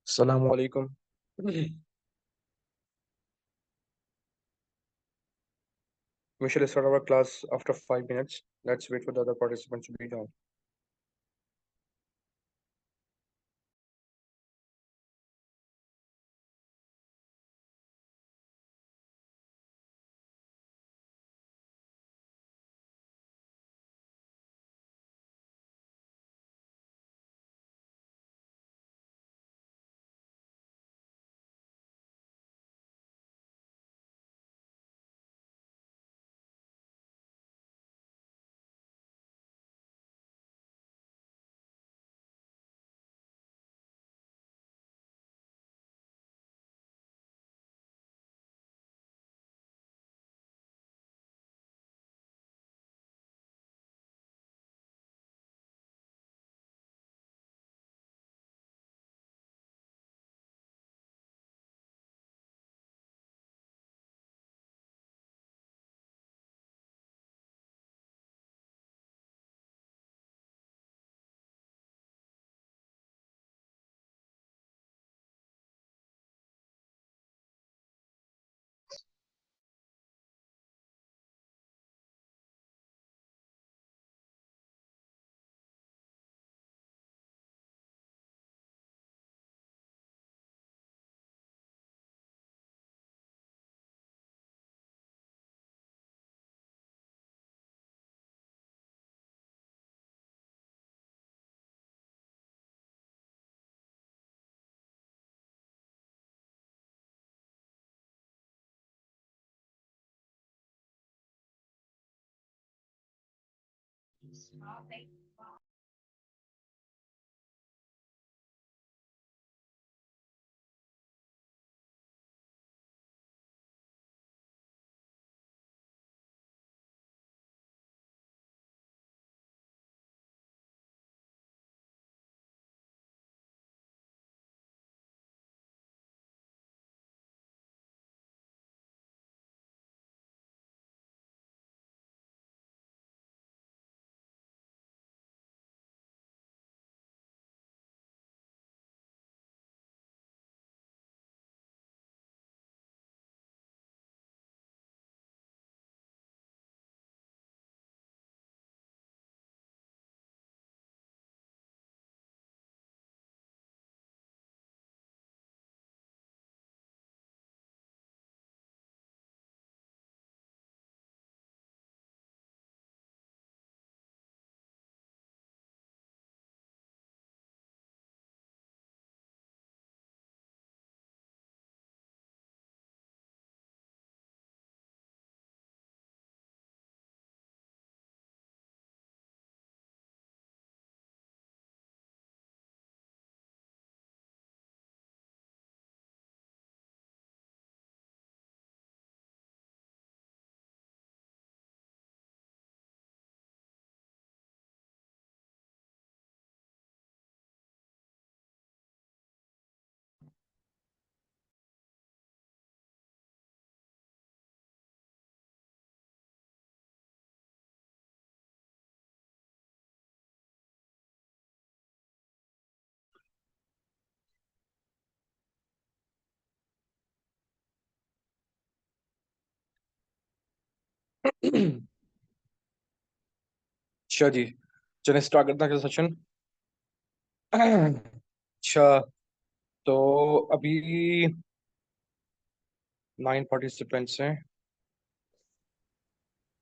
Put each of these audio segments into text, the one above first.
Assalamu alaikum. We shall start our class after 5 minutes. Let's wait for the other participants to be done. अच्छा जी, चलिए start करते हैं session. अच्छा, तो अभी 9 पार्टिसिपेंट्स हैं।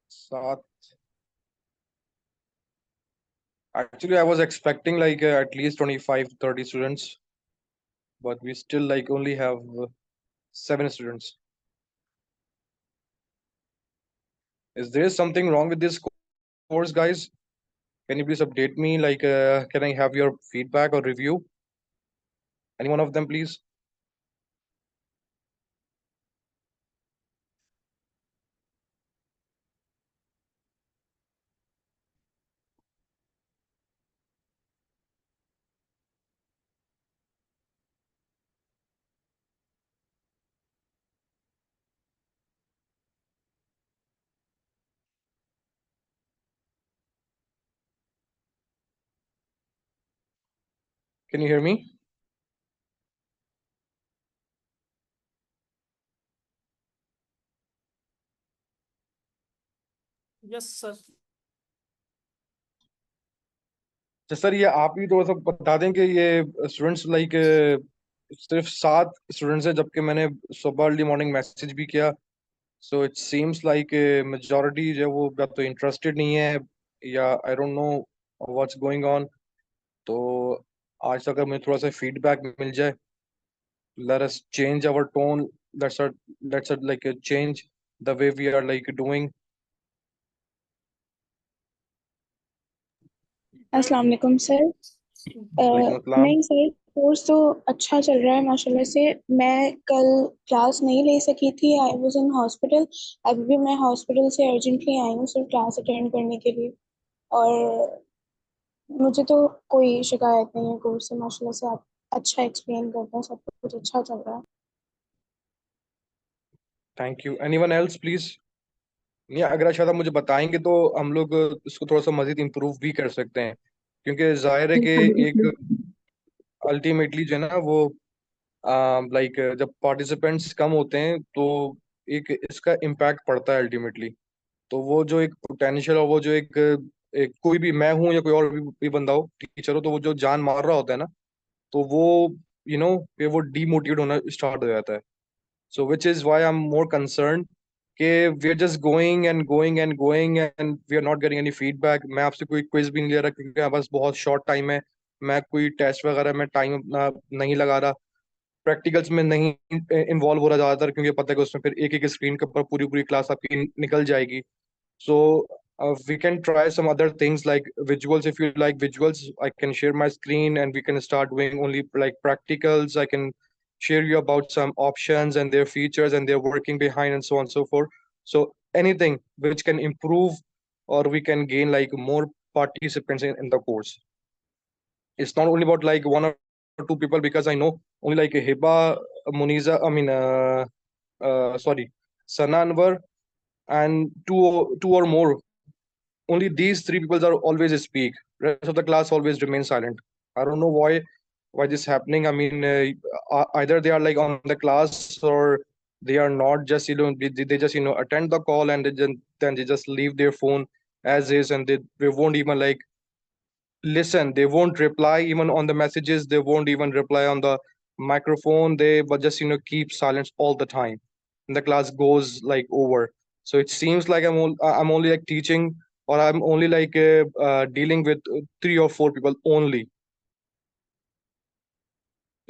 सात। Actually, I was expecting like at least 25-30 students, but we still like only have 7 students. Is there something wrong with this course, guys? Can you please update me? Like, can I have your feedback or review? Any one of them, please? Can you hear me? Yes sir. तो sir ये आप ही थोड़ा सा बता दें कि ये students like सिर्फ 7 स्टूडेंट्स हैं, जबकि मैंने सुबह अर्ली मॉर्निंग मैसेज भी किया। So it seems like majority जो है वो या तो इंटरेस्टेड नहीं है, या I don't know what's going on. तो आज अगर मुझे थोड़ा सा फीडबैक मिल जाए, let us change our tone, let's like change the way we are like doing. अस्सलाम वालेकुम सर। Walaikum assalam. नहीं सर, कोर्स तो अच्छा चल रहा है माशाल्लाह से। मैं कल क्लास नहीं ले सकी थी, आई वाज इन हॉस्पिटल। अभी भी मैं हॉस्पिटल से अर्जेंटली आई हूँ सिर्फ क्लास अटेंड करने के लिए। और मुझे तो कोई शिकायत नहीं है कोर्स से, माशाल्लाह से आप अच्छा एक्सप्लेन करते हैं, सब कुछ अच्छा चल रहा है। Thank you. Anyone else please? नहीं, अगर शायद आप मुझे बताएंगे तो हम लोग इसको थोड़ा सा मजीद इम्प्रूव भी कर सकते हैं, क्योंकि जाहिर है कि बिल्कुल एक बिल्कुल। अल्टीमेटली जो है ना वो लाइक जब पार्टिसिपेंट्स कम होते हैं तो एक इसका इम्पैक्ट पड़ता है अल्टीमेटली। तो वो जो एक पोटेंशियल और वो जो एक कोई भी, मैं हूँ या कोई और भी बंदा हो, टीचर हो, तो वो जो जान मार रहा होता है ना, तो वो कि वो डीमोटिवेट होना स्टार्ट हो जाता है। So which is why I am more concern कि we are just going and going and going and we are not getting any feedback. मैं आपसे कोई क्विज भी नहीं ले रहा क्योंकि हमारे पास बहुत शॉर्ट टाइम है। मैं कोई टेस्ट वगैरह में टाइम अपना नहीं लगा रहा। प्रैक्टिकल्स में नहीं इन्वॉल्व हो रहा ज्यादातर, क्योंकि पता है कि उसमें फिर एक एक स्क्रीन के ऊपर पूरी पूरी क्लास आपकी निकल जाएगी। So we can try some other things like visuals. If you like visuals, I can share my screen and we can start doing only like practicals. I can share you about some options and their features and their working behind and so on and so forth. So anything which can improve or we can gain like more participants in the course. It's not only about like one or two people, because I know only like Hiba, Muniza, sorry, Sana Anwar, and two or more. Only these three people are always speak. Rest of the class always remain silent. I don't know why this happening. I mean, either they are like on the class or they are not. Just they just attend the call and then they just leave their phone as is, and they won't even like listen. They won't reply even on the messages. They won't even reply on the microphone. They but just keep silence all the time, and the class goes like over. So it seems like I'm only like teaching, or I'm only like dealing with 3 or 4 people only.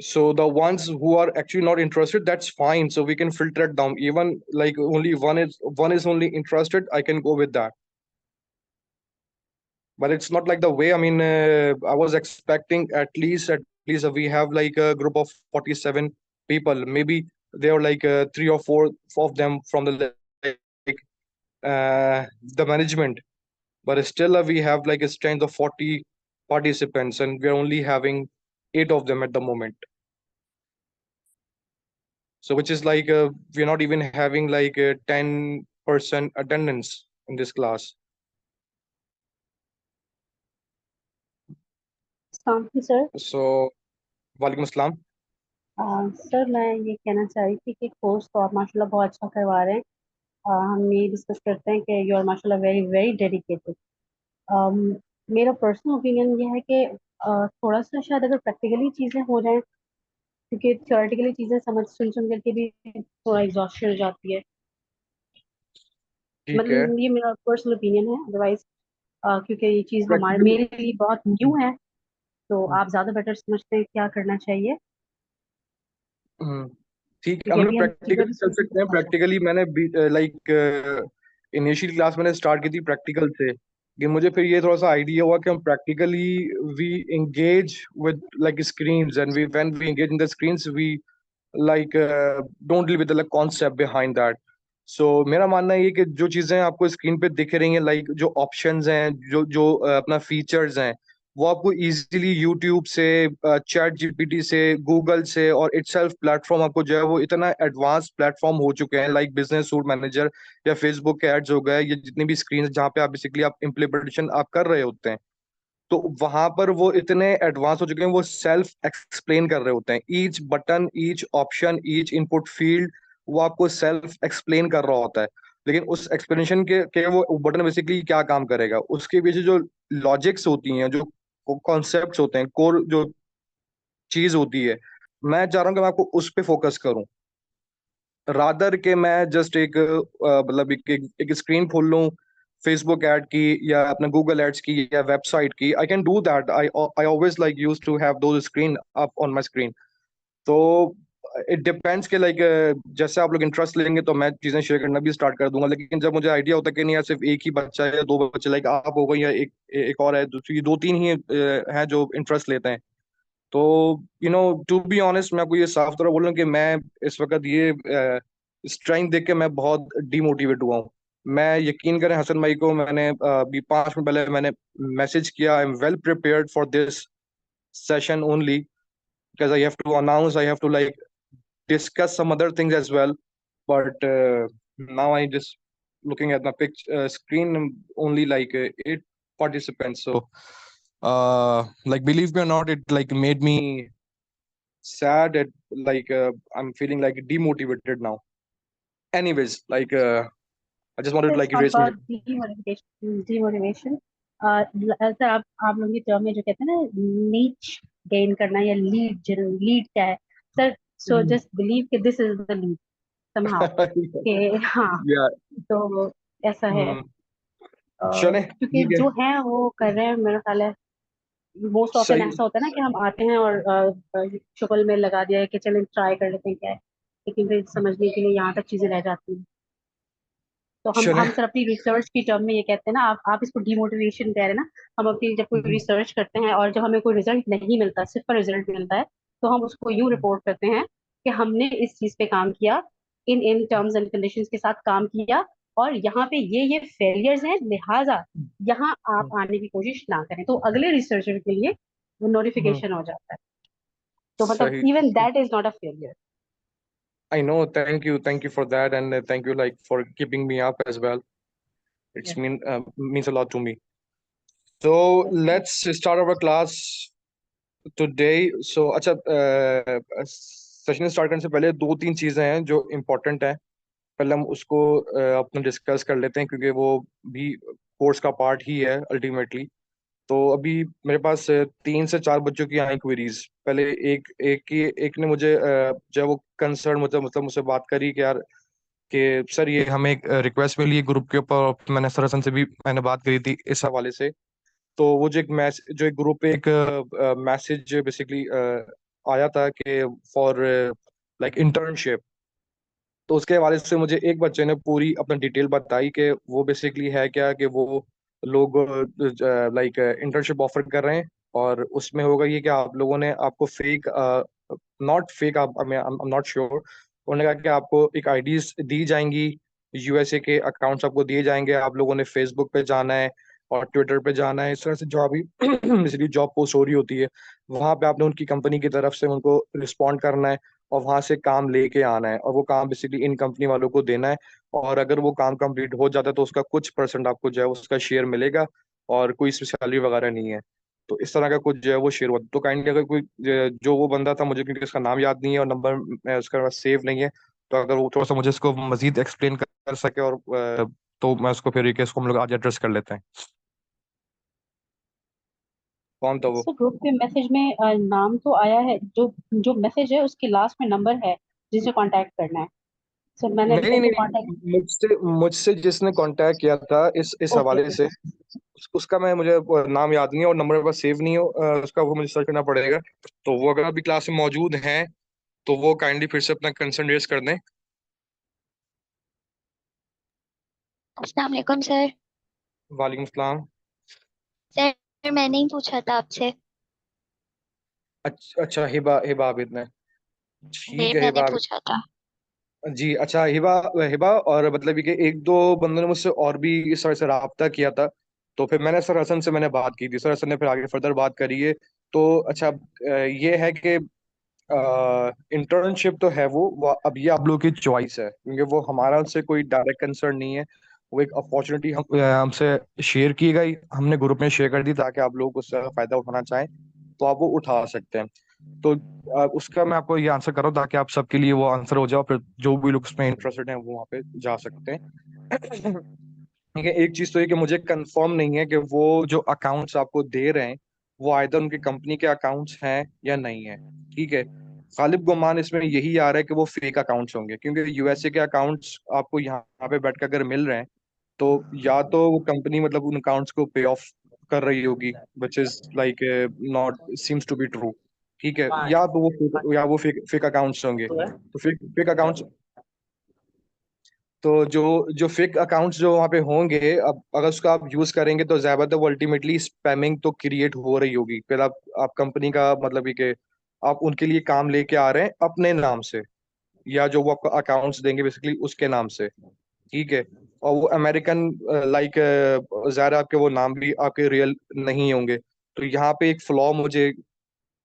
So the ones who are actually not interested, that's fine. So we can filter it down. Even like only one is only interested, I can go with that. But it's not like the way. I mean, I was expecting at least we have like a group of 47 people. Maybe there are like 3 or 4 of them from like the management, but still we have like a strength of 40 participants and we are only having 8 of them at the moment. So which is like we're not even having like a 10% attendance in this class. Sir. So walaikum assalam. Sir मैं ये कहना चाह रही थी कि course तो आप माशाल्लाह बहुत अच्छा करवा रहे हैं। हम ये डिस्कस करते हैं कि यू आर माशाल्लाह वेरी वेरी डेडिकेटेड। मेरा पर्सनल ओपिनियन ये है कि थोड़ा सा शायद अगर प्रैक्टिकली चीज़ें हो जाएं, क्योंकि थियोरेटिकली चीज़ें समझ सुन सुन करके भी थोड़ा एग्जॉस्शन हो जाती है। ठीक है। मतलब ये मेरा पर्सनल ओपिनियन है, अदरवाइज क्योंकि ये चीज़ हमारे Practically, मेरे लिए बहुत न्यू है, तो आप ज़्यादा बेटर समझते हैं क्या करना चाहिए, हम्म, ठीक है, क्योंकि हम लोग अभी हम चीज़ें प्रैक्टिकली चल डिस्कस सकते हैं। प्रैक्टिकली मैंने लाइक इनिशियल क्लास मैंने स्टार्ट की थी प्रैक्टिकल से, लेकिन मुझे फिर ये थोड़ा सा आइडिया हुआ कि हम practically we engage with like screens and we when we engage in the screens we like don't deal with the concept behind that. So मेरा मानना है ये कि जो चीजें आपको स्क्रीन पे दिख रही हैं, लाइक जो ऑप्शंस हैं, जो जो अपना फीचर्स हैं, वो आपको इजीली यूट्यूब से, चैट जीपीटी से, गूगल से, और इटसेल्फ प्लेटफॉर्म आपको जो है वो इतना एडवांस प्लेटफॉर्म हो चुके हैं, लाइक बिजनेस सूट मैनेजर या फेसबुक के एड्स हो गए, ये जितनी भी स्क्रीन जहाँ पे आप बेसिकली आप इम्प्लीमेंटेशन आप कर रहे होते हैं, तो वहां पर वो इतने एडवांस हो चुके हैं, वो सेल्फ एक्सप्लेन कर रहे होते हैं। Each button, each option, each input field वो आपको सेल्फ एक्सप्लेन कर रहा होता है। लेकिन उस एक्सप्लेनेशन के वो बटन बेसिकली क्या काम करेगा, उसके पीछे जो लॉजिक्स होती हैं, जो कॉन्सेप्ट्स होते हैं, कोर जो चीज होती है, मैं चाह रहा हूँ कि मैं आपको उस पे फोकस करूं, रादर के मैं जस्ट एक मतलब एक स्क्रीन खोल लूं फेसबुक ऐड की या अपना गूगल एड्स की या वेबसाइट की। I can do that, I always like use to have those screen up on my screen. तो इट डिपेंड्स के लाइक जैसे आप लोग इंटरेस्ट लेंगे तो मैं चीजें शेयर करना भी स्टार्ट कर दूंगा, लेकिन जब मुझे आइडिया होता है कि नहीं यार सिर्फ एक ही बच्चा है या दो बच्चे, लाइक आप हो गए या एक और है, दूसरी दो तीन ही हैं जो इंटरेस्ट लेते हैं, तो टू बी ऑनेस्ट मैं आपको ये साफ तौर पर बोल रहा हूँ कि मैं इस वक्त ये स्ट्रेंथ देख के मैं बहुत डिमोटिवेट हुआ हूँ। मैं यकीन करें हसन भाई को, मैंने अभी 5 मिनट पहले मैंने मैसेज किया, I am well prepared for this session only because I have to announce, I have to like discuss some other things as well. But now I just looking at my screen only like 8 participants. So, like believe me or not, it like made me sad. At like I'm feeling like demotivated now. Anyways, like I just wanted to It's like not erase my. about demotivation. Sir आप लोगों की term में जो कहते हैं ना नीच gain करना या लीड क्या है सर, सो जस्ट बिलीव कि this is the lead somehow के हाँ, Yeah. तो ऐसा है। चले क्योंकि ठीक है। जो है वो कर रहे हैं मेरा ख्याल है। मोस्ट ऑफन सही। ऐसा होता है ना कि हम आते हैं और शुगल में लगा दिया है कि चलें ट्राई कर लेते हैं क्या है, लेकिन फिर समझने के लिए यहाँ तक चीजें रह जाती हैं। तो चले। हम सर अपनी रिसर्च की टर्म में ये कहते हैं ना, आप इसको डिमोटिवेशन कह रहे हैं ना, हम अपनी जब कोई रिसर्च करते हैं और जब हमें कोई रिजल्ट नहीं मिलता, सिर्फ का रिजल्ट मिलता है, तो हम उसको यूं रिपोर्ट करते हैं कि हमने इस चीज पे काम किया, इन इन टर्म्स एंड कंडीशंस के साथ काम किया, और यहाँ पे ये फेलियर्स हैं, लिहाजा यहाँ आप आने की कोशिश ना करें, तो अगले रिसर्चर के लिए वो नोटिफिकेशन हो जाता है। तो मतलब सही। Even that is not a failure. I know. Thank you for that, and thank you like for keeping me up as well. It's means a lot to me. So let's start our class today. So अच्छा, session start करने से पहले दो तीन चीजें हैं जो important हैं, पहले हम उसको अपना डिस्कस कर लेते हैं क्योंकि वो भी कोर्स का पार्ट ही है अल्टीमेटली। तो अभी मेरे पास 3 से 4 बच्चों की आई क्वेरीज। पहले एक ने मुझे जब वो कंसर्न मतलब मुझसे बात करी कि यार कि सर ये हमें एक रिक्वेस्ट मिली है ग्रुप के ऊपर, और मैंने सर हसन से भी मैंने बात करी थी इस हवाले से। तो वो जो एक ग्रुप पे एक मैसेज बेसिकली आया था कि फॉर लाइक इंटर्नशिप। तो उसके हवाले से मुझे एक बच्चे ने पूरी अपना डिटेल बताई कि वो बेसिकली है क्या कि वो लोग लाइक इंटर्नशिप ऑफर कर रहे हैं, और उसमें होगा ये कि आप लोगों ने आपको फेक, नॉट फेक, आप आई एम नॉट श्योर, उन्होंने कहा कि आपको एक आईडीज दी जाएंगी, यूएसए के अकाउंट्स आपको दिए जाएंगे, आप लोगों ने फेसबुक पे जाना है और ट्विटर पे जाना है, इस तरह से जो अभी बेसिकली जॉब पोस्ट हो रही होती है वहां पे आपने उनकी कंपनी की तरफ से उनको रिस्पॉन्ड करना है और वहां से काम लेके आना है, और वो काम बेसिकली इन कंपनी वालों को देना है। और अगर वो काम कंप्लीट हो जाता है तो उसका कुछ परसेंट आपको जो है उसका शेयर मिलेगा, और कोई इसमें सैलरी वगैरह नहीं है। तो इस तरह का कुछ जो है वो शेयर हुआ। तो काइंडली अगर कोई जो वो बंदा था, मुझे क्योंकि उसका नाम याद नहीं है और नंबर उसका पास सेव नहीं है, तो अगर वो थोड़ा सा मुझे इसको मजीद एक्सप्लेन कर सके और तो मैं उसको फिर इसको हम लोग आज एड्रेस कर लेते हैं। कौन था वो? सो ग्रुप के मैसेज में नाम तो आया है, जो जो मैसेज है उसके लास्ट में नंबर है जिसे कांटेक्ट करना है। सो मैंने अभी नहीं तक जो नहीं, कांटेक्ट। मुझसे मुझसे जिसने कांटेक्ट किया था इस ओके हवाले ओके। से, उसका मैं मुझे नाम याद नहीं है और नंबर बस सेव नहीं हो उसका, वो मुझे सर्च करना पड़ेगा। तो वो अगर अभी क्लास में मौजूद हैं तो वो काइंडली फिर से अपना कंसर्न रेज कर दें। अस्सलाम वालेकुम सर। वालेकुम सलाम। सर मैंने ही पूछा था आपसे। अच्छा अच्छा, हिबा हिबा आबिद ने। जी ठीक है मैंने हिबा। पूछा था। जी अच्छा, हिबा हिबा और मतलब ये कि एक दो बंदों ने मुझसे और भी इस तरह से रब्ता किया था। तो फिर मैंने सर हसन से मैंने बात की थी, सर हसन ने फिर आगे फर्दर बात करी है। तो अच्छा, ये है कि इंटर्नशिप तो है अब ये आप लोगों की चॉइस है क्योंकि वो हमारा से कोई डायरेक्ट कंसर्न नहीं है। वो एक अपॉर्चुनिटी हमसे शेयर की गई, हमने ग्रुप में शेयर कर दी ताकि आप लोग उससे फायदा उठाना चाहें तो आप वो उठा सकते हैं। तो उसका मैं आपको ये आंसर कर रहा हूँ ताकि आप सबके लिए वो आंसर हो जाए, फिर जो भी लोग उसमें इंटरेस्टेड हैं वो वहाँ पे जा सकते हैं। ठीक है, एक चीज तो ये कि मुझे कंफर्म नहीं है कि वो जो अकाउंट्स आपको दे रहे हैं वो आइदर उनकी कंपनी के अकाउंट्स हैं या नहीं है। ठीक है, गालिब गुमान इसमें यही आ रहा है कि वो फेक अकाउंट्स होंगे, क्योंकि यूएसए के अकाउंट्स आपको यहाँ पे बैठ कर अगर मिल रहे हैं तो या तो वो कंपनी मतलब उन अकाउंट्स को पे ऑफ कर रही होगी, which is like not seems to be true. ठीक है, या तो वो फेक फेक अकाउंट्स होंगे। तो फेक फेक अकाउंट्स, तो जो फेक अकाउंट्स जो वहाँ पे होंगे, अब अगर उसका आप यूज करेंगे तो ज्यादातर वो अल्टीमेटली स्पैमिंग तो क्रिएट हो रही होगी। फिर आप कंपनी का मतलब ये कि आप उनके लिए काम लेके आ रहे हैं अपने नाम से, या जो वो आपको अकाउंट्स देंगे बेसिकली उसके नाम से। ठीक है, और वो अमेरिकन लाइक ज़्यादा आपके वो नाम भी आपके रियल नहीं होंगे। तो यहाँ पे एक फ्लॉ मुझे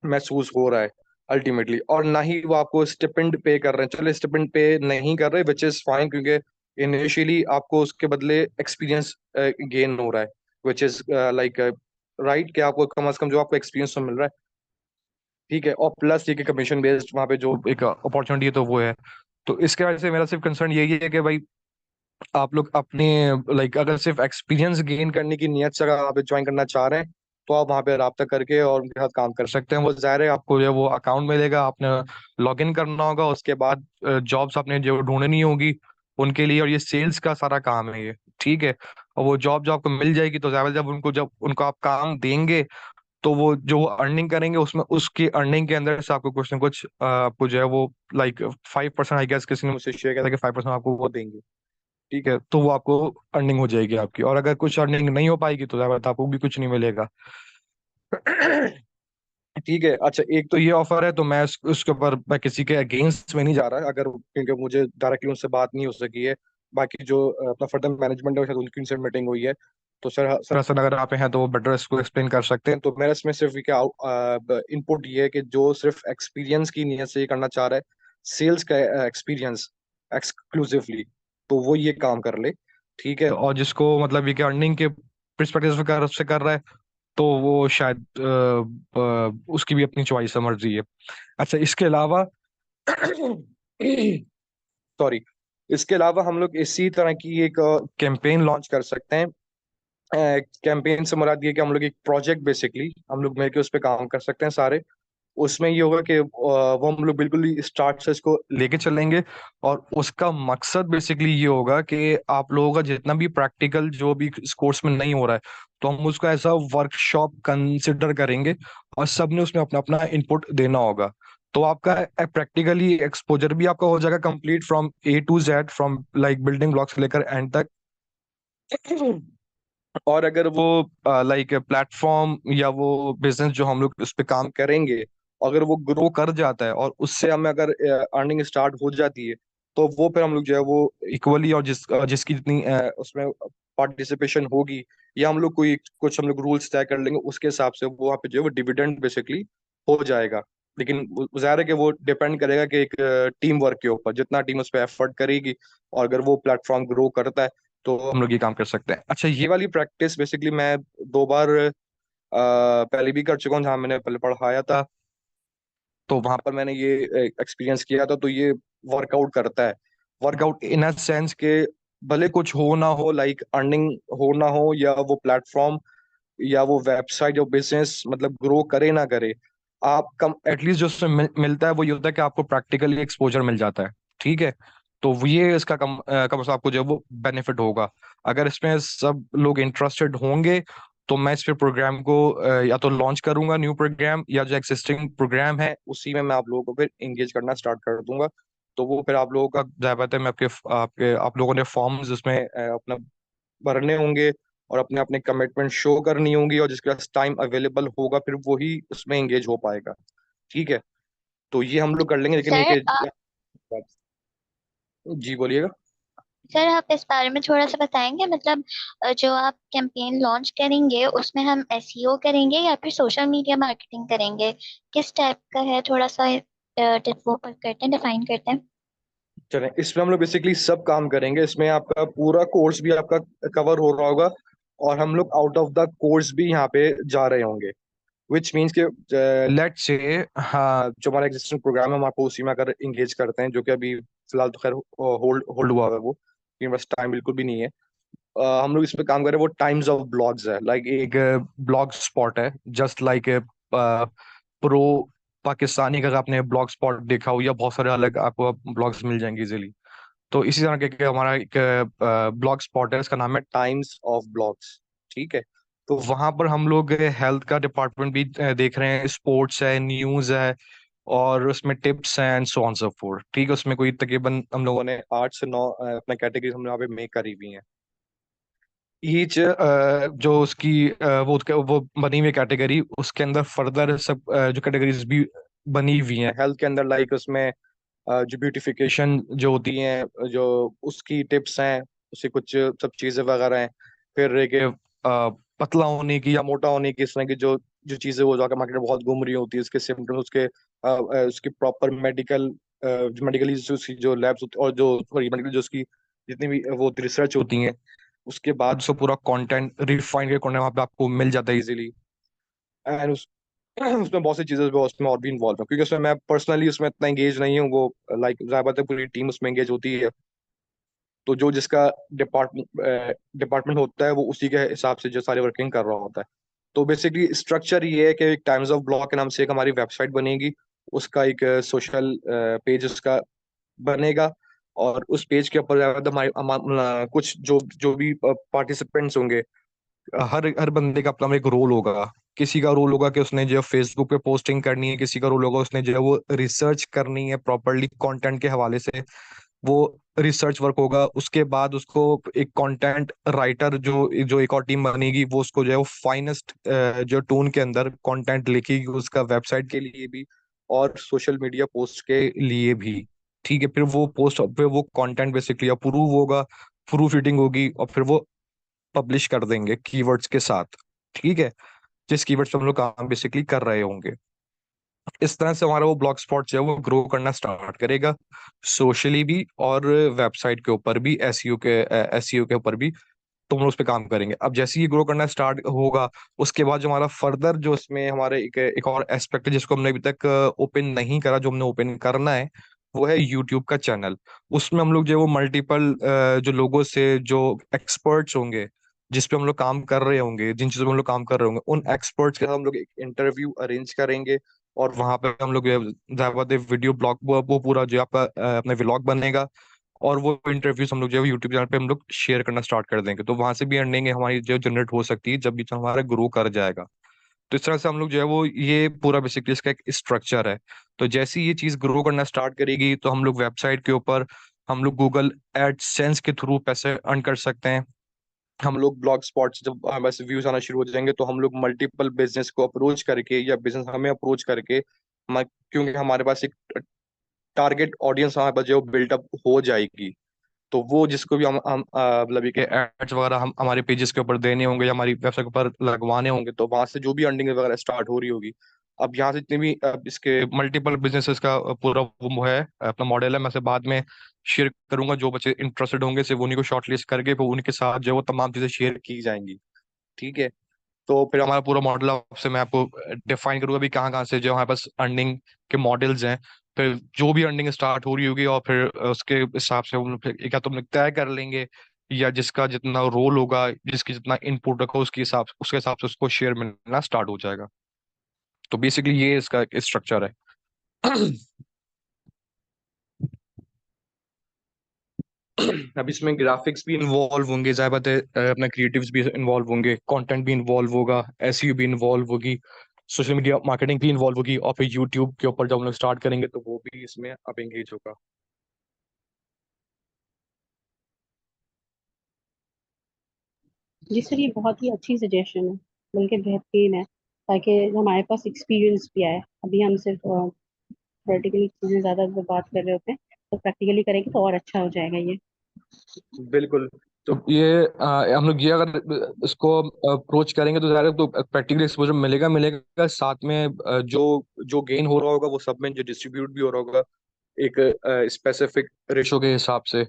महसूस हो रहा है अल्टीमेटली। और ना ही वो आपको स्टिपेंड पे कर रहे हैं, चलो स्टिपेंड पे नहीं कर रहे विच इज फाइन, क्योंकि इनिशियली आपको उसके बदले एक्सपीरियंस गेन हो रहा है, विच इज लाइक राइट, कि आपको कम से कम जो आपको एक्सपीरियंस तो मिल रहा है। ठीक है, और प्लस ये कि कमीशन बेस्ड वहाँ पे जो एक अपॉर्चुनिटी है तो वो है। तो इसके वजह से मेरा सिर्फ कंसर्न यही है कि भाई आप लोग अपने लाइक अगर सिर्फ एक्सपीरियंस गेन करने की नियत से अगर आप ज्वाइन करना चाह रहे हैं तो आप वहाँ पे राब्ता करके और उनके साथ काम कर सकते हैं। वो जाहिर है आपको जो वो अकाउंट मिलेगा, आपने लॉग इन करना होगा, उसके बाद जॉब्स आपने जो ढूंढनी होगी उनके लिए, और ये सेल्स का सारा काम है ये। ठीक है, और वो जॉब जो आपको मिल जाएगी तो ज्यादा जब उनको आप काम देंगे तो वो जो अर्निंग करेंगे उसमें उसकी अर्निंग के अंदर से आपको कुछ ना कुछ आपको जो है वो लाइक 5% आई गेस किसी ने मुझसे शेयर किया था कि 5% आपको वो देंगे। ठीक है, तो वो आपको अर्निंग हो जाएगी आपकी, और अगर कुछ अर्निंग नहीं हो पाएगी तो ज्यादा आपको भी कुछ नहीं मिलेगा। ठीक है, अच्छा एक तो ये ऑफर है, तो मैं उसके ऊपर मैं किसी के अगेंस्ट में नहीं जा रहा, अगर क्योंकि मुझे डायरेक्टली उनसे बात नहीं हो सकी है। बाकी जो अपना फर्दर मैनेजमेंट है शायद उनकी उनसे मीटिंग हुई है। तो सर असन अगर आप हैं तो वो बेटर इसको एक्सप्लेन कर सकते हैं। तो मेरा इसमें सिर्फ क्या इनपुट ये है कि जो सिर्फ एक्सपीरियंस की नीयत से ये करना चाह रहा है, सेल्स का एक्सपीरियंस एक्सक्लूसिवली, तो वो ये काम कर ले। ठीक है, और जिसको मतलब ये कि अर्निंग के परस्पेक्टिव से कर रहा है तो वो शायद उसकी भी अपनी चॉइस है, मर्जी है। अच्छा इसके अलावा सॉरी, इसके अलावा हम लोग इसी तरह की एक कैंपेन लॉन्च कर सकते हैं। कैंपेन से मुराद ये कि हम लोग एक प्रोजेक्ट बेसिकली हम लोग मिलकर उस पर काम कर सकते हैं सारे। उसमें ये होगा कि वो हम लोग बिल्कुल ही स्टार्ट से इसको लेके चलेंगे, और उसका मकसद बेसिकली ये होगा कि आप लोगों का जितना भी प्रैक्टिकल जो भी इस कोर्स में नहीं हो रहा है तो हम उसको ऐसा वर्कशॉप कंसिडर करेंगे, और सबने उसमें अपना अपना इनपुट देना होगा। तो आपका प्रैक्टिकली एक्सपोजर भी आपका हो जाएगा complete from A to Z, from like building blocks से लेकर एंड तक। और अगर वो लाइक प्लेटफॉर्म या वो बिजनेस जो हम लोग उस पे काम करेंगे, अगर वो ग्रो कर जाता है और उससे हमें अगर अर्निंग स्टार्ट हो जाती है, तो वो फिर हम लोग जो है वो इक्वली, और जिसकी जितनी उसमें पार्टिसिपेशन होगी, या हम लोग कोई कुछ हम लोग रूल्स तय कर लेंगे, उसके हिसाब से वो वहाँ पे जो है वो डिविडेंड बेसिकली हो जाएगा। लेकिन जाहिर है कि वो डिपेंड करेगा कि एक टीम वर्क के ऊपर, जितना टीम उस पर एफर्ट करेगी और अगर वो प्लेटफॉर्म ग्रो करता है तो हम लोग ये काम कर सकते हैं। अच्छा ये वाली प्रैक्टिस बेसिकली मैं 2 बार पहले भी कर चुका हूँ, जहाँ मैंने पहले पढ़ाया था, तो वहां पर मैंने ये एक्सपीरियंस किया था। तो ये वर्कआउट करता है, वर्कआउट इन अ सेंस के भले कुछ हो ना हो, लाइक अर्निंग हो ना हो, या वो प्लेटफॉर्म या वो वेबसाइट या बिजनेस मतलब ग्रो करे ना करे, आप कम एटलीस्ट जो उसमें मिलता है वो ये होता है कि आपको प्रैक्टिकली एक्सपोजर मिल जाता है। ठीक है, तो ये इसका कम से कम आपको जो है वो बेनिफिट होगा। अगर इसमें सब लोग इंटरेस्टेड होंगे तो मैं इस पे प्रोग्राम को या तो लॉन्च करूंगा न्यू प्रोग्राम, या जो एक्सिस्टिंग प्रोग्राम है उसी में मैं आप लोगों को फिर एंगेज करना स्टार्ट कर दूंगा। तो वो फिर आप लोगों का ज्यादातर मैं आपके आपके आप लोगों ने फॉर्म्स उसमें अपना भरने होंगे और अपने अपने कमिटमेंट शो करनी होंगी, और जिसके पास टाइम अवेलेबल होगा फिर वही उसमें एंगेज हो पाएगा। ठीक है, तो ये हम लोग कर लेंगे, लेकिन सर एक जी बोलिएगा। सर आप इस बारे में थोड़ा सा बताएंगे, मतलब जो आप कैंपेन लॉन्च करेंगे उसमें हम एसईओ करेंगे या फिर सोशल मीडिया मार्केटिंग करेंगे, किस टाइप का है, थोड़ा सा वो करते हैं, डिफाइन करते हैं। चलें, इसमें हम लोग बेसिकली सब काम करेंगे। इसमें आपका पूरा कोर्स भी आपका कवर हो रहा होगा, और हम लोग आउट ऑफ द कोर्स भी यहाँ पे जा रहे होंगे, विच मीन्स के लेट्स से हाँ जो हमारा एग्जिस्टिंग प्रोग्राम है हम आपको उसी में अगर इंगेज करते हैं, जो कि अभी फिलहाल तो खैर होल्ड होल्ड हुआ है वो। मेरे पास टाइम बिल्कुल भी नहीं है। हम लोग इस पे काम कर रहे हैं, वो टाइम्स ऑफ ब्लॉग्स है, लाइक एक ब्लॉग स्पॉट है, जस्ट लाइक प्रो पाकिस्तानी का आपने ब्लॉग स्पॉट देखा हो, या बहुत सारे अलग आपको ब्लॉग्स मिल जाएंगे इजीली। तो इसी तरह के हमारा एक ब्लॉग स्पॉट है, इसका नाम है टाइम्स ऑफ ब्लॉग्स। ठीक है। तो वहां पर हम लोग हेल्थ का डिपार्टमेंट भी देख रहे हैं, स्पोर्ट्स है, न्यूज है, और उसमें टिप्स हैं and so on so fourth. ठीक है। उसमें कोई तकरीबन हम लोगों ने 8 से 9 अपना कैटेगरी हमने यहाँ पे मेक करी हुई हैं। ईच जो उसकी वो बनी हुई कैटेगरी, उसके अंदर फर्दर सब जो कैटेगरीज भी बनी हुई हैं हेल्थ के अंदर, लाइक उसमें जो ब्यूटिफिकेशन जो होती हैं, जो उसकी टिप्स हैं, उसकी कुछ सब चीजें वगैरह हैं। फिर एक पतला होने की या मोटा होने की, इस तरह की जो जो चीजें वो जाकर मार्केट में बहुत घूम रही होती है, उसके सिम्टम्स, उसके उसकी प्रॉपर मेडिकल मेडिकली जो उसकी जो लैब्स और जो मेडिकल जो उसकी जितनी भी वो रिसर्च होती हैं, उसके बाद उसको पूरा कंटेंट रिफाइन के कंटेंट वहाँ पे आपको मिल जाता है इजीली। एंड उसमें बहुत सी चीजें वो उसमें और भी इन्वॉल्व है, क्योंकि उसमें मैं पर्सनली उसमें इतना एंगेज नहीं हूँ, वो लाइक जाहिर बात है पूरी टीम उसमें एंगेज होती है। तो जो जिसका डिपार्टमेंट होता है वो उसी के हिसाब से जो सारी वर्किंग कर रहा होता है। तो बेसिकली स्ट्रक्चर ये है कि एक टाइम्स ऑफ ब्लॉग के नाम से एक हमारी वेबसाइट बनेगी, उसका एक सोशल पेज उसका बनेगा, और उस पेज के ऊपर ज्यादा कुछ जो जो भी पार्टिसिपेंट्स होंगे, हर हर बंदे का अपना एक रोल होगा। किसी का रोल होगा कि उसने जो फेसबुक पे पोस्टिंग करनी है, किसी का रोल होगा उसने जो है वो रिसर्च करनी है प्रॉपरली कंटेंट के हवाले से, वो रिसर्च वर्क होगा। उसके बाद उसको एक कंटेंट राइटर जो जो एक और टीम बनेगी, वो उसको जो है वो फाइनेस्ट जो टोन के अंदर कंटेंट लिखेगी, उसका वेबसाइट के लिए भी और सोशल मीडिया पोस्ट के लिए भी। ठीक है। फिर वो पोस्ट, फिर वो कंटेंट बेसिकली अप्रूव होगा, प्रूफ रीडिंग होगी, और फिर वो पब्लिश कर देंगे कीवर्ड्स के साथ। ठीक है। जिस कीवर्ड्स पे हम लोग काम बेसिकली कर रहे होंगे, इस तरह से हमारा वो ब्लॉग स्पॉट जो है वो ग्रो करना स्टार्ट करेगा, सोशली भी और वेबसाइट के ऊपर भी, एसईओ के ऊपर भी। तो हम लोग उस पर काम करेंगे। अब जैसे ही ग्रो करना स्टार्ट होगा, उसके बाद जो हमारा फर्दर जो इसमें हमारे एक और एस्पेक्ट है जिसको हमने अभी तक ओपन नहीं करा, जो हमने ओपन करना है, वो है यूट्यूब का चैनल। उसमें हम लोग जो है वो मल्टीपल जो लोगों से जो एक्सपर्ट्स होंगे, जिस पे हम लोग काम कर रहे होंगे, जिन चीजों पे हम लोग काम कर रहे होंगे, उन एक्सपर्ट्स के साथ हम लोग एक इंटरव्यू अरेंज करेंगे। और वहां पे हम लोग वीडियो ब्लॉग, वो पूरा जो आपका अपना व्लॉग बनेगा, और वो इंटरव्यूज हम लोग जो है यूट्यूब चैनल पे हम लोग शेयर करना स्टार्ट कर देंगे। तो वहां से भी अर्निंग हमारी जो जनरेट हो सकती है जब भी हमारा ग्रो कर जाएगा। तो इस तरह से हम लोग जो है वो ये पूरा बेसिकली इसका एक स्ट्रक्चर है। तो जैसे ही ये चीज ग्रो करना स्टार्ट करेगी, तो हम लोग वेबसाइट के ऊपर हम लोग गूगल एडसेंस के थ्रू पैसे अर्न कर सकते हैं। हम लोग ब्लॉग स्पॉट से जब हमारे पास व्यूज आना शुरू हो जाएंगे, तो हम लोग मल्टीपल बिजनेस को अप्रोच करके, या बिजनेस हमें अप्रोच करके, क्योंकि हमारे पास एक टारगेट ऑडियंस हमारे पास जो बिल्टअप हो जाएगी, तो वो जिसको भी हम मतलब ये एड्स वगैरह हम हमारे पेजेस के ऊपर देने होंगे या हमारी वेबसाइट के ऊपर लगवाने होंगे, तो वहां से जो भी अर्निंग वगैरह स्टार्ट हो रही होगी। अब यहाँ से जितने भी इसके मल्टीपल बिजनेसेस का पूरा वो है, अपना मॉडल है, मैं से बाद में शेयर करूंगा। जो बच्चे इंटरेस्टेड होंगे सिर्फ उन्हीं को शॉर्टलिस्ट करके फिर उनके साथ जो है वो तमाम चीजें शेयर की जाएंगी। ठीक है। तो फिर हमारा पूरा मॉडल आपसे मैं आपको डिफाइन करूंगा भी कहाँ कहाँ से जो हमारे पास अर्निंग के मॉडल्स हैं। फिर जो भी अर्निंग स्टार्ट हो रही होगी, और फिर उसके हिसाब से हम लोग फिर एक तो हम लोग तय कर लेंगे, या जिसका जितना रोल होगा, जिसकी जितना इनपुट रखो उसके हिसाब से उसको शेयर मिलना स्टार्ट हो जाएगा। तो बेसिकली ये इसका स्ट्रक्चर है। अब इसमें ग्राफिक्स भी इन्वॉल्व होंगे, जाहिर बात है, अपना क्रिएटिव्स भी इन्वॉल्व होंगे, कंटेंट भी इन्वॉल्व होगा, एसईओ भी इन्वॉल्व होगी, सोशल मीडिया मार्केटिंग भी इन्वॉल्व होगी, और फिर यूट्यूब के ऊपर जब हम लोग स्टार्ट करेंगे तो वो भी इसमें अब एंगेज होगा। जी सर, ये बहुत ही अच्छी सजेशन है, बल्कि बेहतरीन है, ताकि हमारे पास एक्सपीरियंस भी आए। अभी हम सिर्फ प्रैक्टिकली चीज़ें ज़्यादा बात कर रहे होते हैं, तो प्रैक्टिकली करेंगे तो और अच्छा हो जाएगा ये। बिल्कुल। तो ये हम लोग ये अगर इसको अप्रोच करेंगे, तो ज़्यादा तो प्रैक्टिकल एक्सपोजर मिलेगा मिलेगा, साथ में जो जो गेन हो रहा होगा वो सब में जो डिस्ट्रीब्यूट भी हो रहा होगा, एक स्पेसिफिक रेशो के हिसाब से।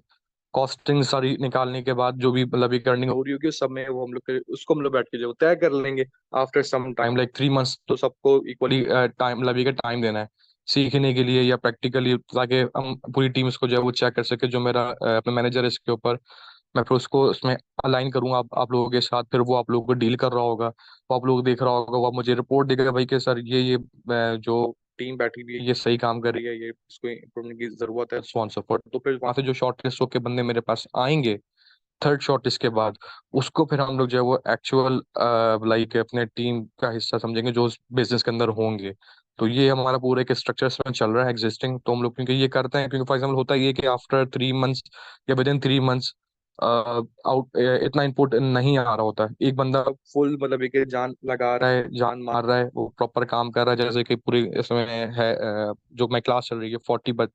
कॉस्टिंग सारी निकालने के बाद जो भी मतलब एक अर्निंग हो रही होगी, उस सब में वो हम लोग उसको हम लोग बैठ के जो तय कर लेंगे after some time, like 3 months. तो सबको इक्वली टाइम मतलब ये टाइम देना है। सीखने के लिए या प्रैक्टिकली, ताकि हम पूरी टीम इसको जो है वो चेक कर सके। जो मेरा अपना मैनेजर है इसके ऊपर, मैं फिर उसको उसमें अलाइन करूंगा आप लोगों के साथ। फिर वो आप लोगों को डील कर रहा होगा, वो आप लोग देख रहा होगा, वो आप मुझे रिपोर्ट देगा भाई कि सर ये जो टीम बैठी हुई है ये सही काम कर रही है, ये इसको इम्प्रूवमेंट की जरूरत है, सो ऑन सो फोर्थ। तो फिर वहां से जो शॉर्ट लिस्ट होके बंदे मेरे पास आएंगे थर्ड शॉर्ट लिस्ट के बाद, उसको फिर हम लोग जो है वो एक्चुअल लाइक अपने टीम का हिस्सा समझेंगे जो उस बिजनेस के अंदर होंगे। तो ये हमारा पूरा एक स्ट्रक्चर में चल रहा है एग्जिस्टिंग। तो हम लोग क्योंकि ये करते हैं, क्योंकि फॉर एग्जाम्पल होता है ये कि आफ्टर 3 मंथ्स या विद इन 3 मंथ्स आउट इतना इनपुट नहीं आ रहा होता है। एक बंदा फुल मतलब एक जान लगा रहा है, जान मार रहा है, वो प्रॉपर काम कर रहा है, जैसे कि पूरी इसमें है जो मैं क्लास चल रही है 40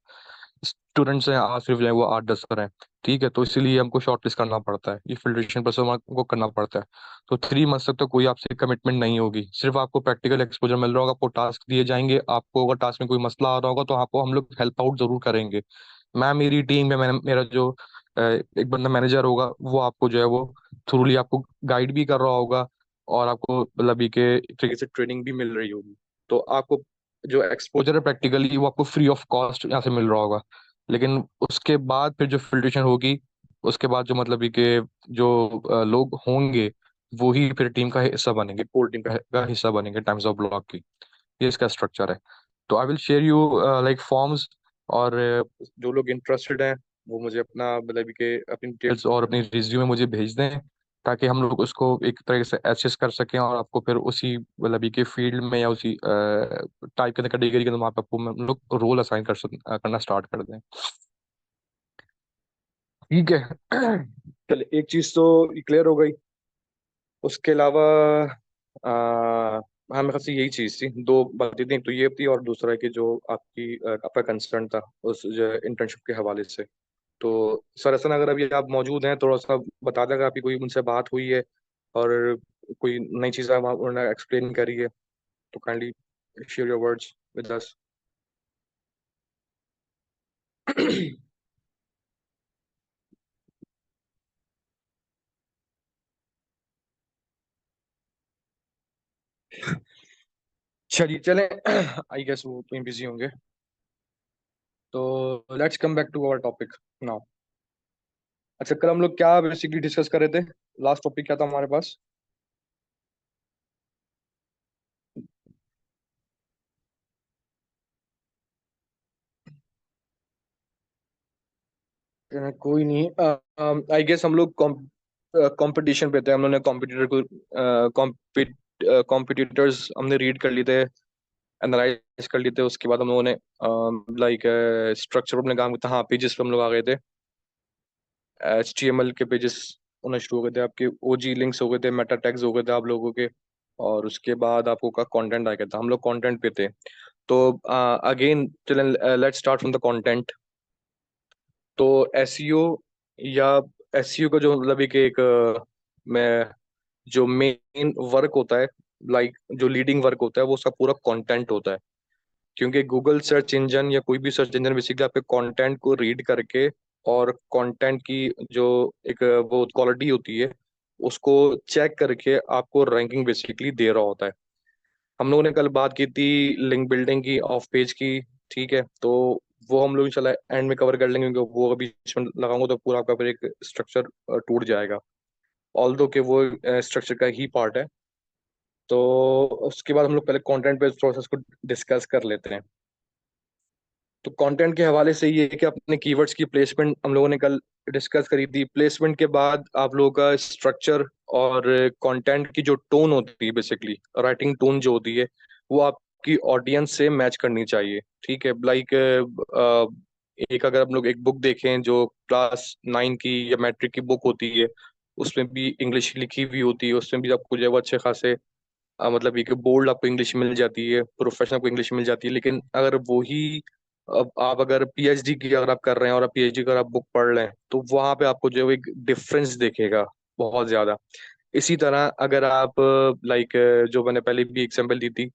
स्टूडेंट्स हैं, आज सिर्फ जो है वो 8-10 हैं। ठीक है, तो इसीलिए हमको शॉर्टलिस्ट करना पड़ता है, ये फिल्ट्रेशन प्रोसेस हमको करना पड़ता है। तो 3 मंथ्स तक तो कोई आपसे कमिटमेंट नहीं होगी, सिर्फ आपको प्रैक्टिकल एक्सपोजर मिल रहा होगा, आपको टास्क दिए जाएंगे, आपको अगर टास्क में कोई मसला आ रहा होगा तो आपको हम लोग हेल्प आउट जरूर करेंगे। मैं, मेरी टीम में मेरा जो एक बंदा मैनेजर होगा वो आपको जो है वो थ्रूली आपको गाइड भी कर रहा होगा, और आपको मतलब ये के एक तरीके से ट्रेनिंग भी मिल रही होगी। तो आपको जो एक्सपोजर है प्रैक्टिकली वो आपको फ्री ऑफ कॉस्ट यहाँ से मिल रहा होगा। लेकिन उसके बाद फिर जो फिल्ट्रेशन होगी, उसके बाद जो मतलब ये कि जो लोग होंगे वो ही फिर टीम का हिस्सा बनेंगे, कोर टीम का हिस्सा बनेंगे टाइम्स ऑफ ब्लॉक की। ये इसका स्ट्रक्चर है। तो I will share you like forms, और जो लोग इंटरेस्टेड हैं वो मुझे अपना मतलब कि अपनी डिटेल्स और अपनी रिज्यूमे मुझे भेज दें, ताकि हम लोग उसको एक तरह से एसेस कर सकें, और आपको फिर उसी मतलब के फील्ड में या उसी टाइप के कैटेगरी के अंदर वहाँ पे आपको हम लोग रोल असाइन करना स्टार्ट कर दें। ठीक है। चलिए, एक चीज तो क्लियर हो गई। उसके अलावा आ, हाँ, मेरे ख्याल से यही चीज थी, दो बातें थी। एक तो ये थी, और दूसरा है कि जो आपका कंसर्न था उस इंटर्नशिप के हवाले से। तो सर असन, अगर अभी आप मौजूद हैं, थोड़ा सा बता दें अगर आपकी कोई उनसे बात हुई है और कोई नई चीज़ उन्होंने एक्सप्लेन करी है, तो kindly share your words with us. चलिए चलें। आई गेस वो तो बिजी होंगे। तो let's come back to our topic now. अच्छा, कल हम लोग क्या बेसिकली डिस्कस कर रहे थे? लास्ट टॉपिक क्या था हमारे पास? कोई नहीं, आई गेस हम लोग कंपटीशन पे थे। हम लोगों ने कॉम्पिटिटर को कॉम्पिटिटर्स हमने रीड कर लिए थे, एनालाइज कर लिए थे। उसके बाद हम लोगों ने लाइक स्ट्रक्चर अपने काम था। हाँ, पेजेस पे हम लोग आ गए थे। HTML के पेजेस होना शुरू हो गए थे, आपके OG लिंक्स हो गए थे, मेटा टैग्स हो गए थे आप लोगों के। और उसके बाद आपको का कंटेंट आ गया था। हम लोग कंटेंट पे थे। तो अगेन चलें, let's start from the content. तो SEO या SEO का जो मतलब एक मैं जो मेन वर्क होता है, लाइक जो लीडिंग वर्क होता है, वो उसका पूरा कंटेंट होता है। क्योंकि गूगल सर्च इंजन या कोई भी सर्च इंजन बेसिकली आपके कंटेंट को रीड करके और कंटेंट की जो एक वो क्वालिटी होती है उसको चेक करके आपको रैंकिंग बेसिकली दे रहा होता है। हम लोगों ने कल बात की थी लिंक बिल्डिंग की, ऑफ पेज की। ठीक है, तो वो हम लोग इंशाल्लाह एंड में कवर कर लेंगे, क्योंकि वो अभी बीच में लगाऊंगा तो पूरा आपका फिर एक स्ट्रक्चर टूट जाएगा, ऑल्दो कि वो स्ट्रक्चर का ही पार्ट है। तो उसके बाद हम लोग पहले कंटेंट पे थोड़ा सा इसको डिस्कस कर लेते हैं। तो कंटेंट के हवाले से ये है कि अपने कीवर्ड्स की प्लेसमेंट हम लोगों ने कल डिस्कस करी थी। प्लेसमेंट के बाद आप लोगों का स्ट्रक्चर और कंटेंट की जो टोन होती है, बेसिकली राइटिंग टोन जो होती है, वो आपकी ऑडियंस से मैच करनी चाहिए। ठीक है, लाइक एक अगर हम लोग एक बुक देखें जो क्लास 9 की या मैट्रिक की बुक होती है, उसमें भी इंग्लिश लिखी हुई होती है, उसमें भी आपको जो है वो अच्छे खासे मतलब ये कि बोल्ड आपको इंग्लिश मिल जाती है, प्रोफेशनल आपको इंग्लिश मिल जाती है। लेकिन अगर वही अब आप अगर PhD की अगर आप कर रहे हैं और आप PhD की अगर आप बुक पढ़ रहे हैं, तो वहां पे आपको जो है वो एक डिफरेंस दिखेगा बहुत ज्यादा। इसी तरह अगर आप लाइक जो मैंने पहले भी एग्जांपल दी थी,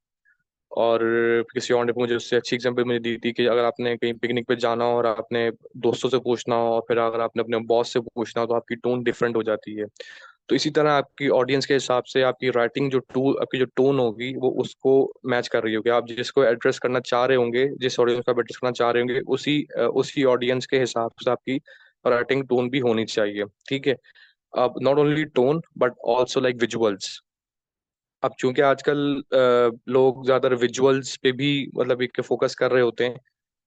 और किसी और ने मुझे उससे अच्छी एग्जांपल मुझे दी थी, कि अगर आपने कहीं पिकनिक पे जाना हो और आपने दोस्तों से पूछना हो और फिर अगर आपने अपने बॉस से पूछना हो, तो आपकी टोन डिफरेंट हो जाती है। तो इसी तरह आपकी ऑडियंस के हिसाब से आपकी राइटिंग आपकी जो टोन होगी वो उसको मैच कर रही होगी। आप जिसको एड्रेस करना चाह रहे होंगे, जिस ऑडियंस को आप एड्रेस करना चाह रहे होंगे, उसी ऑडियंस के हिसाब से आपकी राइटिंग टोन भी होनी चाहिए। ठीक है। अब not only tone but also like visuals. अब चूंकि आजकल लोग ज्यादातर विजुअल्स पे भी मतलब एक फोकस कर रहे होते हैं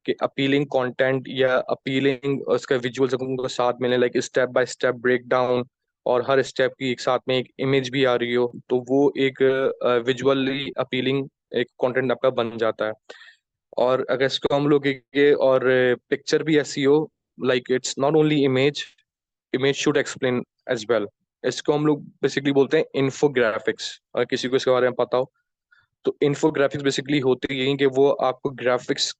कि अपीलिंग कंटेंट या अपीलिंग उसका विजुअल्स उनको साथ मिले, like step by step break down, और हर स्टेप की एक साथ में एक इमेज भी आ रही हो, तो वो एक विजुअली अपीलिंग एक कंटेंट आपका बन जाता है। और अगर इसको हम लोग और पिक्चर भी ऐसी हो, like it's not only image, image should explain as well. इसको हम लोग बेसिकली बोलते हैं इन्फोग्राफिक्स, अगर किसी को इसके बारे में पता हो। तो इन्फोग्राफिक्स बेसिकली होती यही कि वो आपको ग्राफिक्स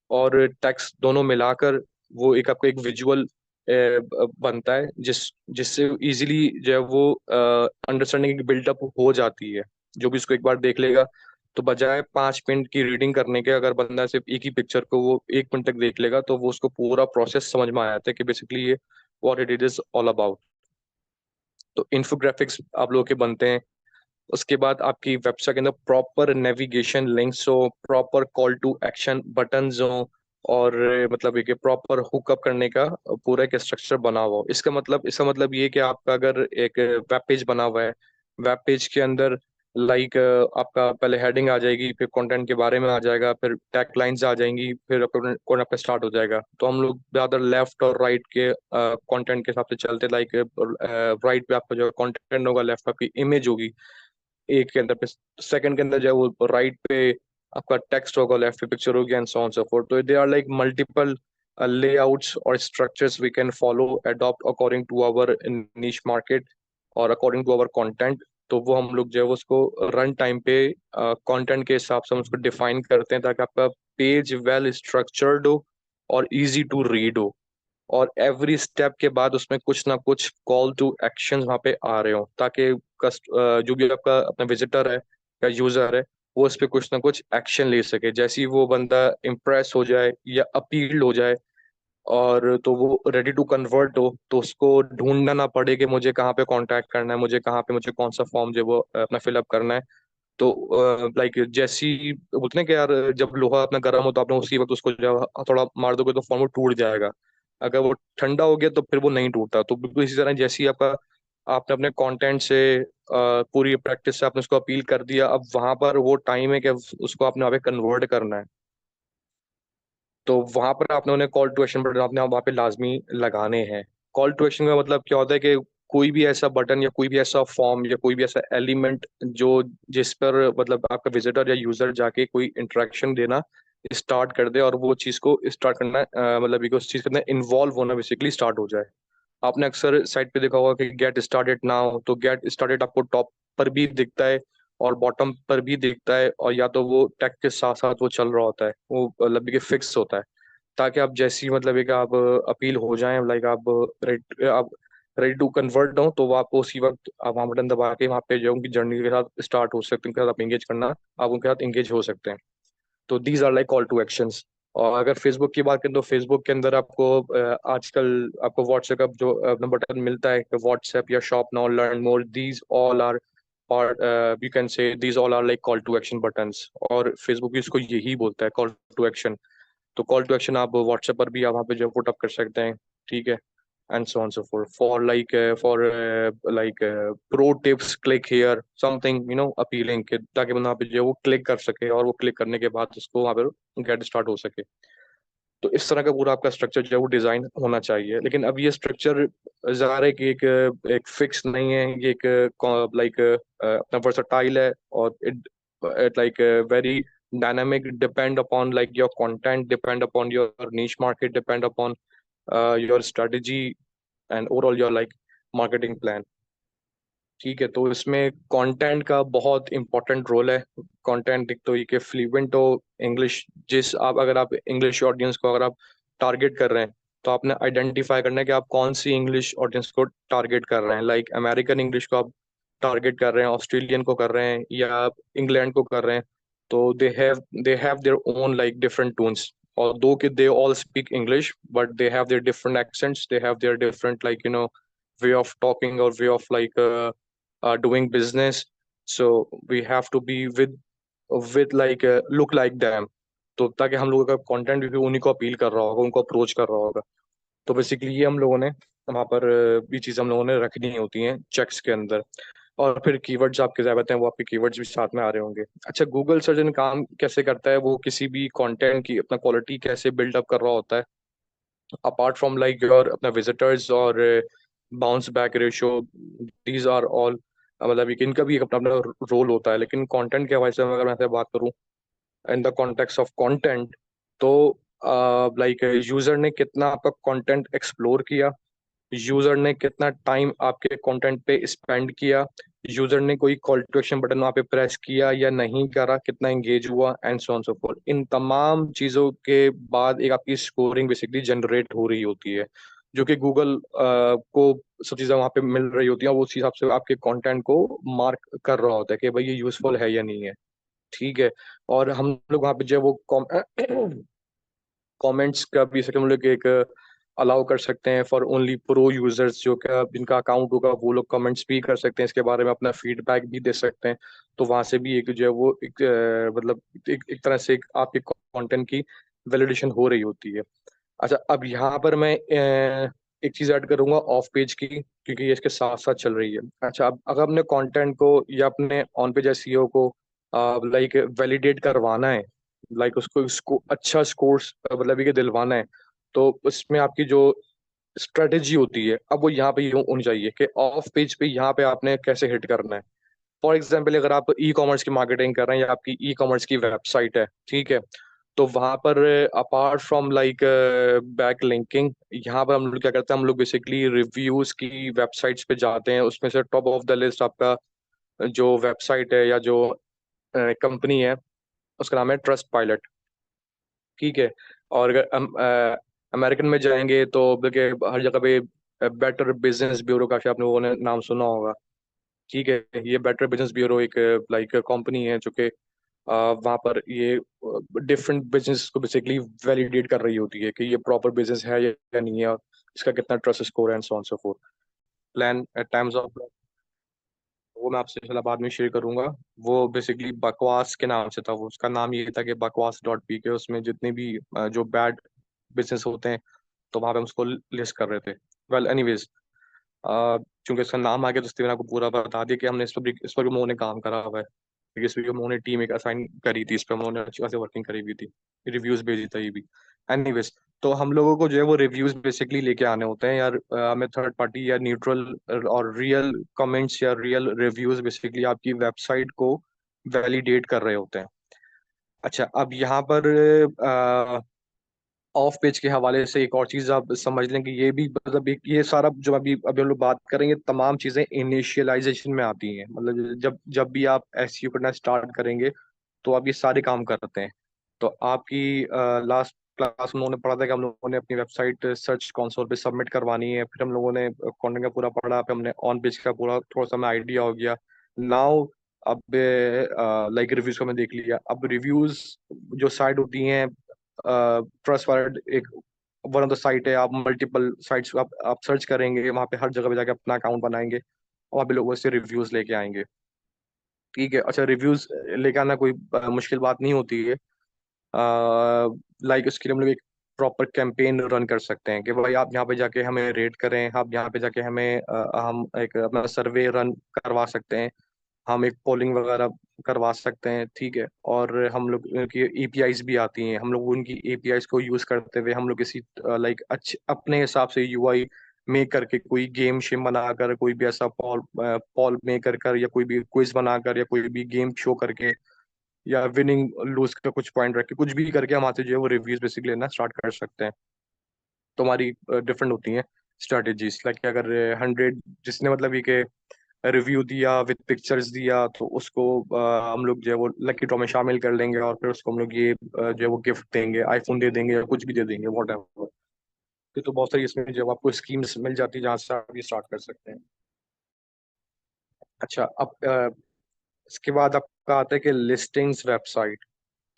और टेक्स्ट दोनों मिलाकर वो एक आपको एक विजुअल बनता है, जिससे इजीली जो है वो अंडरस्टैंडिंग बिल्डअप हो जाती है। जो भी इसको एक बार देख लेगा, तो बजाय 5 मिनट की रीडिंग करने के, अगर बंदा सिर्फ एक ही पिक्चर को वो 1 मिनट तक देख लेगा, तो वो उसको पूरा प्रोसेस समझ में आ जाता है कि बेसिकली ये what it is all about. तो इन्फोग्राफिक्स आप लोगों के बनते हैं। उसके बाद आपकी वेबसाइट के अंदर प्रॉपर नेविगेशन लिंक्स हो, proper call to action buttons हो, और मतलब एक प्रॉपर हुकअप करने का पूरा एक स्ट्रक्चर बना हुआ हो। इसका मतलब ये कि आपका अगर एक वेब पेज बना हुआ है, वेब पेज के अंदर लाइक आपका पहले हेडिंग आ जाएगी, फिर कंटेंट के बारे में आ जाएगा, फिर टैग लाइंस आ जाएंगी, फिर कंटेंट आपका स्टार्ट हो जाएगा। तो हम लोग ज्यादा लेफ्ट और राइट के कंटेंट के हिसाब से चलते, लाइक राइट पे आपका जो कंटेंट होगा, लेफ्ट पे आपकी इमेज होगी एक के अंदर पे, सेकंड के अंदर जो है वो राइट पे आपका टेक्स्ट होगा, लेफ्ट पे पिक्चर होगी, and so on so forth. तो they are like multiple layouts और structures we can follow adopt according to our niche market और अकॉर्डिंग टू आवर कंटेंट। तो वो हम लोग जो है वो उसको रन टाइम पे कंटेंट के हिसाब से हम उसको डिफाइन करते हैं, ताकि आपका पेज वेल स्ट्रक्चर्ड हो और इजी टू रीड हो, और एवरी स्टेप के बाद उसमें कुछ ना कुछ कॉल टू एक्शन वहां पे आ रहे हो, ताकि जो भी आपका अपना विजिटर है या यूजर है, वो उस पर कुछ ना कुछ एक्शन ले सके। जैसे ही वो बंदा इम्प्रेस हो जाए या अपील्ड हो जाए, और तो वो रेडी टू कन्वर्ट हो, तो उसको ढूंढना ना पड़े कि मुझे कहाँ पे कांटेक्ट करना है, मुझे कहाँ पे मुझे कौन सा फॉर्म जो है वो अपना फिलअप करना है। तो लाइक जैसी बोलते हैं कि यार जब लोहा अपना गर्म हो तो आपने उसी वक्त उसको जब थोड़ा मार दोगे तो फॉर्म वो टूट जाएगा। अगर वो ठंडा हो गया तो फिर वो नहीं टूटता। तो बिल्कुल इसी तरह जैसे ही आपने अपने कंटेंट से पूरी प्रैक्टिस से आपने उसको अपील कर दिया, अब वहां पर वो टाइम है कि उसको आपने वहां पे कन्वर्ट करना है। तो वहां पर आपने उन्हें कॉल टू एक्शन बटन आपने वहां पे लाजमी लगाने हैं। कॉल टू एक्शन का मतलब क्या होता है कि कोई भी ऐसा बटन या कोई भी ऐसा फॉर्म या कोई भी ऐसा एलिमेंट जो जिस पर मतलब आपका विजिटर या यूजर जाके कोई इंटरेक्शन देना स्टार्ट कर दे, और वो चीज को स्टार्ट करना मतलब कि उस चीज के अंदर इन्वॉल्व होना बेसिकली स्टार्ट हो जाए। आपने अक्सर साइट पे देखा होगा कि गेट स्टार्टेड नाउ, तो गेट स्टार्टेड आपको टॉप पर भी दिखता है और बॉटम पर भी दिखता है, और या तो वो टैग के साथ साथ वो चल रहा होता है, वो मतलब कि फिक्स होता है, ताकि आप जैसी मतलब एक आप अपील हो जाए, लाइक आप रेडी टू कन्वर्ट हो, तो वो आपको उसी वक्त आप वहाँ बटन दबा के वहाँ पे जो उनकी जर्नी के साथ स्टार्ट हो सकते हैं, उनके साथ आप एंगेज करना, आप उनके साथ एंगेज हो सकते हैं। तो these are like call to actions. और अगर फेसबुक की बात करें, तो फेसबुक के अंदर आपको आजकल आपको व्हाट्सएप का जो अपना बटन मिलता है, व्हाट्सएप या shop now learn more, these all are और you can say these all are like call to action buttons. और फेसबुक भी इसको यही बोलता है, कॉल टू एक्शन। तो कॉल टू एक्शन आप व्हाट्सएप पर भी आप वहाँ पे जो पुट अप कर सकते हैं। ठीक है। And so on so for pro tips click here something appealing के, ताकि बंदा वहाँ पे जो है वो क्लिक कर सके, और वो क्लिक करने के बाद उसको वहाँ पे गेट स्टार्ट हो सके। तो इस तरह का पूरा आपका स्ट्रक्चर जो है वो डिजाइन होना चाहिए। लेकिन अब ये स्ट्रक्चर ज़ाहिर है कि एक फिक्स नहीं है, ये एक लाइक अपना वर्सटाइल है, और it like very dynamic, depend upon like your content, depend upon your niche market, depend upon your strategy and overall your like marketing plan। ठीक है। तो इसमें कंटेंट का बहुत इंपॉर्टेंट रोल है। कंटेंट एक तो ये कि फ्लुएंट हो इंग्लिश, अगर आप इंग्लिश ऑडियंस को अगर आप टारगेट कर रहे हैं, तो आपने आइडेंटिफाई करना है कि आप कौन सी इंग्लिश ऑडियंस को टारगेट कर रहे हैं। लाइक अमेरिकन इंग्लिश को आप टारगेट कर रहे हैं, ऑस्ट्रेलियन को कर रहे हैं, या आप इंग्लैंड को कर रहे हैं। तो they have their own like different tones, और दो कि they all speak English, but they have their different accents, they have their different way of talking or way of like doing business. So we have to be with like look like them, तो ताकि हम लोगों का content भी उन्हीं को appeal कर रहा होगा, उनको अप्रोच कर रहा होगा। तो बेसिकली ये हम लोगों ने वहाँ पर ये चीज़ हम लोगों ने रखनी होती हैं चेक्स के अंदर। और फिर कीवर्ड्स आपके ज़्यादा हैं, वो आपके कीवर्ड्स भी साथ में आ रहे होंगे। अच्छा, गूगल सर्जन काम कैसे करता है, वो किसी भी कंटेंट की अपना क्वालिटी कैसे बिल्डअप कर रहा होता है, अपार्ट फ्रॉम लाइक योर अपना विजिटर्स और bounce back ratio, these are all, मतलब एक इनका भी एक अपना अपना रोल होता है। लेकिन कंटेंट के हवाले से अगर मैं बात करूँ, in the context of content, तो लाइक यूजर ने कितना आपका कंटेंट एक्सप्लोर किया, यूजर ने कितना टाइम आपके कंटेंट पे स्पेंड किया, यूजर ने कोई कॉल टू एक्शन बटन वहां पे प्रेस किया या नहीं करा, कितना एंगेज हुआ, and so on so forth. इन तमाम चीजों के बाद एक आपकी स्कोरिंग बेसिकली जनरेट हो रही होती है, जो कि गूगल को सब चीजें वहां पे मिल रही होती हैं। वो उस हिसाब से आपके कंटेंट को मार्क कर रहा होता है कि भाई ये यूजफुल है या नहीं है। ठीक है। और हम लोग वहाँ पे जो है वो कमेंट्स का भी सके हम लोग एक अलाउ कर सकते हैं फॉर ओनली प्रो यूजर्स, जो क्या जिनका अकाउंट होगा वो लोग कमेंट्स भी कर सकते हैं, इसके बारे में अपना फीडबैक भी दे सकते हैं। तो वहां से भी एक जो है वो एक मतलब एक तरह से आपके कंटेंट की वैलिडेशन हो रही होती है। अच्छा, अब यहाँ पर मैं एक चीज ऐड करूंगा ऑफ पेज की, क्योंकि ये इसके साथ साथ चल रही है। अच्छा, अब अगर अपने कंटेंट को या अपने ऑन पेज एसईओ को लाइक वैलिडेट करवाना है, लाइक उसको अच्छा स्कोर्स मतलब ये कि दिलवाना है, तो उसमें आपकी जो स्ट्रेटेजी होती है, अब वो यहाँ पे यूं होनी चाहिए कि ऑफ पेज पे यहाँ पे आपने कैसे हिट करना है। फॉर एग्जाम्पल, अगर आप ई कॉमर्स की मार्केटिंग कर रहे हैं या आपकी ई कॉमर्स की वेबसाइट है, ठीक है, तो वहां पर apart from like back linking, यहाँ पर हम लोग क्या करते हैं, हम लोग बेसिकली रिव्यूज की वेबसाइट्स पे जाते हैं। उसमें से टॉप ऑफ द लिस्ट आपका जो वेबसाइट है या जो कंपनी है, उसका नाम है ट्रस्ट पायलट। ठीक है। और अगर अमेरिकन में जाएंगे तो देखिए हर जगह पे बेटर बिजनेस ब्यूरो का शायद आप लोगों ने नाम सुना होगा। ठीक है। ये बेटर बिजनेस ब्यूरो एक लाइक कंपनी है जो कि वहाँ पर ये डिफरेंट बिजनेस को बेसिकली वैलिडेट कर रही होती है कि ये प्रॉपर बिजनेस है या नहीं है, और इसका कितना ट्रस्ट स्कोर है, and so on so fourth. Plan times of, वो मैं आपसे इंशाल्लाह बाद में शेयर करूंगा। वो बेसिकली बकवास के नाम से था, वो उसका नाम ये था कि बकवास डॉट पी के, उसमें जितने भी जो बैड बिजनेस होते हैं तो वहां पे हम उसको लिस्ट कर रहे थे। वेल एनीवेज, चूंकि इसका नाम आ गया तो इसलिए मैंने आपको पूरा बता दिया कि हमने इस पर भी उन्होंने काम करा हुआ है, क्योंकि इस पर भी उन्होंने टीम एक असाइन करी थी, इस पर उन्होंने अच्छी खासी वर्किंग करी हुई थी, रिव्यूज भेजी थी ये भी। एनीवेज, तो हम लोगों को जो है वो रिव्यूज बेसिकली लेके आने होते हैं यार, हमें थर्ड पार्टी या न्यूट्रल और रियल कमेंट्स या रियल रिव्यूज बेसिकली आपकी वेबसाइट को वैलिडेट कर रहे होते हैं। अच्छा, अब यहाँ पर ऑफ पेज के हवाले से एक और चीज आप समझ लें कि ये भी मतलब एक ये सारा जो अभी अभी हम लोग बात करेंगे, तमाम चीजें इनिशियलाइजेशन में आती हैं। मतलब जब जब भी आप एसईओ करना स्टार्ट करेंगे तो आप ये सारे काम करते हैं। तो आपकी लास्ट क्लास में उन्होंने पढ़ा था कि हम लोगों ने अपनी वेबसाइट सर्च कंसोल पे सबमिट करवानी है, फिर हम लोगों ने कंटेंट का पूरा पढ़ा, फिर हमने ऑन पेज का पूरा थोड़ा सा हमें आइडिया हो गया। नाउ अब लाइक रिव्यूज को हमने देख लिया। अब रिव्यूज जो साइट होती हैं, ट्रस्ट वालेट एक वन ऑफ द साइट है, आप मल्टीपल साइट्स आप सर्च करेंगे, वहाँ पे हर जगह पे जाके अपना अकाउंट बनाएंगे, वहाँ पे लोगों से रिव्यूज लेके आएंगे। ठीक है। अच्छा, रिव्यूज लेके आना कोई मुश्किल बात नहीं होती है। लाइक उसके लिए हम लोग एक प्रॉपर कैंपेन रन कर सकते हैं कि भाई आप यहाँ पे जाके हमें रेट करें, आप यहाँ पे जाके हमें हम एक अपना सर्वे रन करवा सकते हैं, हम एक पोलिंग वगैरह करवा सकते हैं। ठीक है। और हम लोग की एपीआईज भी आती हैं, हम लोग उनकी एपीआईज को यूज करते हुए हम लोग किसी लाइक अच्छे अपने हिसाब से यूआई मेक करके, कोई गेम शेम बनाकर, कोई भी ऐसा पॉल पॉल मेक कर या कोई भी क्विज बनाकर या कोई भी गेम शो करके या विनिंग लूज का कुछ पॉइंट रख के, कुछ भी करके हम आते जो है वो रिव्यूज बेसिकली लेना स्टार्ट कर सकते हैं। तो हमारी डिफरेंट होती हैं स्ट्रेटेजीज। लाइक अगर 100 जिसने मतलब ये के रिव्यू दिया विद पिक्चर्स दिया, तो उसको हम लोग जो है वो लकी ड्रॉ में शामिल कर लेंगे, और फिर उसको हम लोग ये जो है वो गिफ्ट देंगे, आईफोन दे देंगे या कुछ भी दे देंगे, वॉट एवर। तो बहुत सारी इसमें जो है आपको स्कीम्स मिल जाती है जहाँ से आप ये स्टार्ट कर सकते हैं। अच्छा, अब इसके बाद आपका आता है कि लिस्टिंग्स वेबसाइट।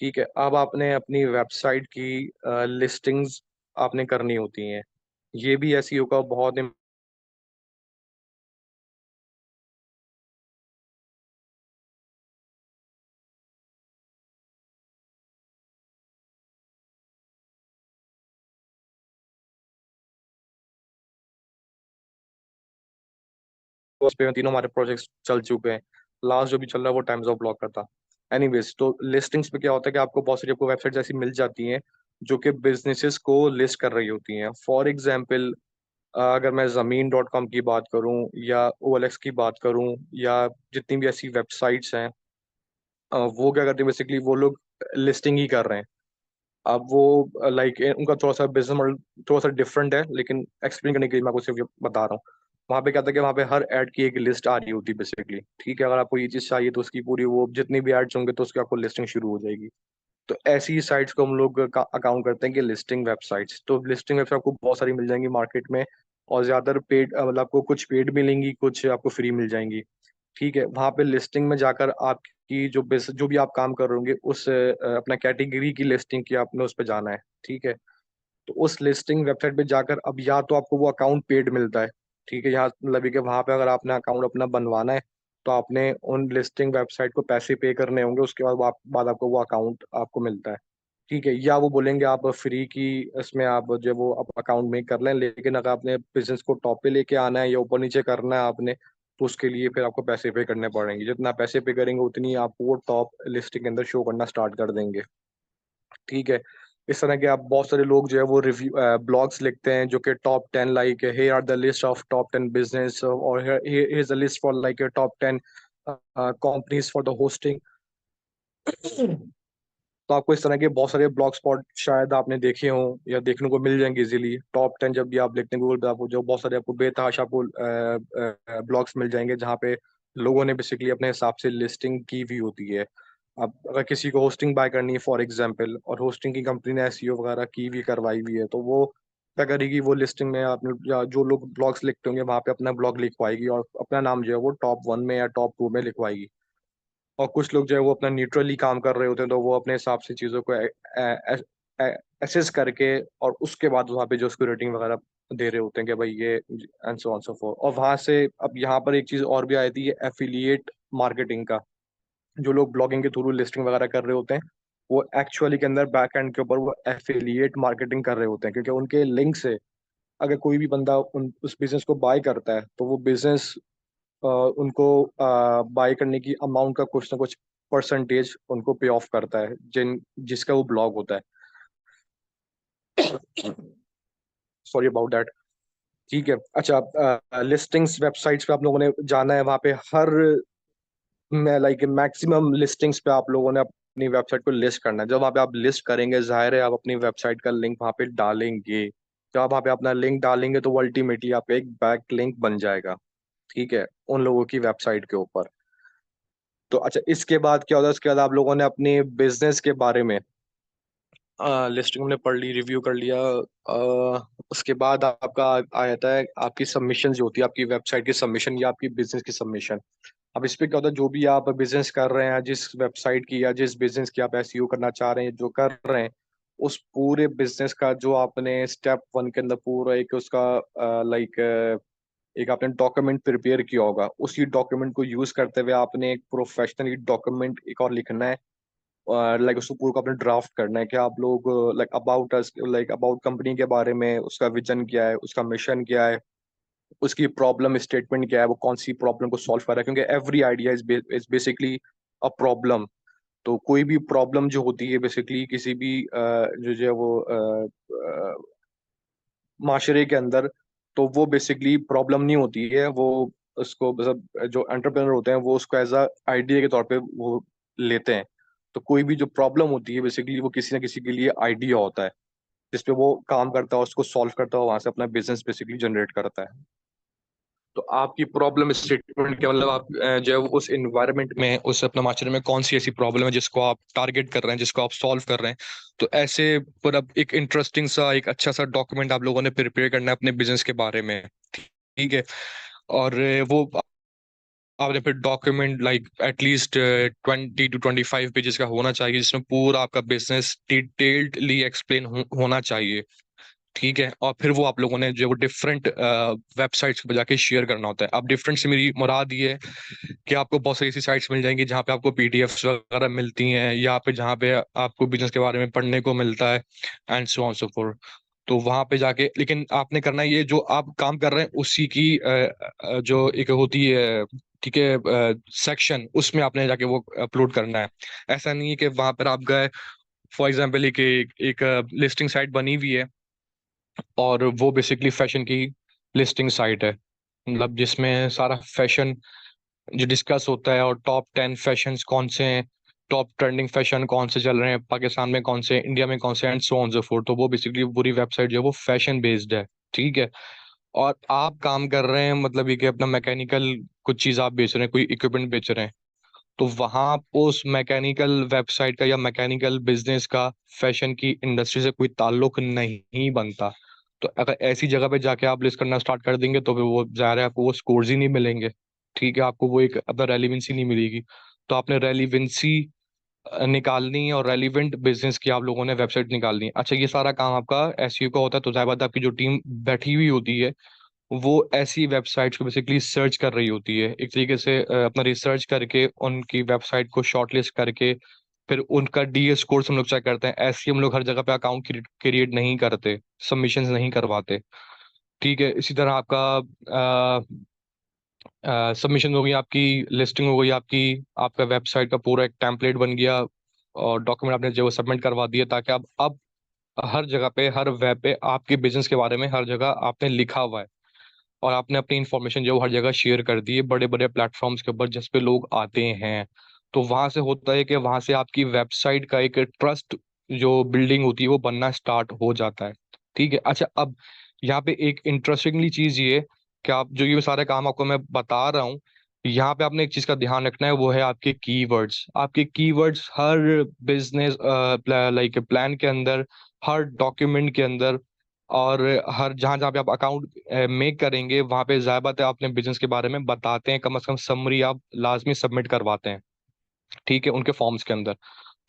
ठीक है। अब आपने अपनी वेबसाइट की लिस्टिंग्स आपने करनी होती हैं। ये भी एसईओ का बहुत उस पे तीनों हमारे प्रोजेक्ट्स चल चुके हैं। लास्ट जो भी चल रहा है वो टाइम्स ऑफ ब्लॉग का था। एनीवेज, तो लिस्टिंग्स पे क्या होता है कि आपको बहुत सारी आपको वेबसाइट ऐसी मिल जाती हैं जो कि बिजनेसेस को लिस्ट कर रही होती हैं। फॉर एग्जाम्पल, अगर मैं ज़मीन.com की बात करूं या OLX की बात करूं या जितनी भी ऐसी वेबसाइट्स हैं, वो क्या करते हैं बेसिकली, वो लोग लिस्टिंग ही कर रहे हैं। अब वो लाइक उनका थोड़ा सा बिजनेस मॉडल थोड़ा सा डिफरेंट है, लेकिन एक्सप्लेन करने के लिए मैं आपको सिर्फ ये बता रहा हूँ। वहाँ पे क्या था कि वहाँ पे हर ऐड की एक लिस्ट आ रही होती है बेसिकली। ठीक है, अगर आपको ये चीज़ चाहिए तो उसकी पूरी वो जितनी भी एड्स होंगे तो उसकी आपको लिस्टिंग शुरू हो जाएगी। तो ऐसी साइट्स को हम लोग अकाउंट करते हैं कि लिस्टिंग वेबसाइट्स। तो लिस्टिंग वेबसाइट आपको बहुत सारी मिल जाएंगी मार्केट में, और ज्यादातर पेड, मतलब आपको कुछ पेड मिलेंगी, कुछ आपको फ्री मिल जाएंगी। ठीक है, वहां पे लिस्टिंग में जाकर आपकी जो भी आप काम कर रहे होंगे उस अपना कैटेगरी की लिस्टिंग की आपने उस पर जाना है। ठीक है, तो उस लिस्टिंग वेबसाइट पे जाकर अब या तो आपको वो अकाउंट पेड मिलता है। ठीक है, यहाँ मतलब कि वहां पे अगर आपने अकाउंट अपना बनवाना है तो आपने उन लिस्टिंग वेबसाइट को पैसे पे करने होंगे, उसके बाद बाद आपको वो अकाउंट आपको मिलता है। ठीक है, या वो बोलेंगे आप फ्री की इसमें आप जो वो आप अकाउंट में कर लें, लेकिन अगर आपने बिजनेस को टॉप पे लेके आना है या ऊपर नीचे करना है आपने, तो उसके लिए फिर आपको पैसे पे करने पड़ेंगे। जितना पैसे पे करेंगे उतनी आपको वो टॉप लिस्टिंग के अंदर शो करना स्टार्ट कर देंगे। ठीक है, इस तरह के आप बहुत सारे लोग जो है वो रिव्यू ब्लॉग्स लिखते हैं जो कि top 10, like here are the list of top 10 business, और here is the list for like top 10 companies for the hosting. तो आपको इस तरह के बहुत सारे ब्लॉग स्पॉट शायद आपने देखे हों या देखने को मिल जाएंगे इजीली। टॉप 10 जब भी आप लिखते हैं गूगल पे, आपको जो बहुत सारे आपको बेतहाशा आपको ब्लॉग्स मिल जाएंगे जहाँ पे लोगों ने बेसिकली अपने हिसाब से लिस्टिंग की हुई होती है। अब अगर किसी को होस्टिंग बाय करनी है फॉर एग्जांपल, और होस्टिंग की कंपनी ने एसईओ वगैरह की हुई करवाई हुई है, तो वो क्या करेगी, वो लिस्टिंग में आपने या जो लोग ब्लॉग्स लिखते होंगे वहां पे अपना ब्लॉग लिखवाएगी और अपना नाम जो है वो टॉप 1 में या टॉप 2 में लिखवाएगी। और कुछ लोग जो है वो अपना न्यूट्रली काम कर रहे होते हैं, तो वो अपने हिसाब से चीज़ों को एसेस करके और उसके बाद वहाँ पे जो उसको रेटिंग वगैरह दे रहे होते हैं कि भाई ये and so on so fourth. और वहां से अब यहाँ पर एक चीज़ और भी आई थी, ये एफिलिएट मार्केटिंग का। जो लोग ब्लॉगिंग के थ्रू लिस्टिंग वगैरह कर रहे होते हैं, वो एक्चुअली के अंदर बैक एंड के ऊपर वो एफिलिएट मार्केटिंग कर रहे होते हैं, क्योंकि उनके लिंक से अगर कोई भी बंदा उस बिजनेस को बाय करता है तो वो बिजनेस उनको बाय करने की अमाउंट का कुछ ना कुछ परसेंटेज उनको पे ऑफ करता है जिसका वो ब्लॉग होता है। Sorry about that. ठीक है, अच्छा, लिस्टिंग्स वेबसाइट्स पे आप लोगों ने जाना है, वहाँ पे हर लाइक मैक्सिमम लिस्टिंग्स पे आप लोगों ने अपनी वेबसाइट को लिस्ट करना है। जब वहाँ पे आप लिस्ट करेंगे, जाहिर है आप अपनी वेबसाइट का लिंक वहाँ पे डालेंगे। जब आप वहाँ पे अपना लिंक डालेंगे तो वो अल्टीमेटली आपका एक बैक लिंक बन जाएगा। ठीक है, उन लोगों की वेबसाइट के ऊपर। तो अच्छा, इसके बाद क्या होता है, उसके बाद आप लोगों ने अपने बिजनेस के बारे में लिस्टिंग हमने पढ़ ली, रिव्यू कर लिया। उसके बाद आपका आ जाता है आपकी सबमिशन जो होती है, आपकी वेबसाइट की सबमिशन या आपकी बिजनेस की सबमिशन। अब इस पे क्या होता है, जो भी आप बिजनेस कर रहे हैं, जिस वेबसाइट की या जिस बिजनेस की आप एसईओ करना चाह रहे हैं, जो कर रहे हैं, उस पूरे बिजनेस का जो आपने स्टेप 1 के अंदर पूरा एक उसका लाइक एक आपने डॉक्यूमेंट प्रिपेयर किया होगा, उसी डॉक्यूमेंट को यूज करते हुए आपने एक प्रोफेशनल डॉक्यूमेंट एक और लिखना है। लाइक उसको पूरा को आपने ड्राफ्ट करना है कि आप लोग like about us, like about company के बारे में, उसका विजन क्या है, उसका मिशन क्या है, उसकी प्रॉब्लम स्टेटमेंट क्या है, वो कौन सी प्रॉब्लम को सॉल्व कर रहा है, क्योंकि every idea is basically a problem. तो कोई भी प्रॉब्लम जो होती है बेसिकली किसी भी जो है वो माशरे के अंदर, तो वो बेसिकली प्रॉब्लम नहीं होती है। वो उसको मतलब जो एंटरप्रेनर होते हैं वो उसको एज अ आइडिया के तौर पे वो लेते हैं। तो कोई भी जो प्रॉब्लम होती है बेसिकली वो किसी ना किसी के लिए आइडिया होता है जिसपे वो काम करता है, उसको सॉल्व करता है, वहां से अपना बिजनेस बेसिकली जनरेट करता है। तो आपकी प्रॉब्लम स्टेटमेंट क्या मतलब, आप जो है वो उस एनवायरनमेंट में, उस अपना माशरे में कौन सी ऐसी प्रॉब्लम है जिसको आप टारगेट कर रहे हैं, जिसको आप सॉल्व कर रहे हैं। तो ऐसे पर अब एक इंटरेस्टिंग सा एक अच्छा सा डॉक्यूमेंट आप लोगों ने प्रिपेयर करना है अपने बिजनेस के बारे में। ठीक है, और वो आपने फिर document like at least 20 to 25 pages का होना चाहिए, जिसमें पूरा आपका बिजनेस डिटेल्डली एक्सप्लेन होना चाहिए। ठीक है, और फिर वो आप लोगों ने जो वो डिफरेंट वेबसाइट्स पर जाके शेयर करना होता है। अब डिफरेंट से मेरी मुराद ये है कि आपको बहुत सारी ऐसी साइट्स मिल जाएंगी जहाँ पे आपको पीडीएफ्स वगैरह मिलती हैं, या पे जहाँ पे आपको बिजनेस के बारे में पढ़ने को मिलता है, and so on so forth. तो वहां पे जाके, लेकिन आपने करना है ये जो आप काम कर रहे हैं उसी की जो एक होती है, ठीक है, सेक्शन, उसमें आपने जाके वो अपलोड करना है। ऐसा नहीं है कि वहां पर आप गए, फॉर एग्जाम्पल एक लिस्टिंग साइट बनी हुई है और वो बेसिकली फैशन की लिस्टिंग साइट है, मतलब जिसमें सारा फैशन जो डिस्कस होता है, और टॉप 10 फैशन कौन से हैं, टॉप ट्रेंडिंग फैशन कौन से चल रहे हैं पाकिस्तान में, कौन से इंडिया में, कौन से, and so on so forth. तो वो बेसिकली पूरी वेबसाइट जो है वो फैशन बेस्ड है, ठीक है। और आप काम कर रहे हैं मतलब ये कि अपना मैकेनिकल कुछ चीज आप बेच रहे हैं, कोई इक्विपमेंट बेच रहे हैं, तो वहां उस मैकेनिकल वेबसाइट का या मैकेनिकल बिजनेस का फैशन की इंडस्ट्री से कोई ताल्लुक नहीं बनता। तो अगर ऐसी जगह पे जाके आप लिस्ट करना स्टार्ट कर देंगे तो फिर वो ज़ाहिर है आपको वो स्कोर्स ही नहीं मिलेंगे, ठीक है, आपको वो एक अपना रेलिवेंसी नहीं मिलेगी। तो आपने रेलिवेंसी निकालनी है और रेलिवेंट बिजनेस की आप लोगों ने वेबसाइट निकालनी है। अच्छा, ये सारा काम आपका एसईओ का होता है, तो जाहिर बात है आपकी जो टीम बैठी हुई होती है वो ऐसी वेबसाइट्स को बेसिकली सर्च कर रही होती है, एक तरीके से अपना रिसर्च करके उनकी वेबसाइट को शॉर्टलिस्ट करके फिर उनका डीए स्कोर हम लोग चेक करते हैं। ऐसे ही हम लोग हर जगह पे अकाउंट क्रिएट नहीं करते, सबमिशंस नहीं करवाते, ठीक है। इसी तरह आपका सबमिशन हो गई, आपकी लिस्टिंग हो गई, आपकी आपका वेबसाइट का पूरा एक टेम्पलेट बन गया और डॉक्यूमेंट आपने जो सबमिट करवा दिए, ताकि अब हर जगह पे, हर वेब पे आपके बिजनेस के बारे में हर जगह आपने लिखा हुआ है और आपने अपनी इंफॉर्मेशन जो हर जगह शेयर कर दी है बड़े बड़े प्लेटफॉर्म्स के ऊपर जिस पे लोग आते हैं। तो वहां से होता है कि वहां से आपकी वेबसाइट का एक ट्रस्ट जो बिल्डिंग होती है वो बनना स्टार्ट हो जाता है, ठीक है। अच्छा, अब यहाँ पे एक इंटरेस्टिंगली चीज ये कि आप जो ये सारे काम आपको मैं बता रहा हूँ, यहाँ पे आपने एक चीज का ध्यान रखना है, वो है आपके कीवर्ड्स। आपके कीवर्ड्स हर बिजनेस लाइक प्लान के अंदर, हर डॉक्यूमेंट के अंदर, और हर जहां जहां पे आप अकाउंट मेक करेंगे वहां पे जाहिर बात है अपने बिजनेस के बारे में बताते हैं, कम से कम समरी आप लाजमी सबमिट करवाते हैं, ठीक है, उनके फॉर्म्स के अंदर।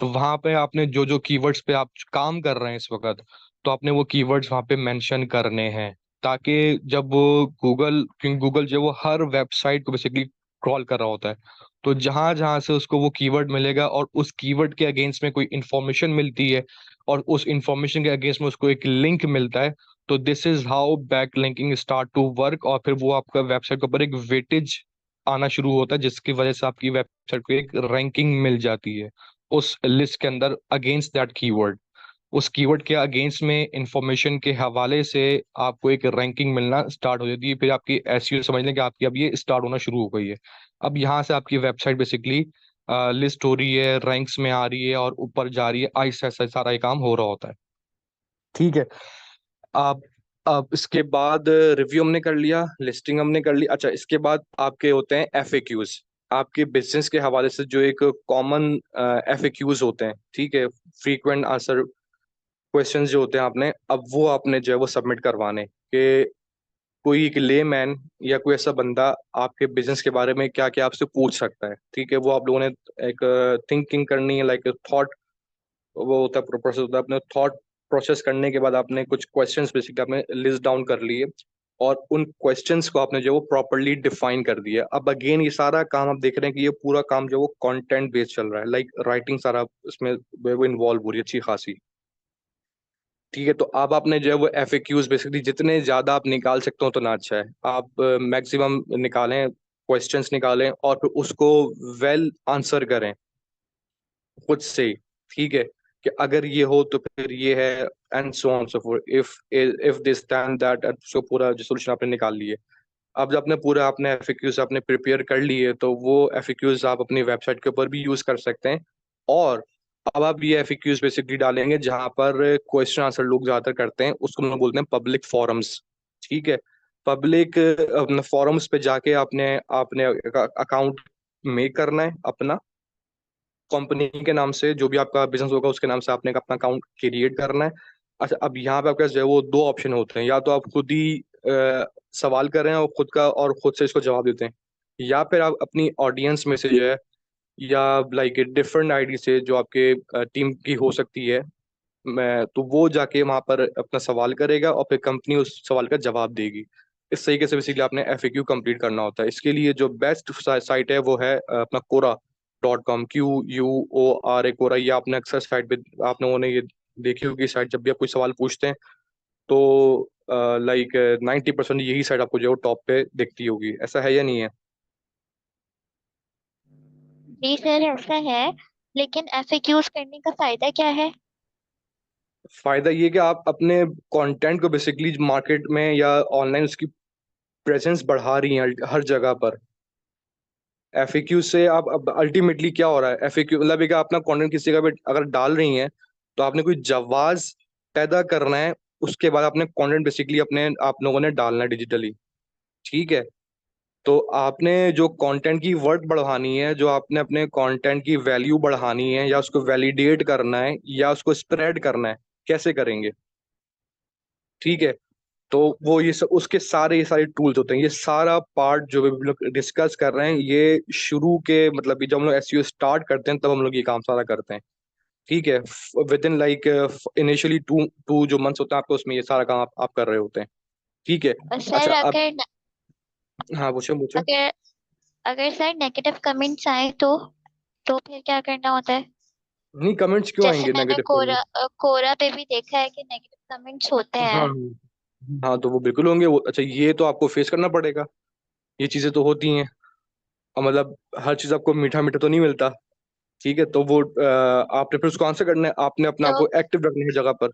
तो वहां पे आपने जो जो कीवर्ड्स पे आप काम कर रहे हैं इस वक्त, तो आपने वो कीवर्ड्स वहां पे मेंशन करने हैं, ताकि जब वो गूगल, क्योंकि गूगल जो है वो हर वेबसाइट को बेसिकली क्रॉल कर रहा होता है, तो जहां जहां से उसको वो कीवर्ड मिलेगा और उस कीवर्ड के अगेंस्ट में कोई इंफॉर्मेशन मिलती है और उस इंफॉर्मेशन के अगेंस्ट में उसको एक लिंक मिलता है, तो this is how back linking start to work, और फिर वो आपका वेबसाइट के ऊपर एक वेटेज आना शुरू होता है, जिसकी वजह से आपकी वेबसाइट को एक रैंकिंग मिल जाती है उस लिस्ट के अंदर अगेंस्ट दैट कीवर्ड। उस कीवर्ड के अगेंस्ट में इंफॉर्मेशन के हवाले से आपको एक रैंकिंग मिलना स्टार्ट हो जाती है, फिर आपकी एसईओ समझ लें कि आपकी अब ये स्टार्ट होना शुरू हो गई है। अब यहाँ से आपकी वेबसाइट बेसिकली लिस्ट हो रही है, रैंक्स में आ रही है और ऊपर जा रही है, ऐसा ऐसा सारा ये काम हो रहा होता है, ठीक है। आप अब इसके बाद रिव्यू हमने कर लिया, लिस्टिंग हमने कर ली। अच्छा, इसके बाद आपके होते हैं एफएक्यूज। आपके बिजनेस के हवाले से जो एक कॉमन एफएक्यूज होते हैं, ठीक है, फ्रीक्वेंट आंसर क्वेश्चंस जो होते हैं, आपने अब वो आपने जो है वो सबमिट करवाने कि कोई एक लेमैन या कोई ऐसा बंदा आपके बिजनेस के बारे में क्या क्या आपसे पूछ सकता है, ठीक है। वो आप लोगों ने एक थिंकिंग करनी है, लाइक थॉट, वो होता है प्रोसेस होता है, अपने थॉट प्रोसेस करने के बाद आपने कुछ क्वेश्चंस बेसिकली आपने लिस्ट डाउन कर लिए और उन क्वेश्चंस को आपने जो वो प्रॉपरली डिफाइन कर दिया। अब अगेन ये सारा काम आप देख रहे हैं कि ये पूरा काम जो वो कंटेंट बेस्ड चल रहा है, लाइक राइटिंग सारा इसमें वो इन्वॉल्व हो रही है अच्छी खासी, ठीक है। तो अब आपने जो है वो एफएक्यूज बेसिकली जितने ज्यादा आप निकाल सकते हो तो ना अच्छा है, आप मैक्सिमम निकालें, क्वेश्चंस निकालें और फिर उसको वेल आंसर करें खुद से ही, ठीक है, कि अगर ये हो तो फिर ये है, and so on so forth, if this then that, so पूरा जो सोल्यूशन आपने निकाल लिए। अब जब आपने पूरा आपने एफएक्यूज आपने प्रिपेयर कर लिए तो वो एफएक्यूज आप अपनी वेबसाइट के ऊपर भी यूज कर सकते हैं। और अब आप ये एफएक्यूज बेसिकली डालेंगे जहां पर क्वेश्चन आंसर लोग ज्यादातर करते हैं, उसको हम लोग बोलते हैं पब्लिक फोरम्स, ठीक है। पब्लिक अपने फोरम्स पे जाके आपने आपने अकाउंट मेक करना है अपना, कंपनी के नाम से, जो भी आपका बिजनेस होगा उसके नाम से आपने अपना अकाउंट क्रिएट करना है। अच्छा, अब यहाँ पे आपके पास जो है वो दो ऑप्शन होते हैं, या तो आप खुद ही सवाल कर रहे हैं और खुद का और खुद से इसको जवाब देते हैं, या फिर आप अपनी ऑडियंस में से जो है, या लाइक डिफरेंट आईडी से जो आपके टीम की हो सकती है, मैं तो वो जाके वहां पर अपना सवाल करेगा और फिर कंपनी उस सवाल का जवाब देगी। इस तरीके से बेसिकली आपने एफएक्यू कंप्लीट करना होता है। इसके लिए जो बेस्ट साइट है वो है अपना कोरा.com, QUORA, कोरा। ये आपने अक्सर साइट पे आप लोगों ने ये देखी होगी साइट, जब भी आप कोई सवाल पूछते हैं तो लाइक 90% यही साइट आपको जो है वो टॉप पे दिखती होगी, ऐसा है या नहीं है? जी सर ऐसा है, लेकिन एफएक्यूज करने का फायदा क्या है? फायदा ये कि आप अपने कंटेंट को बेसिकली मार्केट में या ऑनलाइन उसकी प्रेजेंस बढ़ा रही हैं हर जगह पर। एफएक्यू से आप अब अल्टीमेटली क्या हो रहा है, एफएक्यू मतलब एक अपना कंटेंट किसी जगह पे अगर डाल रही हैं तो आपने कोई जवाब पैदा करना है, उसके बाद अपने कंटेंट बेसिकली अपने आप लोगों ने डालना है डिजिटली। ठीक है, तो आपने जो कंटेंट की वर्थ बढ़ानी है, जो आपने अपने कंटेंट की वैल्यू बढ़ानी है, या उसको वैलिडेट करना है, या उसको स्प्रेड करना है, कैसे करेंगे? ठीक है, तो वो उसके सारे ये सारे टूल्स होते हैं, ये सारा पार्ट जो भी हम लोग डिस्कस कर रहे हैं, ये शुरू के मतलब कि जब हम लोग एसईओ स्टार्ट करते हैं तब हम लोग ये काम सारा करते हैं। ठीक है, within like initially two two जो मंथ्स होते हैं आपको, उसमें ये सारा काम आप कर रहे होते हैं। ठीक है। और अच्छा सर अब, अगर हाँ पूछे पूछे। अगर अगर सर नेगेटिव कमेंट्स आए तो फिर क्या करना होता है? नहीं, कमेंट्स क्यों जैसे आएंगे मैंने नेगेटिव कोरा कमेंट? कोरा पे भी देखा है कि नेगेटिव कमेंट्स होते हाँ हैं। हाँ, तो वो बिल्कुल होंगे वो। अच्छा, ये तो आपको फेस करना पड़ेगा, ये चीजें तो होती हैं। और मतलब हर चीज आपको मीठा मीठा तो नहीं मिलता। ठीक है, तो वो आपने फिर उसको आंसर करना है, आपने अपने आप तो को एक्टिव रखना है जगह पर।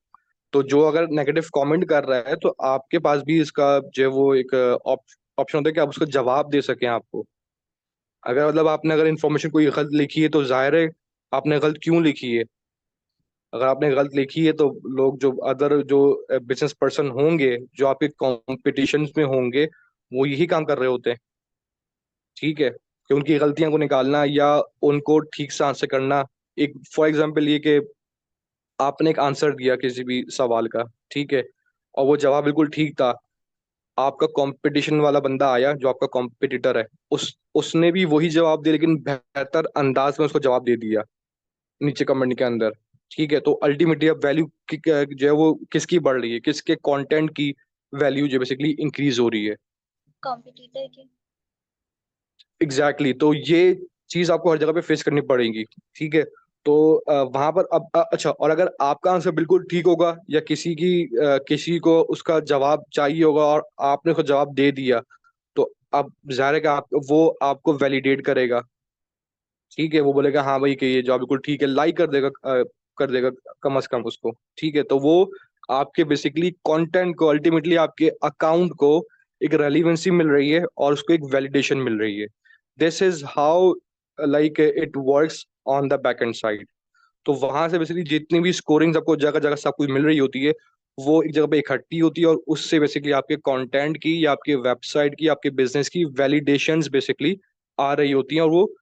तो जो अगर नेगेटिव कमेंट कर रहा है, तो आपके पास भी इसका जो है वो एक ऑप्शन होता है कि आप उसको जवाब दे सकें आपको। अगर मतलब आपने अगर इन्फॉर्मेशन कोई गलत लिखी है तो जाहिर है आपने गलत क्यों लिखी है। अगर आपने गलत लिखी है तो लोग जो अदर जो बिजनेस पर्सन होंगे जो आपके कॉम्पिटिशन में होंगे, वो यही काम कर रहे होते हैं। ठीक है, कि उनकी गलतियां को निकालना या उनको ठीक से आंसर करना। एक फॉर एग्जांपल ये कि आपने एक आंसर दिया किसी भी सवाल का, ठीक है, और वो जवाब बिल्कुल ठीक था। आपका कंपटीशन वाला बंदा आया जो आपका कॉम्पिटिटर है, उसने भी वही जवाब दिया लेकिन बेहतर अंदाज में उसको जवाब दे दिया नीचे कमेंट के अंदर। ठीक है, तो अल्टीमेटली अब वैल्यू जो है वो किसकी बढ़ रही है, किसके कंटेंट की वैल्यू जो बेसिकली इंक्रीज हो रही है। कॉम्पिटिटर की। एग्जैक्टली तो ये चीज आपको हर जगह पे फेस करनी पड़ेगी। ठीक है, तो वहां पर अब अच्छा, और अगर आपका आंसर बिल्कुल ठीक होगा या किसी को उसका जवाब चाहिए होगा और आपने उसको जवाब दे दिया, तो अब जाहिर है कि वो आपको वैलिडेट करेगा। ठीक है, वो बोलेगा हाँ भाई कि ये जवाब बिल्कुल ठीक है, लाइक कर देगा कम से कम उसको। ठीक है, तो वो आपके बेसिकली कंटेंट को, अल्टीमेटली आपके अकाउंट को एक रेलिवेंसी मिल रही है और उसको एक वैलिडेशन मिल रही है। This is how like it works on the back and side. तो वहां से बेसिकली जितनी भी स्कोरिंग आपको जगह जगह सब कुछ मिल रही होती है, वो एक जगह पे इकट्ठी होती है, और उससे बेसिकली आपके कंटेंट की या आपके वेबसाइट की, आपके बिजनेस की वैलिडेशंस बेसिकली आ रही होती हैं, और वो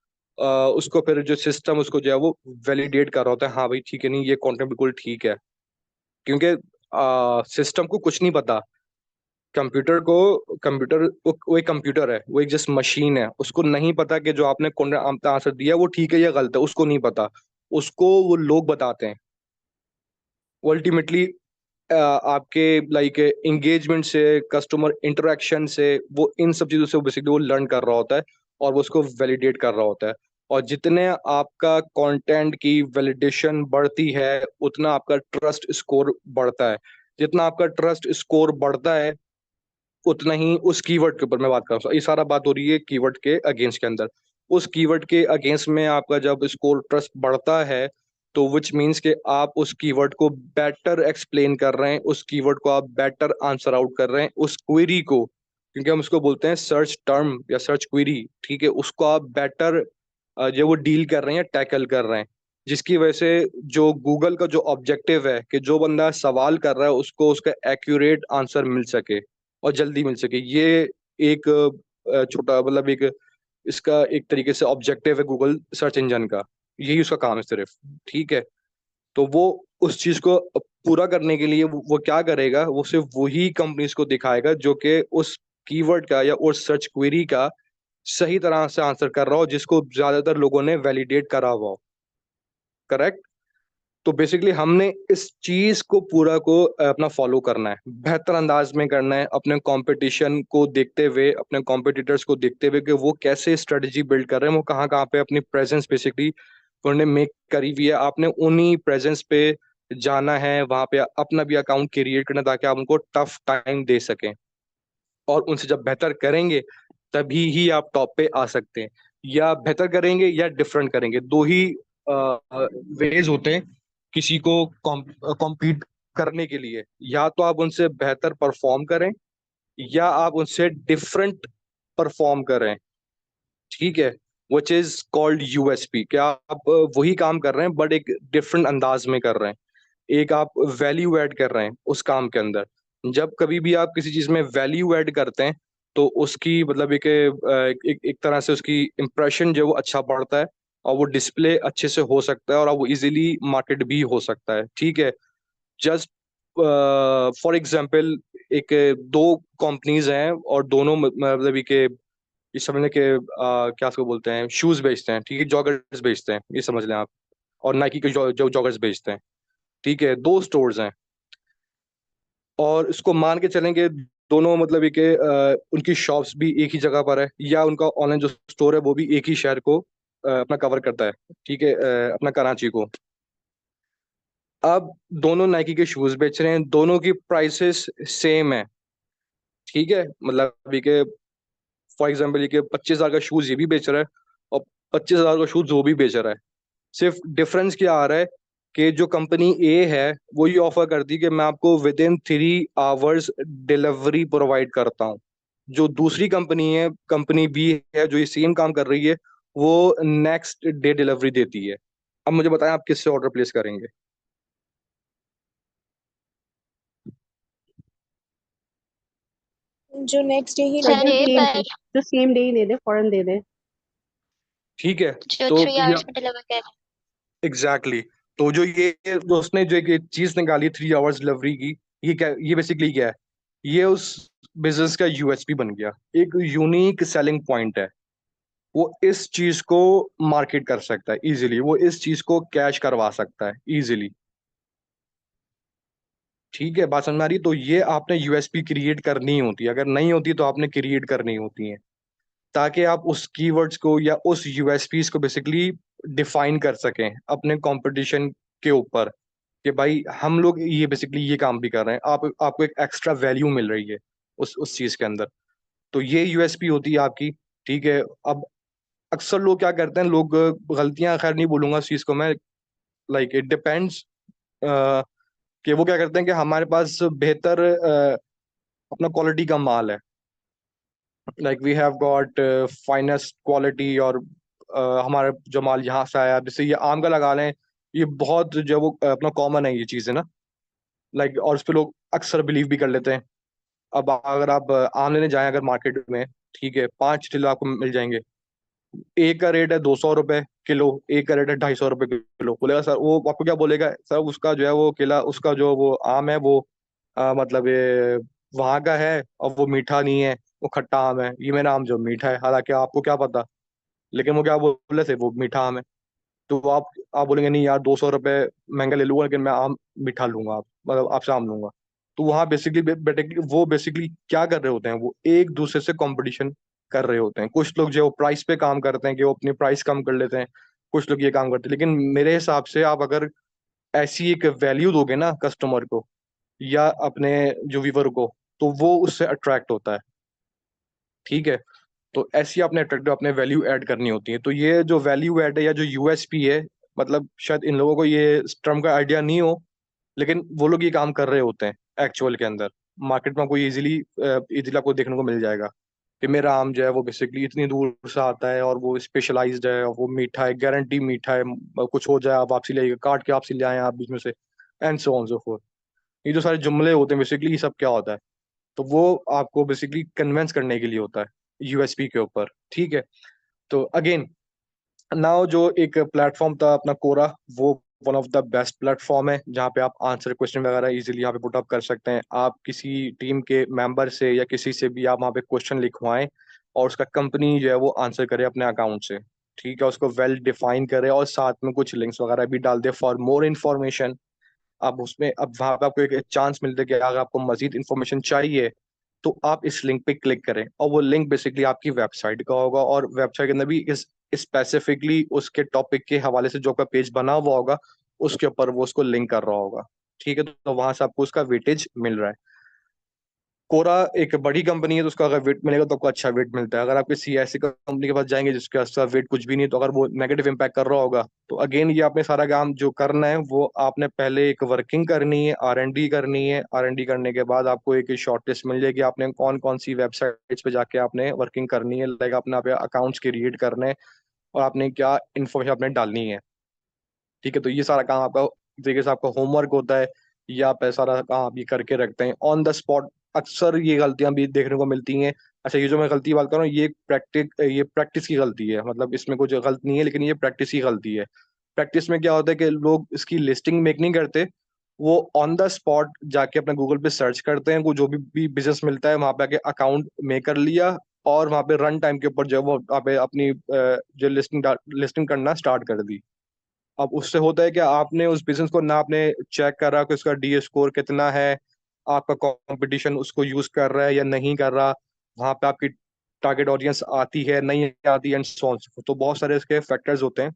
उसको फिर जो सिस्टम उसको जो है वो वैलिडेट कर रहा होता है, हाँ भाई ठीक है, नहीं ये कंटेंट बिल्कुल ठीक है। क्योंकि सिस्टम को कुछ नहीं पता। वो एक कंप्यूटर है, वो एक जस्ट मशीन है, उसको नहीं पता कि जो आपने कंटेंट आंसर दिया वो ठीक है या गलत है, उसको नहीं पता। उसको वो लोग बताते हैं। वो अल्टीमेटली आपके लाइक एंगेजमेंट से, कस्टमर इंटरेक्शन से, वो इन सब चीजों से बेसिकली वो लर्न कर रहा होता है और वो उसको वैलिडेट कर रहा होता है। और जितने आपका कंटेंट की वैलिडेशन बढ़ती है, उतना आपका ट्रस्ट स्कोर बढ़ता है। जितना आपका ट्रस्ट स्कोर बढ़ता है, उतना ही उस कीवर्ड के ऊपर मैं बात कर रहा हूँ, ये सारा बात हो रही है कीवर्ड के अगेंस्ट के अंदर। उस कीवर्ड के अगेंस्ट में आपका जब स्कोर ट्रस्ट बढ़ता है, तो विच मीन्स कि आप उस कीवर्ड को बेटर एक्सप्लेन कर रहे हैं, उस कीवर्ड को आप बेटर आंसर आउट कर रहे हैं, उस क्वेरी को, क्योंकि हम उसको बोलते हैं सर्च टर्म या सर्च क्वेरी। ठीक है, उसको आप बेटर जो वो डील कर रहे हैं, टैकल कर रहे हैं, जिसकी वजह से जो गूगल का जो ऑब्जेक्टिव है कि जो बंदा सवाल कर रहा है उसको उसका एक्यूरेट आंसर मिल सके और जल्दी मिल सके। ये एक छोटा मतलब एक इसका एक तरीके से ऑब्जेक्टिव है गूगल सर्च इंजन का, यही उसका काम है सिर्फ। ठीक है, तो वो उस चीज को पूरा करने के लिए वो क्या करेगा, वो सिर्फ वही कंपनीज को दिखाएगा जो कि उस कीवर्ड का या उस सर्च क्वेरी का सही तरह से आंसर कर रहा हो, जिसको ज्यादातर लोगों ने वैलिडेट करा हुआ हो। करेक्ट। तो बेसिकली हमने इस चीज को पूरा को अपना फॉलो करना है, बेहतर अंदाज में करना है, अपने कंपटीशन को देखते हुए, अपने कॉम्पिटिटर्स को देखते हुए कि वो कैसे स्ट्रेटजी बिल्ड कर रहे हैं, वो कहाँ कहाँ पे अपनी प्रेजेंस बेसिकली उन्होंने मेक करी हुई है। आपने उन्हीं प्रेजेंस पे जाना है वहां पे अपना भी अकाउंट क्रिएट करना, ताकि आप उनको टफ टाइम दे सकें। और उनसे जब बेहतर करेंगे तभी ही आप टॉप पे आ सकते हैं। या बेहतर करेंगे या डिफरेंट करेंगे, दो ही वेज होते हैं किसी को कॉम्पीट करने के लिए। या तो आप उनसे बेहतर परफॉर्म करें, या आप उनसे डिफरेंट परफॉर्म करें। ठीक है, विच इज कॉल्ड यूएसपी। क्या आप वही काम कर रहे हैं बट एक डिफरेंट अंदाज में कर रहे हैं, एक आप वैल्यू ऐड कर रहे हैं उस काम के अंदर। जब कभी भी आप किसी चीज में वैल्यू ऐड करते हैं तो उसकी मतलब एक तरह से उसकी इम्प्रेशन जो है वो अच्छा पड़ता है, और वो डिस्प्ले अच्छे से हो सकता है, और वो इजीली मार्केट भी हो सकता है। ठीक है, जस्ट फॉर एग्जांपल, एक दो कंपनीज हैं और दोनों मतलब के ये समझ लें कि क्या उसको बोलते हैं, शूज बेचते हैं। ठीक है, जॉगर्स बेचते हैं, ये समझ लें आप। और नाइकी के जो जॉगर्स बेचते हैं। ठीक है, दो स्टोर्स हैं, और इसको मान के चलेंगे दोनों मतलब ये कि उनकी शॉप्स भी एक ही जगह पर है, या उनका ऑनलाइन जो स्टोर है वो भी एक ही शहर को अपना कवर करता है। ठीक है, अपना कराची को। अब दोनों नाइकी के शूज बेच रहे हैं, दोनों की प्राइसेस सेम है। ठीक है, मतलब ये कि फॉर एग्जाम्पल ये कि 25,000 का शूज ये भी बेच रहा है, और 25,000 का शूज वो भी बेच रहा है। सिर्फ डिफरेंस क्या आ रहा है कि जो कंपनी ए है वो ये ऑफर करती है कि मैं आपको with in 3 hours delivery provide करता हूँ। जो दूसरी कंपनी है, कंपनी बी है, जो ये सेम काम कर रही है, वो नेक्स्ट डे डिलीवरी देती है। अब मुझे बताएं आप किससे ऑर्डर प्लेस करेंगे? जो नेक्स्ट डे ही सर डिलीवर ये करता पर है। जो सेम डे ही दे दे, फौरन दे दे। ठीक है, जो तो 3 आवर्स में डिलीवर कर। एग्जैक्टली तो जो उसने जो एक चीज निकाली 3 आवर्स डिलीवरी की, ये क्या, ये बेसिकली क्या है? ये उस बिजनेस का यूएसपी बन गया, एक यूनिक सेलिंग पॉइंट है। वो इस चीज को मार्केट कर सकता है इजीली, वो इस चीज को कैश करवा सकता है इजीली। ठीक है, बात समझ में आ रही है? तो ये आपने यूएसपी क्रिएट करनी होती है, अगर नहीं होती तो आपने क्रिएट करनी होती है, ताकि आप उस कीवर्ड्स को या उस यूएसपीज को बेसिकली डिफाइन कर सकें अपने कंपटीशन के ऊपर, कि भाई हम लोग ये बेसिकली ये काम भी कर रहे हैं, आप आपको एक एक्स्ट्रा वैल्यू मिल रही है उस चीज के अंदर। तो ये यूएसपी होती है आपकी। ठीक है, अब अक्सर लोग क्या करते हैं, लोग गलतियां खैर नहीं बोलूंगा इस चीज को मैं, लाइक इट डिपेंड्स, कि वो क्या करते हैं कि हमारे पास बेहतर अपना क्वालिटी का माल है, like we have got finest quality, और हमारा जो माल यहाँ से आया, जैसे ये आम का लगा लें, ये बहुत जो है वो अपना कॉमन है ये चीज़ है ना, लाइक और उस पर लोग अक्सर बिलीव भी कर लेते हैं। अब अगर आप आम लेने जाएं अगर मार्केट में, ठीक है, 5 किलो आपको मिल जाएंगे। एक का रेट है 200 रुपए किलो, एक का रेट है 250 रुपए किलो। बोलेगा सर, वो आपको क्या बोलेगा, सर उसका जो है वो केला, उसका जो वो आम है वो मतलब ये वहां का है और वो मीठा नहीं है, वो खट्टा आम है, ये मेरा आम जो मीठा है, हालांकि आपको क्या पता। लेकिन वो क्या बोले थे, वो मीठा आम है। तो आप बोलेंगे नहीं यार, 200 रुपये महंगा ले लूंगा लेकिन मैं आम मीठा लूंगा, आप मतलब आपसे आम लूंगा। तो वहाँ बेसिकली वो बेसिकली क्या कर रहे होते हैं, वो एक दूसरे से कंपटीशन कर रहे होते हैं। कुछ लोग जो प्राइस पे काम करते हैं कि वो अपनी प्राइस कम कर लेते हैं, कुछ लोग ये काम करते हैं। लेकिन मेरे हिसाब से आप अगर ऐसी एक वैल्यू दोगे ना कस्टमर को या अपने जो व्यूवर को, तो वो उससे अट्रैक्ट होता है। ठीक है, तो ऐसी आपने अट्रैक्टिव अपने वैल्यू ऐड करनी होती है। तो ये जो वैल्यू ऐड है या जो यूएसपी है, मतलब शायद इन लोगों को ये टर्म का आइडिया नहीं हो, लेकिन वो लोग ये काम कर रहे होते हैं एक्चुअल के अंदर। मार्केट में आपको इजीली इजीली आपको देखने को मिल जाएगा कि मेरा आम जो है वो बेसिकली इतनी दूर से आता है, और वो स्पेशलाइज्ड है, और वो मीठा है, गारंटी मीठा है, कुछ हो जाए आप वापसी ले काट के वापसी ले आए आप बीच में से, and so on so fourth. ये जो सारे जुमले होते हैं बेसिकली, ये सब क्या होता है? तो वो आपको बेसिकली कन्विंस करने के लिए होता है यूएसपी के ऊपर। ठीक है, तो अगेन नाउ जो एक प्लेटफॉर्म था अपना कोरा, वो one of the best platform है जहाँ पे आप आंसर क्वेश्चन वगैरह इजीली यहाँ पे पुट अप कर सकते हैं। आप किसी टीम के मेंबर से या किसी से भी आप वहाँ पे क्वेश्चन लिखवाएं, और उसका कंपनी जो है वो आंसर करे अपने अकाउंट से। ठीक है, उसको वेल डिफाइन करे, और साथ में कुछ लिंक्स वगैरह भी डाल दे फॉर मोर इन्फॉर्मेशन। अब उसमें अब वहां पे आपको एक चांस मिलता है कि अगर आपको मजीद इन्फॉर्मेशन चाहिए तो आप इस लिंक पे क्लिक करें, और वो लिंक बेसिकली आपकी वेबसाइट का होगा, और वेबसाइट के अंदर भी इस स्पेसिफिकली उसके टॉपिक के हवाले से जो आपका पेज बना हुआ होगा उसके ऊपर वो उसको लिंक कर रहा होगा। ठीक है, तो वहां से आपको उसका वेटेज मिल रहा है। कोरा एक बड़ी कंपनी है, तो उसका अगर वेट मिलेगा तो आपको अच्छा वेट मिलता है। अगर आप किसी ऐसी कंपनी के पास जाएंगे जिसका उसका वेट कुछ भी नहीं, तो अगर वो नेगेटिव इम्पैक्ट कर रहा होगा, तो अगेन ये आपने सारा काम जो करना है वो आपने पहले एक वर्किंग करनी है, R&D करनी है। R&D करने के बाद आपको एक शॉर्ट लिस्ट मिल जाएगी, आपने कौन कौन सी वेबसाइट्स पे जाके आपने वर्किंग करनी है, लाइक आपने आप अकाउंट्स क्रिएट करने हैं और आपने क्या इन्फॉर्मेशन आपने डालनी है। ठीक है, तो ये सारा काम आपका एक तरीके से आपका होमवर्क होता है, या आप सारा काम आप ये करके रखते हैं ऑन द स्पॉट। अक्सर ये गलतियां भी देखने को मिलती हैं। अच्छा, ये जो मैं गलती बात कर रहा हूँ, ये प्रैक्टिस की गलती है, मतलब इसमें कुछ गलत नहीं है, लेकिन ये प्रैक्टिस की गलती है। प्रैक्टिस में क्या होता है कि लोग इसकी लिस्टिंग मेक नहीं करते, वो ऑन द स्पॉट जाके अपने गूगल पे सर्च करते हैं, वो जो भी बिजनेस मिलता है वहां पे आके अकाउंट मेक कर लिया, और वहां पे रन टाइम के ऊपर जो है वो वहां पे अपनी जो लिस्टिंग करना स्टार्ट कर दी। अब उससे होता है कि आपने उस बिजनेस को ना आपने चेक करा कि उसका डी स्कोर कितना है, आपका कंपटीशन उसको यूज कर रहा है या नहीं कर रहा, वहां पे आपकी टारगेट ऑडियंस आती है नहीं आती, एंड सो ऑन। तो बहुत सारे इसके फैक्टर्स होते हैं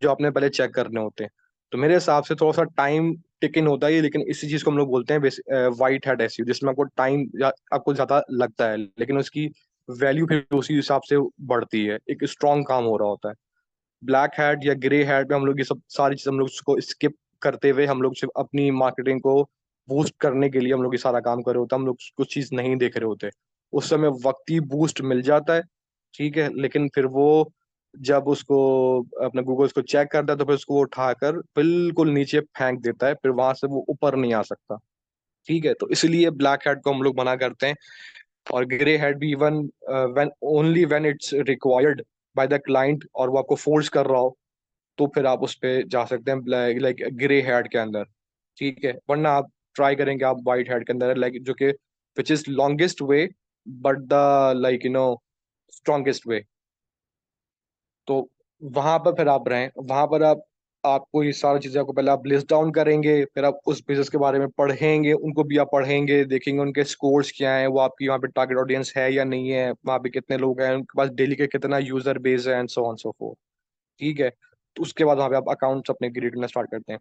जो आपने पहले चेक करने होते हैं। तो मेरे हिसाब से थोड़ा सा टाइम टेक इन होता है ये, लेकिन इसी चीज को हम लोग बोलते हैं वाइट हैट एसईओ, जिसमें आपको टाइम आपको ज्यादा लगता है, लेकिन उसकी वैल्यू फिर उसी हिसाब से बढ़ती है, एक स्ट्रांग काम हो रहा होता है। ब्लैक हैट या ग्रे हैट में हम लोग ये सब सारी चीज हम लोग उसको स्किप करते हुए हम लोग सिर्फ अपनी मार्केटिंग को बूस्ट करने के लिए हम लोग ये सारा काम कर रहे होते हैं, हम लोग कुछ चीज नहीं देख रहे होते। उस समय वक्ती बूस्ट मिल जाता है, ठीक है, लेकिन फिर वो जब उसको अपना गूगल उसको चेक करता है तो फिर उसको वो उठाकर बिल्कुल नीचे फेंक देता है, फिर वहां से वो ऊपर नहीं आ सकता। ठीक है, तो इसलिए ब्लैक हैट को हम लोग मना करते हैं। और ग्रे हैट भी even when only when it's required by the client, और वो आपको फोर्स कर रहा हो, तो फिर आप उस पे जा सकते हैं लाइक ग्रे हेड के अंदर। ठीक है, वरना आप ट्राई करेंगे आप वाइट हेड के अंदर, लाइक जो कि which is longest way but the like strongest way. तो वहां पर फिर आप रहें, वहां पर आप आपको ये सारी चीजें आपको पहले आप लिस्ट डाउन करेंगे, फिर आप उस बिजनेस के बारे में पढ़ेंगे, उनको भी आप पढ़ेंगे, देखेंगे उनके स्कोर्स क्या हैं, वो आपकी वहाँ पे टारगेट ऑडियंस है या नहीं है, वहाँ पे कितने लोग हैं, उनके पास डेली के कितना यूजर बेस है, and so on so fourth. ठीक है, तो उसके बाद वहाँ पे आप अकाउंट्स अपने क्रिएट करना स्टार्ट करते हैं।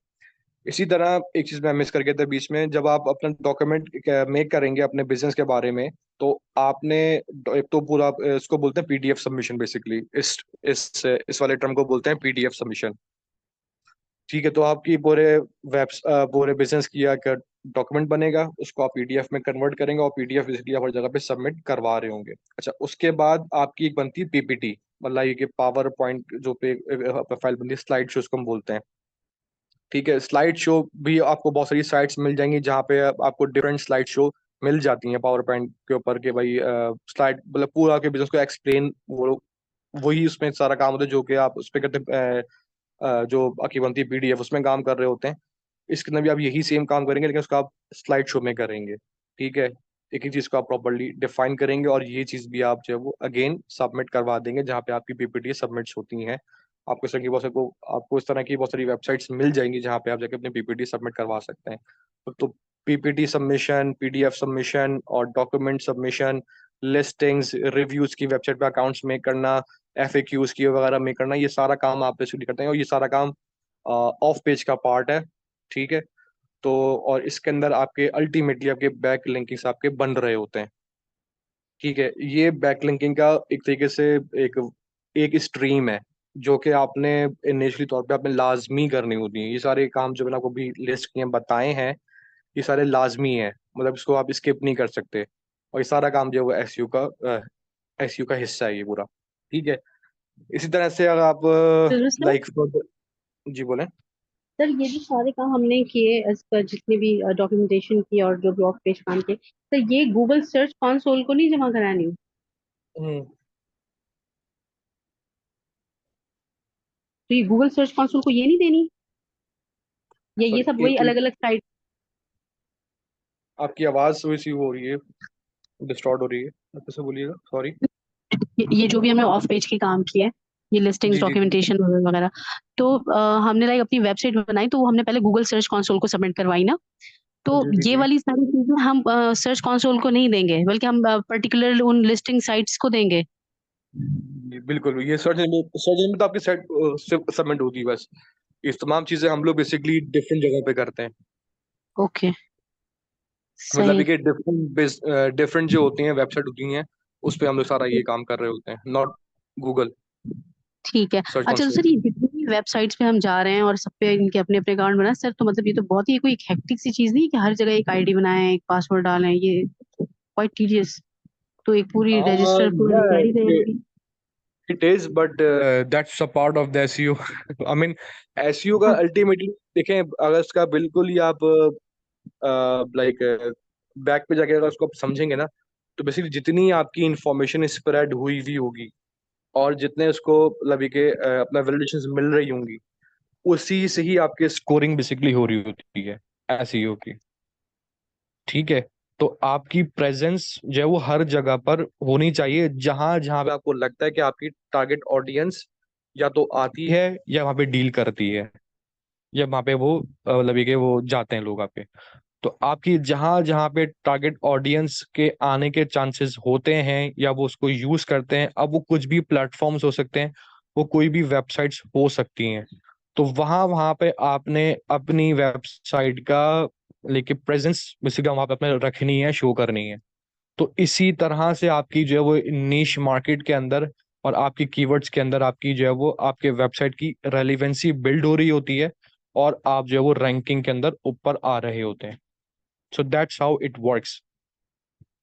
इसी तरह एक चीज मैं मिस कर गया था बीच में, जब आप अपना डॉक्यूमेंट मेक करेंगे अपने बिजनेस के बारे में, तो आपने एक तो पूरा इसको बोलते हैं PDF सबमिशन बेसिकली, इस वाले टर्म को बोलते हैं PDF सबमिशन। ठीक है, तो आपकी पूरे बिजनेस की एक डॉक्यूमेंट बनेगा, उसको आप PDF में कन्वर्ट करेंगे, और PDF बेसिकली आप हर जगह पे सबमिट करवा रहे होंगे। अच्छा, उसके बाद आपकी एक बनती है PPT, मतलब ये कि पावर पॉइंट जो पे फाइल बनती है, स्लाइड शो उसको हम बोलते हैं। ठीक है, स्लाइड शो भी आपको बहुत सारी साइट्स मिल जाएंगी जहाँ पे आपको डिफरेंट स्लाइड शो मिल जाती हैं पावर पॉइंट के ऊपर, के भाई स्लाइड मतलब पूरा के बिजनेस को एक्सप्लेन, वो वही उसमें सारा काम होता है जो कि आप उस पे करते हैं, जो बाकी बनती है PDF उसमें काम कर रहे होते हैं। इसके अंदर भी आप यही सेम काम करेंगे, लेकिन उसका आप स्लाइड शो में करेंगे। ठीक है, एक ही चीज को आप प्रॉपरली डिफाइन करेंगे, और ये चीज भी आप जो है वो अगेन सबमिट करवा देंगे जहाँ पे आपकी PPT सबमिट्स होती हैं। आपको इस तरह की बहुत सारी वेबसाइट्स मिल जाएंगी जहाँ पे आप जाके अपनी PPT सबमिट करवा सकते हैं। तो PPT सबमिशन, PDF सबमिशन और डॉक्यूमेंट सबमिशन, लिस्टिंग्स, रिव्यूज की वेबसाइट पे अकाउंट्स मेक करना, FAQs की वगैरह मेक करना, ये सारा काम आप बेसिकली करते हैं, और ये सारा काम ऑफ पेज का पार्ट है। ठीक है, तो और इसके अंदर आपके अल्टीमेटली आपके बैक लिंकिंग्स आपके बन रहे होते हैं। ठीक है, ये बैक लिंकिंग का एक तरीके से एक एक स्ट्रीम है जो कि आपने इनिशियली तौर पे आपने लाजमी करनी होती है। ये सारे काम जो मैंने आपको भी लिस्ट किए बताए हैं, ये सारे लाजमी है, मतलब इसको आप स्किप नहीं कर सकते, और ये सारा काम जो है वो SEO का हिस्सा है ये पूरा। ठीक है, इसी तरह से अगर आप तो सर, लाइक जी बोलें। सर ये जो सारे काम हमने किए एज पर जितने भी डॉक्यूमेंटेशन की और जो ब्लॉग पेज काम किए, सर ये गूगल सर्च कंसोल को नहीं जमा करानी? हम्म। तो ये गूगल सर्च कंसोल को ये नहीं देनी, या ये सब सॉरी, वही अलग अलग साइट? आपकी आवाज थोड़ी सी वो हो रही है, डिस्टॉर्ट हो रही है, आप कैसे बोलिएगा, सॉरी। ये जो भी हमने ऑफ पेज के काम किए हैं, ये लिस्टिंग्स जी जी जी। डॉक्यूमेंटेशन वगैरह वगैरह, तो हमने लाइक अपनी वेबसाइट बनाई तो हमने पहले गूगल सर्च कंसोल को सबमिट करवाई ना। तो जी जी ये जी। वाली सारी चीजें हम सर्च कंसोल को नहीं देंगे, बल्कि हम पर्टिकुलर उन लिस्टिंग साइट्स को देंगे। बिल्कुल, ये सर्च इंजन में तो आपकी साइट सबमिट होगी बस। ये तमाम चीजें हम लोग बेसिकली डिफरेंट जगह पे करते हैं। ओके, मतलब सही। ये कि डिफरेंट जो होती हैं वेबसाइट होती हैं, उस पे हम लोग सारा ये काम कर रहे होते हैं, नॉट गूगल ठीक है। सर्च अच्छा, तो कंसोल। सर ये जितनी भी वेबसाइट्स पे हम जा रहे हैं और सब पे इनके अपने अपने अकाउंट बना सर, तो मतलब ये तो बहुत ही कोई हेक्टिक सी चीज नहीं है कि हर जगह एक आईडी बनाएं, एक पासवर्ड डालें, ये क्वाइट टीडियस। तो एक पूरी रजिस्टर पूरी Yeah, तैयारी रहेगी। it is, but that's a part of the SEO. I mean, SEO का हाँ, अल्टीमेटली देखें, अगर इसका बिल्कुल ही आप लाइक बैक पे जाके अगर उसको आप समझेंगे ना, तो बेसिकली जितनी आपकी इंफॉर्मेशन स्प्रेड हुई हुई होगी और जितने उसको मतलब ये कि अपना वैलिडेशन मिल रही होंगी, उसी से ही आपकी स्कोरिंग बेसिकली हो रही होती है एसईओ की। ठीक है। तो आपकी प्रेजेंस जो है वो हर जगह पर होनी चाहिए, जहां जहां पे आपको लगता है कि आपकी टारगेट ऑडियंस या तो आती है या वहां पे डील करती है, या वहां पे वो मतलब ये कि वो जाते हैं लोग आप पे। तो आपकी जहां जहां पे टारगेट ऑडियंस के आने के चांसेस होते हैं या वो उसको यूज करते हैं, अब वो कुछ भी प्लेटफॉर्म्स हो सकते हैं, वो कोई भी वेबसाइट्स हो सकती हैं, तो वहां वहां पे आपने अपनी वेबसाइट का लेके प्रेजेंस बेसिकली वहां पे अपने रखनी है, शो करनी है। तो इसी तरह से आपकी जो है वो नीश मार्केट के अंदर और आपकी कीवर्ड्स के अंदर आपकी जो है वो आपके वेबसाइट की रेलिवेंसी बिल्ड हो रही होती है, और आप जो है वो रैंकिंग के अंदर ऊपर आ रहे होते हैं। So that's how it works.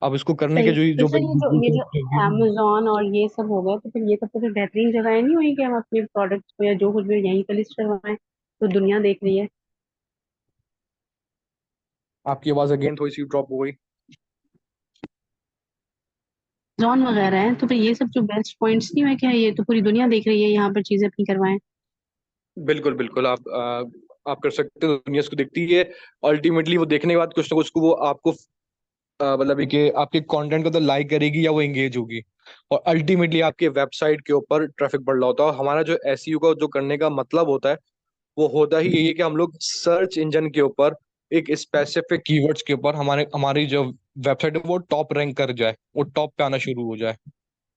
अब इसको करने के सही। जो तो जो सर ये जो अमेजोन और ये सब हो गए, तो फिर ये सब तो फिर बेहतरीन जगह नहीं हुई कि हम अपने प्रोडक्ट्स को या जो कुछ भी यहीं पे लिस्ट करवाएं, तो दुनिया देख रही है। आपकी आवाज अगेन थोड़ी सी ड्रॉप हो गई। अमेजोन वगैरह है, तो फिर ये सब जो बेस्ट पॉइंट्स नहीं हुए क्या, ये तो पूरी दुनिया देख रही है, यहाँ पर चीजें अपनी करवाएं। बिल्कुल बिल्कुल, आप कर सकते हो, दुनिया इसको देखती है। अल्टीमेटली वो देखने के बाद कुछ ना कुछ को वो आपको मतलब है कि आपके कंटेंट को तो लाइक करेगी या वो एंगेज होगी, और अल्टीमेटली आपके वेबसाइट के ऊपर ट्रैफिक बढ़ रहा होता है। और हमारा जो एसईओ का जो करने का मतलब होता है, वो होता ही यही है कि हम लोग सर्च इंजन के ऊपर एक स्पेसिफिक कीवर्ड्स के ऊपर हमारे हमारी जो वेबसाइट है वो टॉप रैंक कर जाए, वो टॉप पे आना शुरू हो जाए।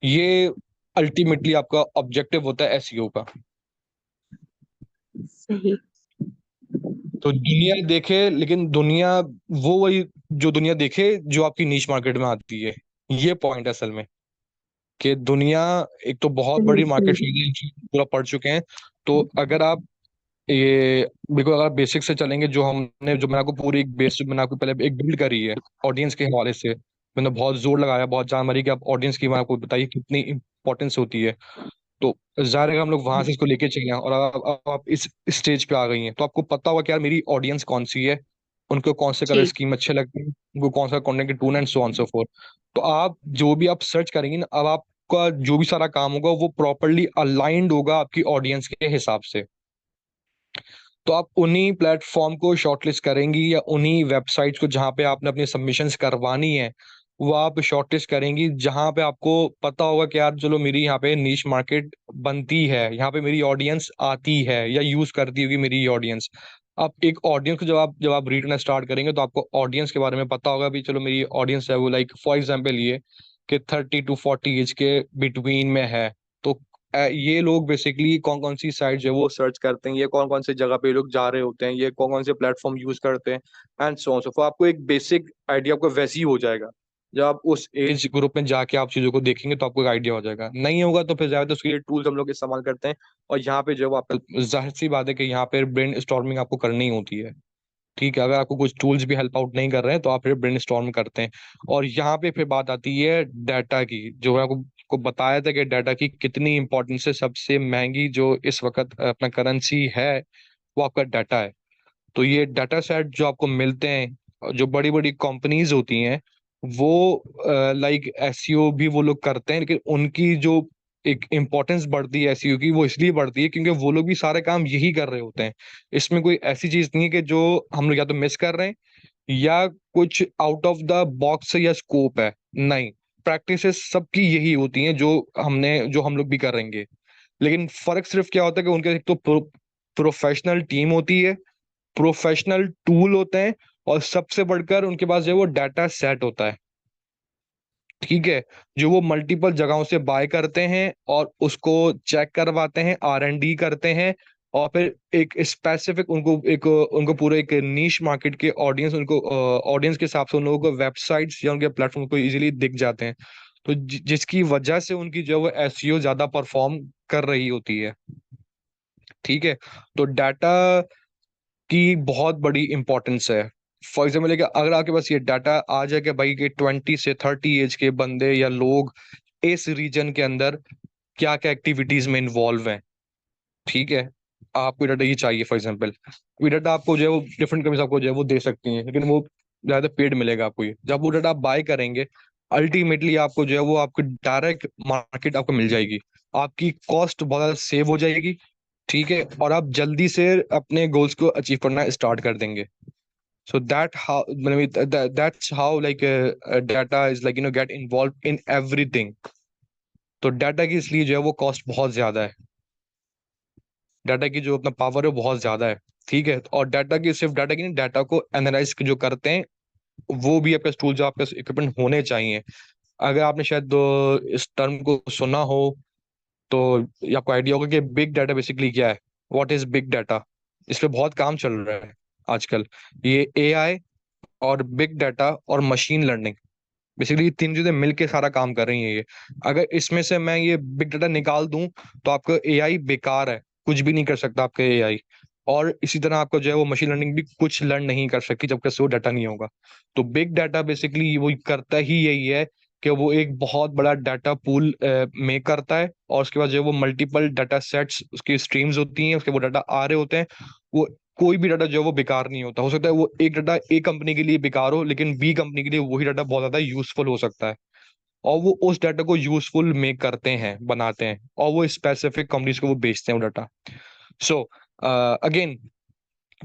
ये अल्टीमेटली आपका ऑब्जेक्टिव होता है एसईओ का। सही। तो दुनिया देखे, लेकिन दुनिया वो वही जो दुनिया देखे जो आपकी नीश मार्केट में आती है, ये पॉइंट है असल में। कि दुनिया एक तो बहुत सही बड़ी मार्केट सही। पूरा पढ़ चुके हैं। तो अगर आप ये बिल्कुल अगर बेसिक से चलेंगे, जो मैंने आपको पूरी एक बेसिक मैंने आपको पहले एक बिल्ड करी है ऑडियंस के हवाले से, मैंने बहुत जोर लगाया, बहुत जान मारी कि आप ऑडियंस की, मैंने आपको बताइए कितनी इंपॉर्टेंस होती है। तो जाहिर है कि हम लोग वहां से इसको लेके चले हैं, और अब आप इस स्टेज पे आ गई हैं, तो आपको पता होगा कि यार मेरी ऑडियंस कौन सी है, उनको कौन से कलर जी। स्कीम अच्छे लगते हैं, उनको कौन सा कंटेंट के टून and so on so forth. तो आप जो भी आप सर्च करेंगे ना, अब आपका जो भी सारा काम होगा वो प्रॉपरली अलाइंड होगा आपकी ऑडियंस के हिसाब से। तो आप उन्हीं प्लेटफॉर्म को शॉर्टलिस्ट करेंगी या उन्हीं वेबसाइट्स को जहां पे आपने अपनी सबमिशंस करवानी है, वो आप शॉर्टलिस्ट करेंगी जहां पे आपको पता होगा कि यार चलो मेरी यहाँ पे नीश मार्केट बनती है, यहाँ पे मेरी ऑडियंस आती है या यूज करती होगी मेरी ऑडियंस। आप एक ऑडियंस को जब आप रीड करना स्टार्ट करेंगे, तो आपको ऑडियंस के बारे में पता होगा भी, चलो मेरी ऑडियंस है वो लाइक फॉर एग्जाम्पल ये कि 30 to 40 एज के बिटवीन में है। तो ये लोग बेसिकली कौन कौन सी साइट जो है वो सर्च करते हैं, ये कौन कौन सी जगह पे ये लोग जा रहे होते हैं, ये कौन कौन से प्लेटफॉर्म यूज करते हैं, and so on so for. आपको एक बेसिक आइडिया आपको वैसे ही हो जाएगा। जब आप उस एज ग्रुप में जाके आप चीजों को देखेंगे, तो आपको एक आइडिया हो जाएगा। नहीं होगा तो फिर ज्यादा उसके लिए टूल्स हम लोग इस्तेमाल करते हैं। और यहाँ पे जो है वो आपका जाहिर सी बात है कि यहाँ पे ब्रेन स्टॉर्मिंग आपको करनी होती है। ठीक है, अगर आपको कुछ टूल्स भी हेल्प आउट नहीं कर रहे हैं, तो आप फिर ब्रेनस्टॉर्म करते हैं। और यहाँ पे फिर बात आती है डाटा की, जो मैं आपको बताया था कि डाटा की कितनी इंपॉर्टेंस है। सबसे महंगी जो इस वक्त अपना करेंसी है, वो आपका डाटा है। तो ये डाटा सेट जो आपको मिलते हैं, जो बड़ी बड़ी कंपनीज होती हैं, वो लाइक एसईओ भी वो लोग करते हैं, लेकिन उनकी जो एक इम्पोर्टेंस बढ़ती है एसईओ की, वो इसलिए बढ़ती है क्योंकि वो लोग भी सारे काम यही कर रहे होते हैं। इसमें कोई ऐसी चीज नहीं है कि जो हम लोग या तो मिस कर रहे हैं या कुछ आउट ऑफ द बॉक्स या स्कोप है। नहीं, प्रैक्टिसेस सबकी यही होती हैं जो हम लोग भी करेंगे। लेकिन फर्क सिर्फ क्या होता है कि उनके एक तो प्रोफेशनल टीम होती है, प्रोफेशनल टूल होते हैं, और सबसे बढ़कर उनके पास जो है वो डाटा सेट होता है। ठीक है, जो वो मल्टीपल जगहों से बाय करते हैं और उसको चेक करवाते हैं, R&D करते हैं, और फिर एक स्पेसिफिक उनको पूरे एक नीश मार्केट के ऑडियंस, उनको ऑडियंस के हिसाब से उन लोगों को वेबसाइट्स या उनके प्लेटफॉर्म को इजीली दिख जाते हैं। तो जिसकी वजह से उनकी जो वो एसईओ ज्यादा परफॉर्म कर रही होती है। ठीक है। तो डाटा की बहुत बड़ी इंपॉर्टेंस है। फॉर एग्जाम्पल कि अगर आपके पास ये डाटा आ जाए कि भाई के 20 से 30 एज के बंदे या लोग इस रीजन के अंदर क्या क्या एक्टिविटीज में इन्वॉल्व हैं। ठीक है। आपको डाटा ये चाहिए, फॉर एग्जाम्पल ये डाटा आपको जो है वो डिफरेंट कंपनीज आपको जो है वो दे सकती हैं, लेकिन वो ज्यादा पेड मिलेगा आपको। ये जब वो डाटा आप बाय करेंगे, अल्टीमेटली आपको जो है वो आपको डायरेक्ट मार्केट आपको मिल जाएगी, आपकी कॉस्ट बहुत ज्यादा सेव हो जाएगी। ठीक है। और आप जल्दी से अपने गोल्स को अचीव करना स्टार्ट कर देंगे। So that's how like data is like get involve in everything. तो डाटा की इसलिए जो है वो कॉस्ट बहुत ज्यादा है, डाटा की जो अपना पावर है वो बहुत ज्यादा है। ठीक है। और डाटा की सिर्फ डाटा की नहीं, डाटा को एनालाइज जो करते हैं वो भी आपके टूल, जो आपके इक्विपमेंट होने चाहिए। अगर आपने शायद इस टर्म को सुना हो तो ये आपको आइडिया होगा कि बिग डाटा बेसिकली क्या है। What is big data? इस पे बहुत काम चल रहा है आजकल। ये एआई और बिग डाटा और मशीन लर्निंग, बेसिकली तीन चीजें मिलके सारा काम कर रही हैं ये। अगर इसमें से मैं ये बिग डाटा निकाल दूं तो आपका एआई बेकार है, कुछ भी नहीं कर सकता आपका एआई। और इसी तरह आपको जो है वो मशीन लर्निंग भी कुछ लर्न नहीं कर सकती जब तक वो डाटा नहीं होगा। तो बिग डाटा बेसिकली वो करता ही यही है कि वो एक बहुत बड़ा डाटा पूल मेक करता है, और उसके बाद जो है वो मल्टीपल डाटा सेट्स, उसकी स्ट्रीम्स होती हैं, उसके वो डाटा आ रहे होते हैं। वो कोई भी डाटा जो है वो बेकार नहीं होता। हो सकता है वो एक डाटा एक कंपनी के लिए बेकार हो, लेकिन बी कंपनी के लिए वही डाटा बहुत ज्यादा यूजफुल हो सकता है। और वो उस डाटा को यूजफुल मेक करते हैं, बनाते हैं, और वो स्पेसिफिक कंपनीज को वो बेचते हैं वो डाटा। सो अगेन,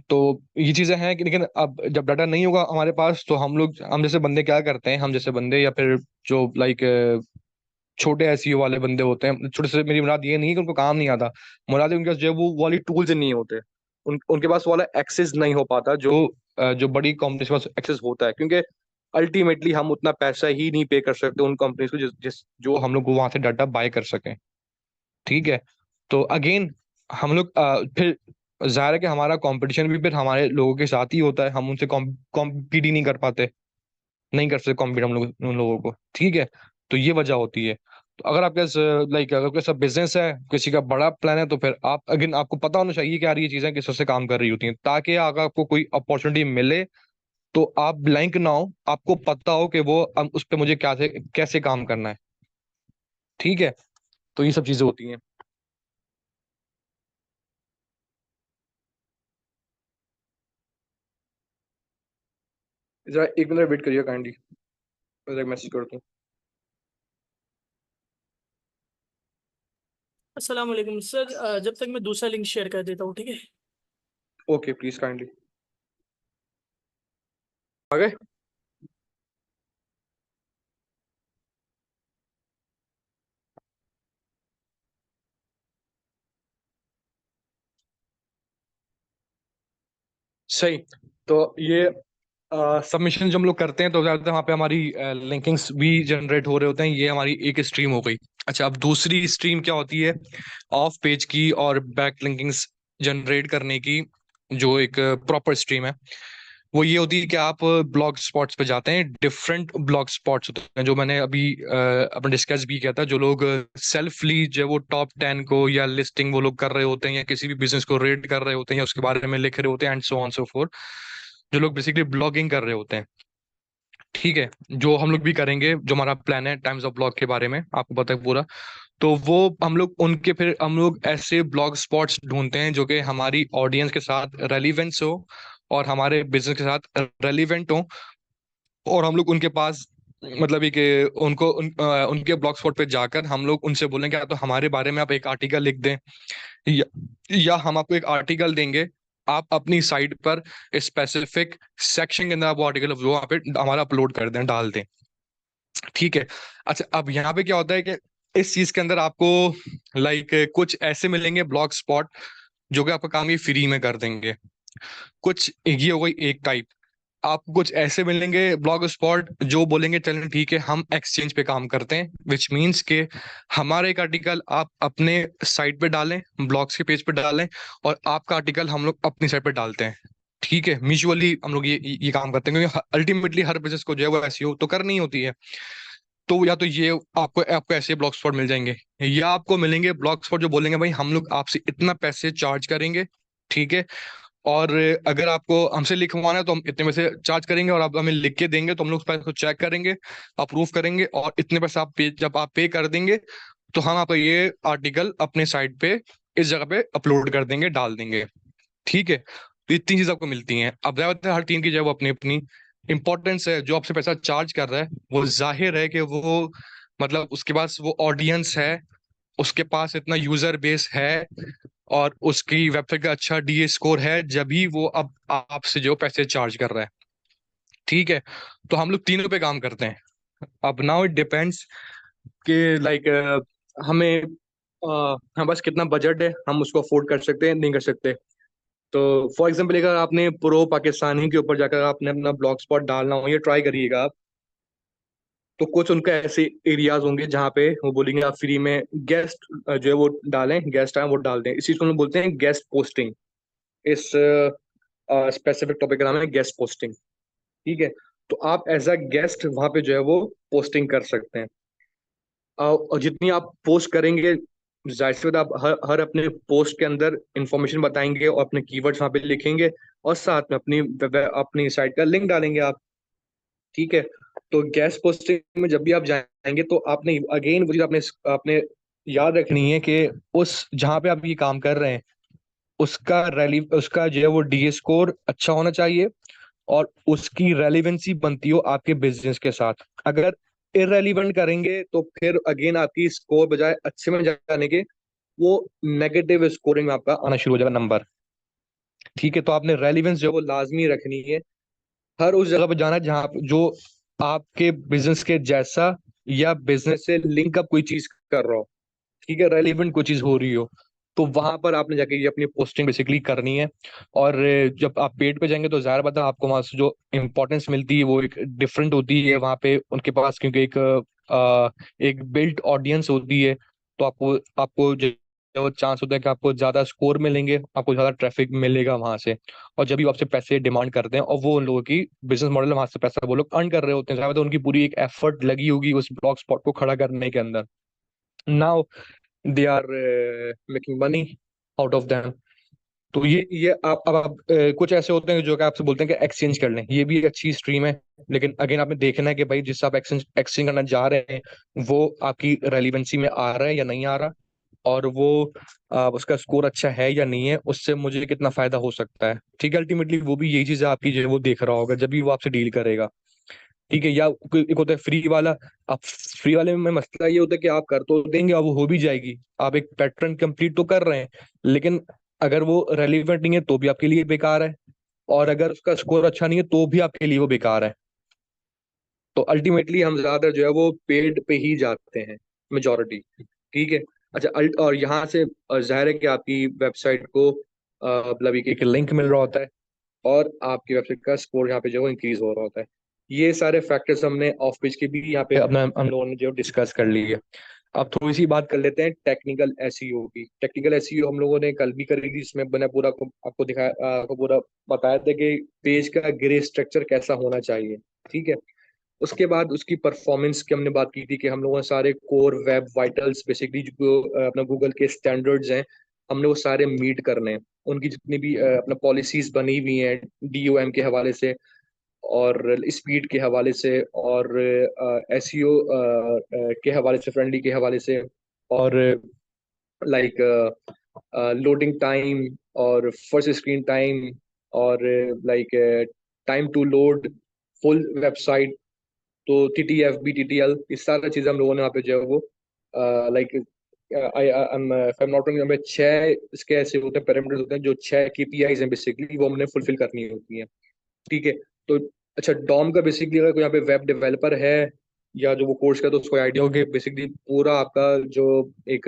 तो ये चीजें हैं कि, लेकिन अब जब डाटा नहीं होगा हमारे पास तो हम जैसे बंदे क्या करते हैं, हम जैसे बंदे या फिर जो लाइक छोटे एसईओ वाले बंदे होते हैं, छोटे से मेरी मुराद ये नहीं है कि उनको काम नहीं आता, मुराद है उनके पास जो है वो वाली टूल्स नहीं होते, उनके पास वाला एक्सेस नहीं हो पाता जो जो बड़ी कंपनी के पास एक्सेस होता है, क्योंकि अल्टीमेटली हम उतना पैसा ही नहीं पे कर सकते उन कंपनीज को जिस जो हम लोग वहां से डाटा बाय कर सकें। ठीक है। तो अगेन हम लोग फिर जाहिर है कि हमारा कंपटीशन भी फिर हमारे लोगों के साथ ही होता है, हम उनसे कॉम्पीट ही नहीं कर पाते, नहीं कर सकते कॉम्पीट हम लोग उन लोगों को। ठीक है। तो ये वजह होती है। तो अगर आपके लाइक अगर कोई सब बिजनेस है, किसी का बड़ा प्लान है, तो फिर आप अगेन आपको पता होना चाहिए कि यार ये चीजें किस तरह से काम कर रही होती हैं, ताकि अगर आपको कोई अपॉर्चुनिटी मिले तो आप ब्लैंक ना हो, आपको पता हो कि वो उस पर मुझे क्या से कैसे काम करना है। ठीक है। तो ये सब चीजें होती हैं। जरा एक मिनट वेट करिए काइंडली, मैं एक मैसेज करता हूँ। अस्सलाम वालेकुम सर, जब तक मैं दूसरा लिंक शेयर कर देता हूँ, ठीक है? Okay please kindly. आ गए? सही। तो ये सबमिशन जो हम लोग करते हैं तो ज्यादातर वहाँ पे हमारी लिंकिंग्स भी जनरेट हो रहे होते हैं, ये हमारी एक स्ट्रीम हो गई। अच्छा, अब दूसरी स्ट्रीम क्या होती है ऑफ पेज की और बैक लिंकिंग्स जनरेट करने की, जो एक प्रॉपर स्ट्रीम है, वो ये होती है कि आप ब्लॉग स्पॉट्स पे जाते हैं। डिफरेंट ब्लॉग स्पॉट्स होते हैं जो मैंने अभी अपने डिस्कस भी किया था, जो लोग सेल्फली जो है वो टॉप 10 को या लिस्टिंग वो लोग कर रहे होते हैं, या किसी भी बिजनेस को रेट कर रहे होते हैं, या उसके बारे में लिख रहे होते हैं, and so on so fourth, जो लोग बेसिकली ब्लॉगिंग कर रहे होते हैं। ठीक है। जो हम लोग भी करेंगे, जो हमारा प्लान है टाइम्स ऑफ ब्लॉग के बारे में आपको पता है पूरा। तो वो हम लोग ऐसे ब्लॉग स्पॉट्स ढूंढते हैं जो कि हमारी ऑडियंस के साथ रेलिवेंस हो और हमारे बिजनेस के साथ रेलिवेंट हो, और हम लोग उनके पास मतलब ये कि उनके ब्लॉग स्पॉट पे जाकर हम लोग उनसे बोलेंगे या तो हमारे बारे में आप एक आर्टिकल लिख दें, या, या हम आपको एक आर्टिकल देंगे, आप अपनी साइट पर स्पेसिफिक सेक्शन के अंदर आप वो आर्टिकल वो वहाँ पे हमारा अपलोड कर दें, डाल दें। ठीक है। अच्छा, अब यहाँ पे क्या होता है कि इस चीज के अंदर आपको लाइक कुछ ऐसे मिलेंगे ब्लॉग स्पॉट जो कि आपका काम ये फ्री में कर देंगे। कुछ ये हो गई एक टाइप। आपको कुछ ऐसे मिलेंगे ब्लॉग स्पॉट जो बोलेंगे चलें ठीक है हम एक्सचेंज पे काम करते हैं, विच मीन्स के हमारा एक आर्टिकल आप अपने साइट पे डालें, ब्लॉग्स के पेज पे डालें, और आपका आर्टिकल हम लोग अपनी साइट पे डालते हैं। ठीक है, म्यूचुअली हम लोग ये काम करते हैं, क्योंकि अल्टीमेटली हर बिजनेस को जो है वो एसईओ तो करनी होती है। तो या तो ये आपको आपको ऐसे ब्लॉग स्पॉट मिल जाएंगे, या आपको मिलेंगे ब्लॉग स्पॉट जो बोलेंगे भाई हम लोग आपसे इतना पैसे चार्ज करेंगे, ठीक है, और अगर आपको हमसे लिखवाना है तो हम इतने पैसे चार्ज करेंगे, और आप हमें लिख के देंगे तो हम लोग उस पैसे को चेक करेंगे, अप्रूव करेंगे, और इतने पैसे आप पे जब आप पे कर देंगे तो हम आपका ये आर्टिकल अपने साइट पे इस जगह पे अपलोड कर देंगे, डाल देंगे। ठीक है, तो ये तीन चीज आपको मिलती हैं। अब जाहिर बात है हर तीन की जो है वो अपनी अपनी इंपॉर्टेंस है। जो आपसे पैसा चार्ज कर रहा है वो जाहिर है कि वो मतलब उसके पास वो ऑडियंस है, उसके पास इतना यूजर बेस है, और उसकी वेबसाइट का अच्छा डीए स्कोर है, जब भी वो अब आपसे जो पैसे चार्ज कर रहा है। ठीक है, तो हम लोग तीनों पे काम करते हैं। अब नाउ इट डिपेंड्स कि लाइक हमें हम बस कितना बजट है, हम उसको अफोर्ड कर सकते हैं नहीं कर सकते। तो फॉर एग्जाम्पल अगर आपने प्रो पाकिस्तानी के ऊपर जाकर आपने अपना ब्लॉग स्पॉट डालना हो, ये ट्राई करिएगा आप। तो कुछ उनका ऐसे एरियाज होंगे जहाँ पे वो बोलेंगे आप फ्री में गेस्ट जो है वो डालें, गेस्ट आए वो डाल दें। इसी को हम लोग बोलते हैं गेस्ट पोस्टिंग। इस स्पेसिफिक टॉपिक का नाम है गेस्ट पोस्टिंग। ठीक है, तो आप एज अ गेस्ट वहां पे जो है वो पोस्टिंग कर सकते हैं। और जितनी आप पोस्ट करेंगे जाहिर सी बात आप हर अपने पोस्ट के अंदर इंफॉर्मेशन बताएंगे और अपने कीवर्ड्स वहां पे लिखेंगे, और साथ में अपनी साइट का लिंक डालेंगे आप। ठीक है, तो गेस्ट पोस्टिंग में जब भी आप जाएंगे तो आपने अगेन वो चीज आपने आपने याद रखनी है कि उस जहाँ पे आप ये काम कर रहे हैं उसका जो है वो डीए स्कोर अच्छा होना चाहिए, और उसकी रेलिवेंसी बनती हो आपके बिजनेस के साथ। अगर इरेलीवेंट करेंगे तो फिर अगेन आपकी स्कोर बजाय अच्छे में जाने के वो नेगेटिव स्कोरिंग में आपका आना शुरू हो जाएगा नंबर। ठीक है, तो आपने रेलिवेंस जो है वो लाजमी रखनी है। हर उस जगह पे जाना है जहाँ जो आपके बिजनेस के जैसा या बिजनेस से लिंक अप कोई चीज कर रहा हो, ठीक है, रेलिवेंट कोई चीज हो रही हो, तो वहां पर आपने जाके ये अपनी पोस्टिंग बेसिकली करनी है। और जब आप पेड पे जाएंगे तो जाहिर बात है आपको वहां से जो इम्पोर्टेंस मिलती है वो एक डिफरेंट होती है वहां पे उनके पास, क्योंकि एक बिल्ट ऑडियंस होती है। तो आपको आपको जो चांस होता है कि आपको ज्यादा स्कोर मिलेंगे, आपको ज्यादा ट्रैफिक मिलेगा वहां से। और जब भी वो आपसे पैसे डिमांड करते हैं और वो उन लोगों की बिजनेस मॉडल वहां से पैसा वो लोग अर्न कर रहे होते हैं, जाहिर बात है उनकी पूरी एक एफर्ट लगी होगी उस ब्लॉग स्पॉट को खड़ा करने के अंदर। Now they are making money out of them. तो ये आप अब आप कुछ ऐसे होते हैं जो कि आपसे बोलते हैं कि एक्सचेंज कर लें, ये भी एक अच्छी स्ट्रीम है। लेकिन अगेन आपने देखना है कि भाई जिससे आप एक्सचेंज एक्सचेंज करना जा रहे हैं वो आपकी रेलिवेंसी में आ रहा है या नहीं आ रहा, और वो उसका स्कोर अच्छा है या नहीं है, उससे मुझे कितना फायदा हो सकता है। ठीक है, अल्टीमेटली वो भी यही चीज है आपकी जो है वो देख रहा होगा जब भी वो आपसे डील करेगा। ठीक है, या एक होता है फ्री वाला। अब फ्री वाले में मसला ये होता है कि आप कर तो देंगे और वो हो भी जाएगी, आप एक पैटर्न कंप्लीट तो कर रहे हैं, लेकिन अगर वो रेलिवेंट नहीं है तो भी आपके लिए बेकार है, और अगर उसका स्कोर अच्छा नहीं है तो भी आपके लिए वो बेकार है। तो अल्टीमेटली हम ज्यादा जो है वो पेड पे ही जाते हैं, मेजोरिटी। ठीक है, अच्छा और यहाँ से जाहिर है कि आपकी वेबसाइट को मतलब एक लिंक मिल रहा होता है, और आपकी वेबसाइट का स्कोर यहाँ पे जो है इंक्रीज हो रहा होता है। ये सारे फैक्टर्स हमने ऑफ पेज के भी यहाँ पे अपना हम लोगों ने जो डिस्कस कर ली है। अब थोड़ी सी बात कर लेते हैं टेक्निकल एसईओ की। टेक्निकल एसईओ हम लोगों ने कल भी करी थी, इसमें मैंने पूरा आपको दिखाया, आपको पूरा बताया था कि पेज का ग्रे स्ट्रक्चर कैसा होना चाहिए। ठीक है, उसके बाद उसकी परफॉर्मेंस की हमने बात की थी कि हम लोगों ने सारे कोर वेब वाइटल्स बेसिकली जो अपना गूगल के स्टैंडर्ड्स हैं हमने वो सारे मीट करने हैं। उनकी जितनी भी अपना पॉलिसीज बनी हुई हैं डीओएम के हवाले से, और स्पीड के हवाले से, और एसईओ के हवाले से, फ्रेंडली के हवाले से, और लाइक लोडिंग टाइम, और फर्स्ट स्क्रीन टाइम, और like time to load full website. तो टीटीएफ बीटीटीएल इस सारा चीज हम लोगों ने वहाँ पे जो है वो like I am not wrong, हमें छह इसके ऐसे होते हैं पैरामीटर्स होते हैं, जो छह केपीआईज हैं बेसिकली वो हमने फुलफिल करनी होती हैं। ठीक है, तो अच्छा डॉम का बेसिकली अगर कोई यहाँ पे वेब डेवलपर है या जो वो कोर्स का, तो उसको आइडिया होगा बेसिकली पूरा आपका जो एक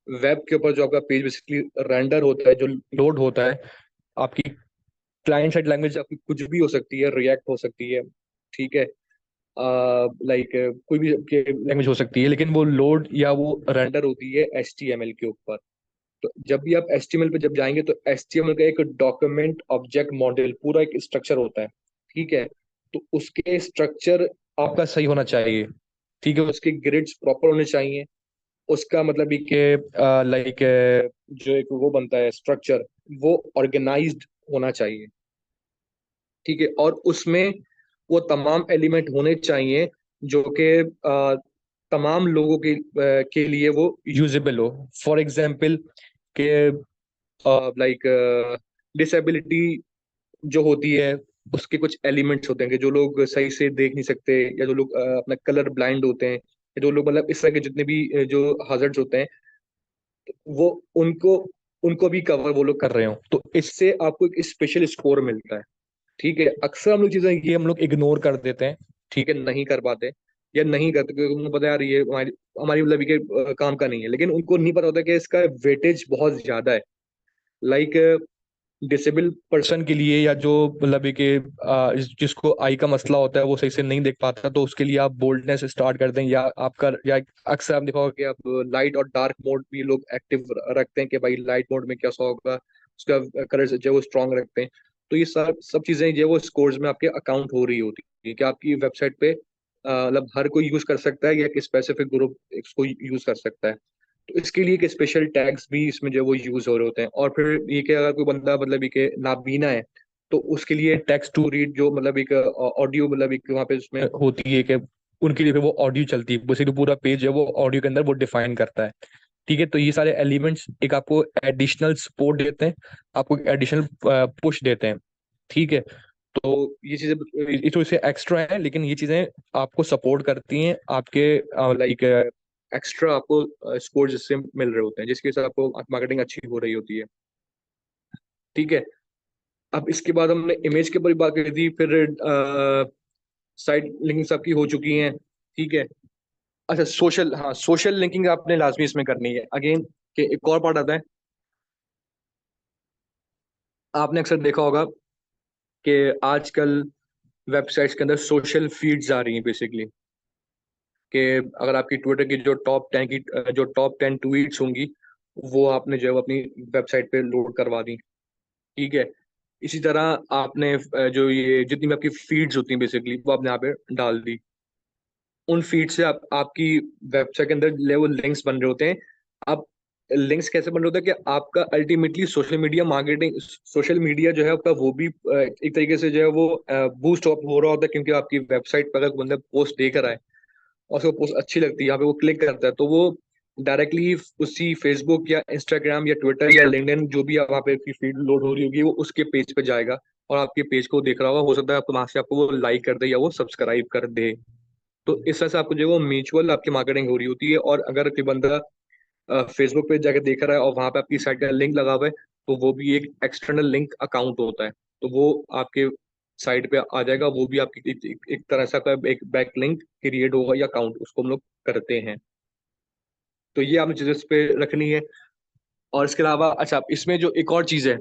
वेब के ऊपर जो आपका पेज बेसिकली रेंडर होता है, जो लोड होता है आपकी क्लाइंट साइड लैंग्वेज आपकी कुछ भी हो सकती है, रिएक्ट हो सकती है, ठीक है, लाइक कोई भी लैंग्वेज हो सकती है, लेकिन वो लोड या वो रेंडर होती है HTML के ऊपर। तो जब भी आप HTML पे जब जाएंगे तो HTML का एक डॉक्यूमेंट ऑब्जेक्ट मॉडल पूरा एक स्ट्रक्चर होता है, ठीक है। तो उसके स्ट्रक्चर आपका सही होना चाहिए, ठीक है, उसके ग्रिड्स प्रॉपर होने चाहिए, उसका मतलब ये कि लाइक जो एक वो बनता है स्ट्रक्चर, वो ऑर्गेनाइज्ड होना चाहिए, ठीक है। और उसमें वो तमाम एलिमेंट होने चाहिए जो कि तमाम लोगों के लिए वो यूजेबल हो। फॉर एग्जांपल के लाइक डिसेबिलिटी जो होती है, उसके कुछ एलिमेंट्स होते हैं कि जो लोग सही से देख नहीं सकते, या जो लोग अपना कलर ब्लाइंड होते हैं, या जो लोग मतलब इस तरह के जितने भी जो हजर्ड्स होते हैं, वो उनको उनको भी कवर वो लोग कर रहे हो, तो इससे आपको एक स्पेशल स्कोर मिलता है, ठीक है। अक्सर हम लोग चीजें ये हम लोग इग्नोर कर देते हैं, ठीक है, नहीं कर पाते या नहीं करते क्योंकि उनको पता है यार ये हमारी हमारी मतलब के काम का नहीं है, लेकिन उनको नहीं पता होता कि इसका वेटेज बहुत ज्यादा है। लाइक डिसेबल पर्सन के लिए, या जो मतलब कि जिसको आई का मसला होता है, वो सही से नहीं देख पाता, तो उसके लिए आप बोल्डनेस स्टार्ट कर दें, या आपका या अक्सर आप देखा होगा कि आप लाइट और डार्क मोड भी लोग एक्टिव रखते हैं कि भाई लाइट मोड में कैसा होगा, उसका कलर जो है वो स्ट्रांग रखते हैं। तो ये सब सब चीजें जो है वो स्कोर्स में आपके अकाउंट हो रही होती है कि आपकी वेबसाइट पे मतलब हर कोई यूज कर सकता है या एक स्पेसिफिक ग्रुप इसको यूज कर सकता है। तो इसके लिए के स्पेशल टैग्स भी इसमें जो है वो यूज हो रहे होते हैं। और फिर ये कि अगर कोई बंदा मतलब ये कि नाबीना है, तो उसके लिए टेक्स्ट टू रीड जो मतलब एक ऑडियो मतलब एक वहाँ पे उसमें होती है कि उनके लिए फिर वो ऑडियो चलती है, बेसिकली पूरा पेज है वो ऑडियो के अंदर वो डिफाइन करता है, ठीक है। तो ये सारे एलिमेंट्स एक आपको एडिशनल सपोर्ट देते हैं, आपको एडिशनल पुश देते हैं, ठीक है। तो ये चीजें ये तो इससे एक्स्ट्रा है, लेकिन ये चीजें आपको सपोर्ट करती हैं आपके लाइक एक्स्ट्रा आपको स्कोर जिससे मिल रहे होते हैं, जिसकी वजह से आपको मार्केटिंग अच्छी हो रही होती है, ठीक है। अब इसके बाद हमने इमेज के ऊपर भी बात करी थी, फिर साइट लिंकिंग आपकी हो चुकी हैं, ठीक है। अच्छा सोशल, हाँ सोशल लिंकिंग आपने लाजमी इसमें करनी है अगेन, कि एक और पार्ट आता है। आपने अक्सर देखा होगा कि आजकल वेबसाइट्स के अंदर सोशल फीड्स आ रही हैं बेसिकली, कि अगर आपकी ट्विटर की जो टॉप 10 ट्वीट्स होंगी, वो आपने जो है वो अपनी वेबसाइट पे लोड करवा दी, ठीक है। इसी तरह आपने जो ये जितनी भी आपकी फीड्स होती हैं बेसिकली वो आपने यहाँ पे डाल दी। उन फीड से आपकी वेबसाइट के अंदर लेवल लिंक्स बन रहे होते हैं। अब लिंक्स कैसे बन रहे होते हैं कि आपका अल्टीमेटली सोशल मीडिया जो है आपका वो भी एक तरीके से जो है वो बूस्ट अप हो रहा होता है, क्योंकि आपकी वेबसाइट पर अगर बंदा पोस्ट देख रहा है और उसको पोस्ट अच्छी लगती है, यहाँ पे वो क्लिक करता है, तो वो डायरेक्टली उसी फेसबुक या इंस्टाग्राम या ट्विटर या लिंक्डइन जो भी वहाँ पे फीड लोड हो रही होगी, वो उसके पेज पे जाएगा और आपके पेज को देख रहा होगा, हो सकता है आपको वहां से आपको वो लाइक कर दे या वो सब्सक्राइब कर दे। तो इस तरह से आपको जो है वो म्यूचुअल आपकी मार्केटिंग हो रही होती है। और अगर कोई बंदा फेसबुक पे जाकर देख रहा है और वहां पे आपकी साइट का लिंक लगा हुआ है, तो वो भी एक एक्सटर्नल लिंक अकाउंट होता है, तो वो आपके साइट पे आ जाएगा, वो भी आपकी एक तरह से आपका एक बैक लिंक क्रिएट होगा या अकाउंट, उसको हम लोग करते हैं। तो ये आपने चीजें इस पे रखनी है। और इसके अलावा अच्छा इसमें जो एक और चीज है,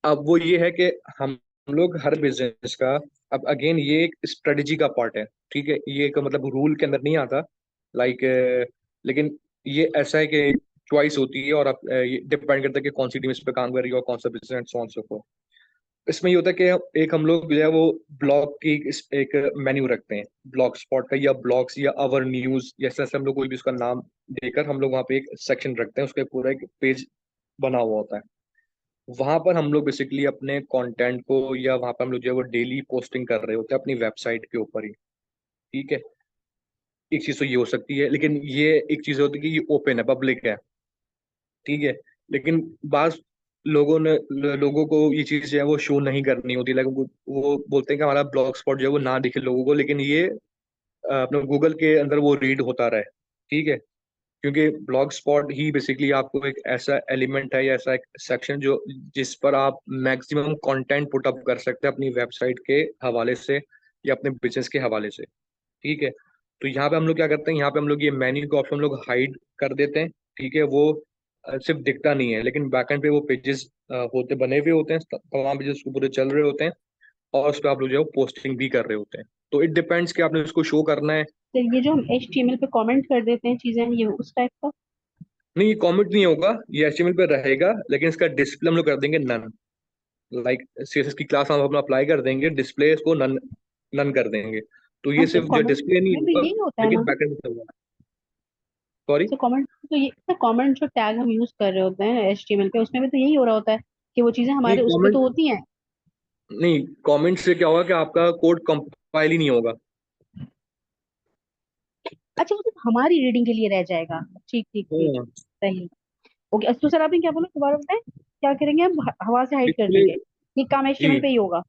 अब वो ये है कि हम लोग हर बिजनेस का, अब अगेन ये एक स्ट्रेटजी का पार्ट है, ठीक है, ये एक मतलब रूल के अंदर नहीं आता, लाइक लेकिन ये ऐसा है कि चॉइस होती है और आप ये डिपेंड करता है कि कौन सी टीम इस पे काम कर रही है और कौन सा business so on so forth. इसमें ये होता है कि एक हम लोग जो है वो ब्लॉग की एक मेन्यू रखते हैं, ब्लॉग स्पॉट का या ब्लॉग्स या अवर न्यूज, जैसे जैसे हम लोग कोई भी उसका नाम देकर हम लोग वहाँ पे एक सेक्शन रखते हैं, उसका पूरा एक पेज बना हुआ होता है। वहां पर हम लोग बेसिकली अपने कंटेंट को, या वहां पर हम लोग जो है वो डेली पोस्टिंग कर रहे होते हैं अपनी वेबसाइट के ऊपर ही, ठीक है। एक चीज तो ये हो सकती है, लेकिन ये एक चीज होती है कि ये ओपन है, पब्लिक है, ठीक है। लेकिन बास लोगों को ये चीज जो है वो शो नहीं करनी होती, लाइक वो बोलते हैं कि हमारा ब्लॉग स्पॉट जो है वो ना दिखे लोगों को, लेकिन ये अपने गूगल के अंदर वो रीड होता रहे, ठीक है। क्योंकि ब्लॉग स्पॉट ही बेसिकली आपको एक ऐसा एलिमेंट है या ऐसा एक सेक्शन जो जिस पर आप मैक्सिमम कंटेंट पुट अप कर सकते हैं अपनी वेबसाइट के हवाले से या अपने बिजनेस के हवाले से, ठीक है। तो यहाँ पे हम लोग क्या करते हैं, यहाँ पे हम लोग ये मेन्यू का ऑप्शन हम लोग हाइड कर देते हैं, ठीक है। वो सिर्फ दिखता नहीं है, लेकिन बैकएंड पे वो पेजेस होते बने हुए होते हैं, तमाम पेजेस पूरे चल रहे होते हैं, और उस पर आप लोग जो है पोस्टिंग भी कर रहे होते हैं। तो इट डिपेंड्स कि आपने उसको शो करना है। तो ये जो हम HTML पे कमेंट कर देते हैं चीजें, ये उस टाइप का? नहीं, ये कॉमेंट नहीं होगा, ये HTML पे रहेगा, लेकिन इसका डिस्प्ले हम लोग कर देंगे नन। लाइक CSS की क्लास हम अपना अप्लाई कर देंगे, डिस्प्ले इसको नन नन कर देंगे। तो ये हाँ, तो सिर्फ जो कमेंट डिस्प्ले नहीं में तो होगा, यही होता है लेकिन ना। बैकएंड में चल रहा है। सॉरी। तो कमेंट तो ये, तो कमेंट जो टैग हम यूज कर रहे होते हैं HTML पे, उसमें भी तो यही हो रहा होता है कि वो चीजें नहीं हमारे उस पे कमेंट तो होती हैं। नहीं, कमेंट से क्या होगा कि आपका कोड कंपाइल ही नहीं होगा। अच्छा, वो सिर्फ हमारी रीडिंग के लिए रह जाएगा। ठीक ठीक ठीक। हाँ। सही। ओके, तो सर आपने क्या बोला, दोबारा बताएं। क्या करेंगे हम, हवा से हाइड कर डिस्प्ले। देंगे? ये काम जी HTML पे ही होगा?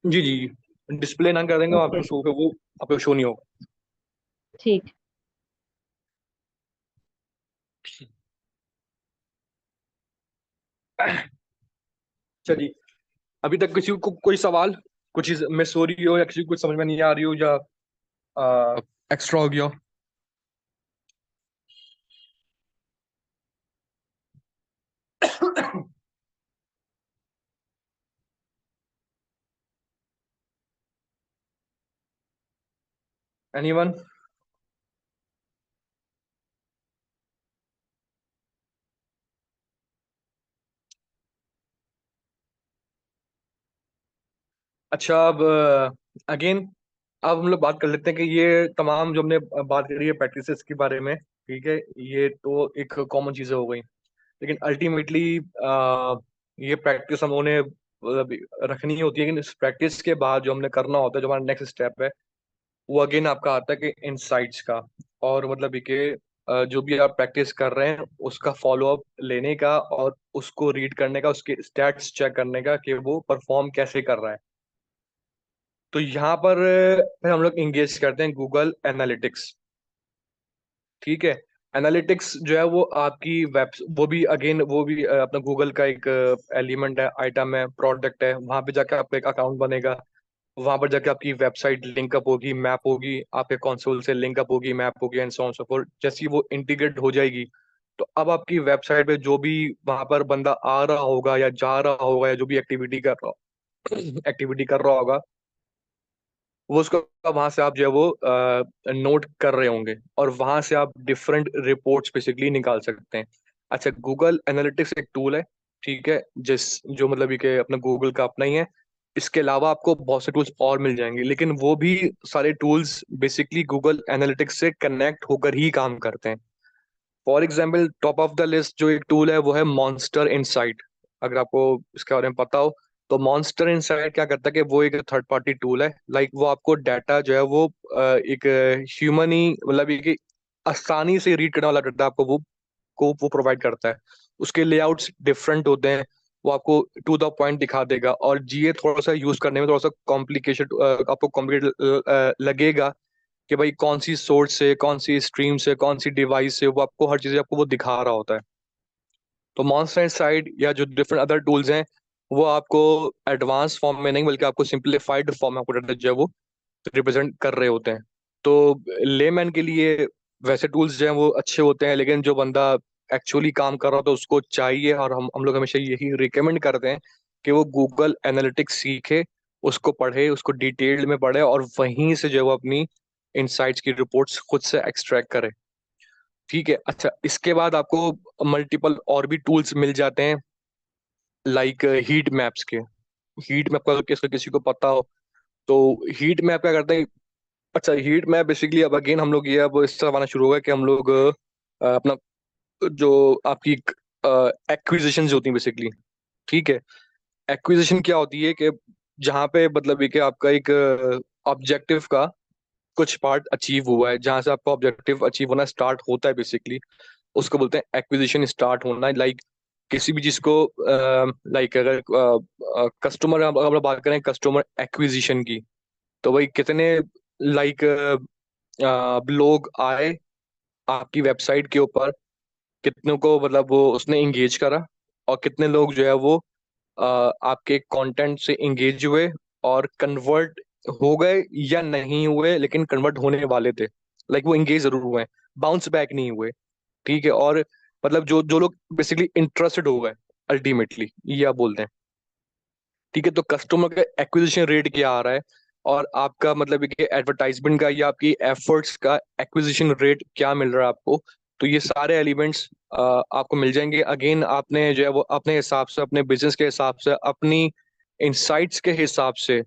जी जी, डिस्प्ले ना कर देंगे, ओके। आपको शो पे वो आपको शो नहीं होगा। ठीक। चलिए, अभी तक किसी को कोई सवाल, कुछ चीज मिस हो रही हो, या किसी को कुछ समझ में नहीं आ रही हो, या एक्स्ट्रा हो गया? एनीवन? अच्छा, अब अगेन, अब हम लोग बात कर लेते हैं कि ये तमाम जो हमने बात करी है प्रैक्टिसेस के बारे में, ठीक है, ये तो एक कॉमन चीजें हो गई, लेकिन अल्टीमेटली ये प्रैक्टिस हम लोगों ने मतलब रखनी होती है। लेकिन इस प्रैक्टिस के बाद जो हमने करना होता है, जो हमारा नेक्स्ट स्टेप है, वो अगेन आपका आता है कि इनसाइट्स का, और मतलब ये कि जो भी आप प्रैक्टिस कर रहे हैं उसका फॉलो अप लेने का, और उसको रीड करने का, उसके स्टैट्स चेक करने का कि वो परफॉर्म कैसे कर रहा है। तो यहाँ पर फिर हम लोग इंगेज करते हैं गूगल एनालिटिक्स। ठीक है। एनालिटिक्स जो है वो आपकी वेब, वो भी अगेन वो भी अपना गूगल का एक एलिमेंट है, आइटम है, प्रोडक्ट है। वहां पे जाके आपका एक अकाउंट बनेगा, वहां पर जाके आपकी वेबसाइट लिंकअप होगी, मैप होगी, आपके कंसोल से लिंकअप होगी, मैप होगी, and so on so fourth. जैसे ही वो इंटीग्रेट हो जाएगी, तो अब आपकी वेबसाइट पे जो भी वहां पर बंदा आ रहा होगा या जा रहा होगा, या जो भी एक्टिविटी कर रहा होगा, वो उसको वहां से आप जो है वो नोट कर रहे होंगे, और वहां से आप डिफरेंट रिपोर्ट्स बेसिकली निकाल सकते हैं। अच्छा, गूगल एनालिटिक्स एक टूल है, ठीक है, जिस जो मतलब ये कि अपना गूगल का अपना ही है। इसके अलावा आपको बहुत से टूल्स और मिल जाएंगे, लेकिन वो भी सारे टूल्स बेसिकली गूगल एनालिटिक्स से कनेक्ट होकर ही काम करते हैं। For example, top of the list जो एक टूल है वो है मॉन्स्टर इनसाइट। अगर आपको इसके बारे में पता हो, तो मॉन्स्टर इनसाइट क्या करता है कि वो एक थर्ड पार्टी टूल है। लाइक वो आपको डाटा जो है वो एक ह्यूमन ही मतलब एक आसानी से रीड करने वाला डाटा आपको वो प्रोवाइड करता है। उसके लेआउट्स डिफरेंट होते हैं, वो आपको टू द पॉइंट दिखा देगा। और ये थोड़ा सा यूज करने में थोड़ा सा कॉम्प्लिकेशन, आपको कॉम्प्लिकेट लगेगा कि भाई कौन सी सोर्स से, कौन सी स्ट्रीम से, कौन सी डिवाइस से, वो आपको हर चीज आपको वो दिखा रहा होता है। तो मॉन्स्टर साइड या जो डिफरेंट अदर टूल्स हैं, वो आपको एडवांस फॉर्म में नहीं, बल्कि आपको सिंप्लीफाइड फॉर्म में आपको डाटा जो है वो रिप्रेजेंट कर रहे होते हैं। तो लेमैन के लिए वैसे टूल्स जो हैं वो अच्छे होते हैं, लेकिन जो बंदा एक्चुअली काम कर रहा होता है उसको चाहिए, और हम लोग हमेशा यही रिकमेंड करते हैं कि वो गूगल एनालिटिक्स सीखे, उसको पढ़े, उसको डिटेल्ड में पढ़े, और वहीं से जो है वो अपनी इनसाइट्स की रिपोर्ट्स खुद से एक्सट्रैक्ट करे। ठीक है। अच्छा, इसके बाद आपको मल्टीपल और भी टूल्स मिल जाते हैं, लाइक हीट मैप्स के। हीट मैप का किसी को पता हो, तो हीट मैप क्या करते हैं? अच्छा, हीट मैप बेसिकली अब अगेन हम लोग ये अब इस तरह आना शुरू होगा कि हम लोग अपना जो आपकी एक्विजिशन होती है बेसिकली, ठीक है। एक्विजिशन क्या होती है कि जहाँ पे मतलब ये कि आपका एक ऑब्जेक्टिव का कुछ पार्ट अचीव हुआ है, जहां से आपका ऑब्जेक्टिव अचीव होना स्टार्ट होता है बेसिकली, उसको बोलते हैं एक्विजिशन स्टार्ट होना। लाइक किसी भी चीज को, लाइक अगर कस्टमर, अगर हम लोग बात करें कस्टमर एक्विजिशन की, तो भाई कितने लाइक लोग आए आपकी वेबसाइट के ऊपर, कितनों को मतलब वो उसने इंगेज करा, और कितने लोग जो है वो आपके कंटेंट से इंगेज हुए और कन्वर्ट हो गए या नहीं हुए, लेकिन कन्वर्ट होने वाले थे। लाइक वो इंगेज जरूर हुए, बाउंस बैक नहीं हुए। ठीक है। और मतलब जो जो लोग बेसिकली इंटरेस्टेड हो गए अल्टीमेटली, ये आप बोलते हैं। ठीक है, तो कस्टमर का एक्विजिशन रेट क्या आ रहा है, और आपका मतलब कि एडवर्टाइजमेंट का या आपकी एफर्ट्स का एक्विजिशन रेट क्या मिल रहा है आपको। तो ये सारे एलिमेंट्स आपको मिल जाएंगे। अगेन आपने जो है वो अपने हिसाब से, अपने बिजनेस के हिसाब से, अपनी इंसाइट्स के हिसाब से,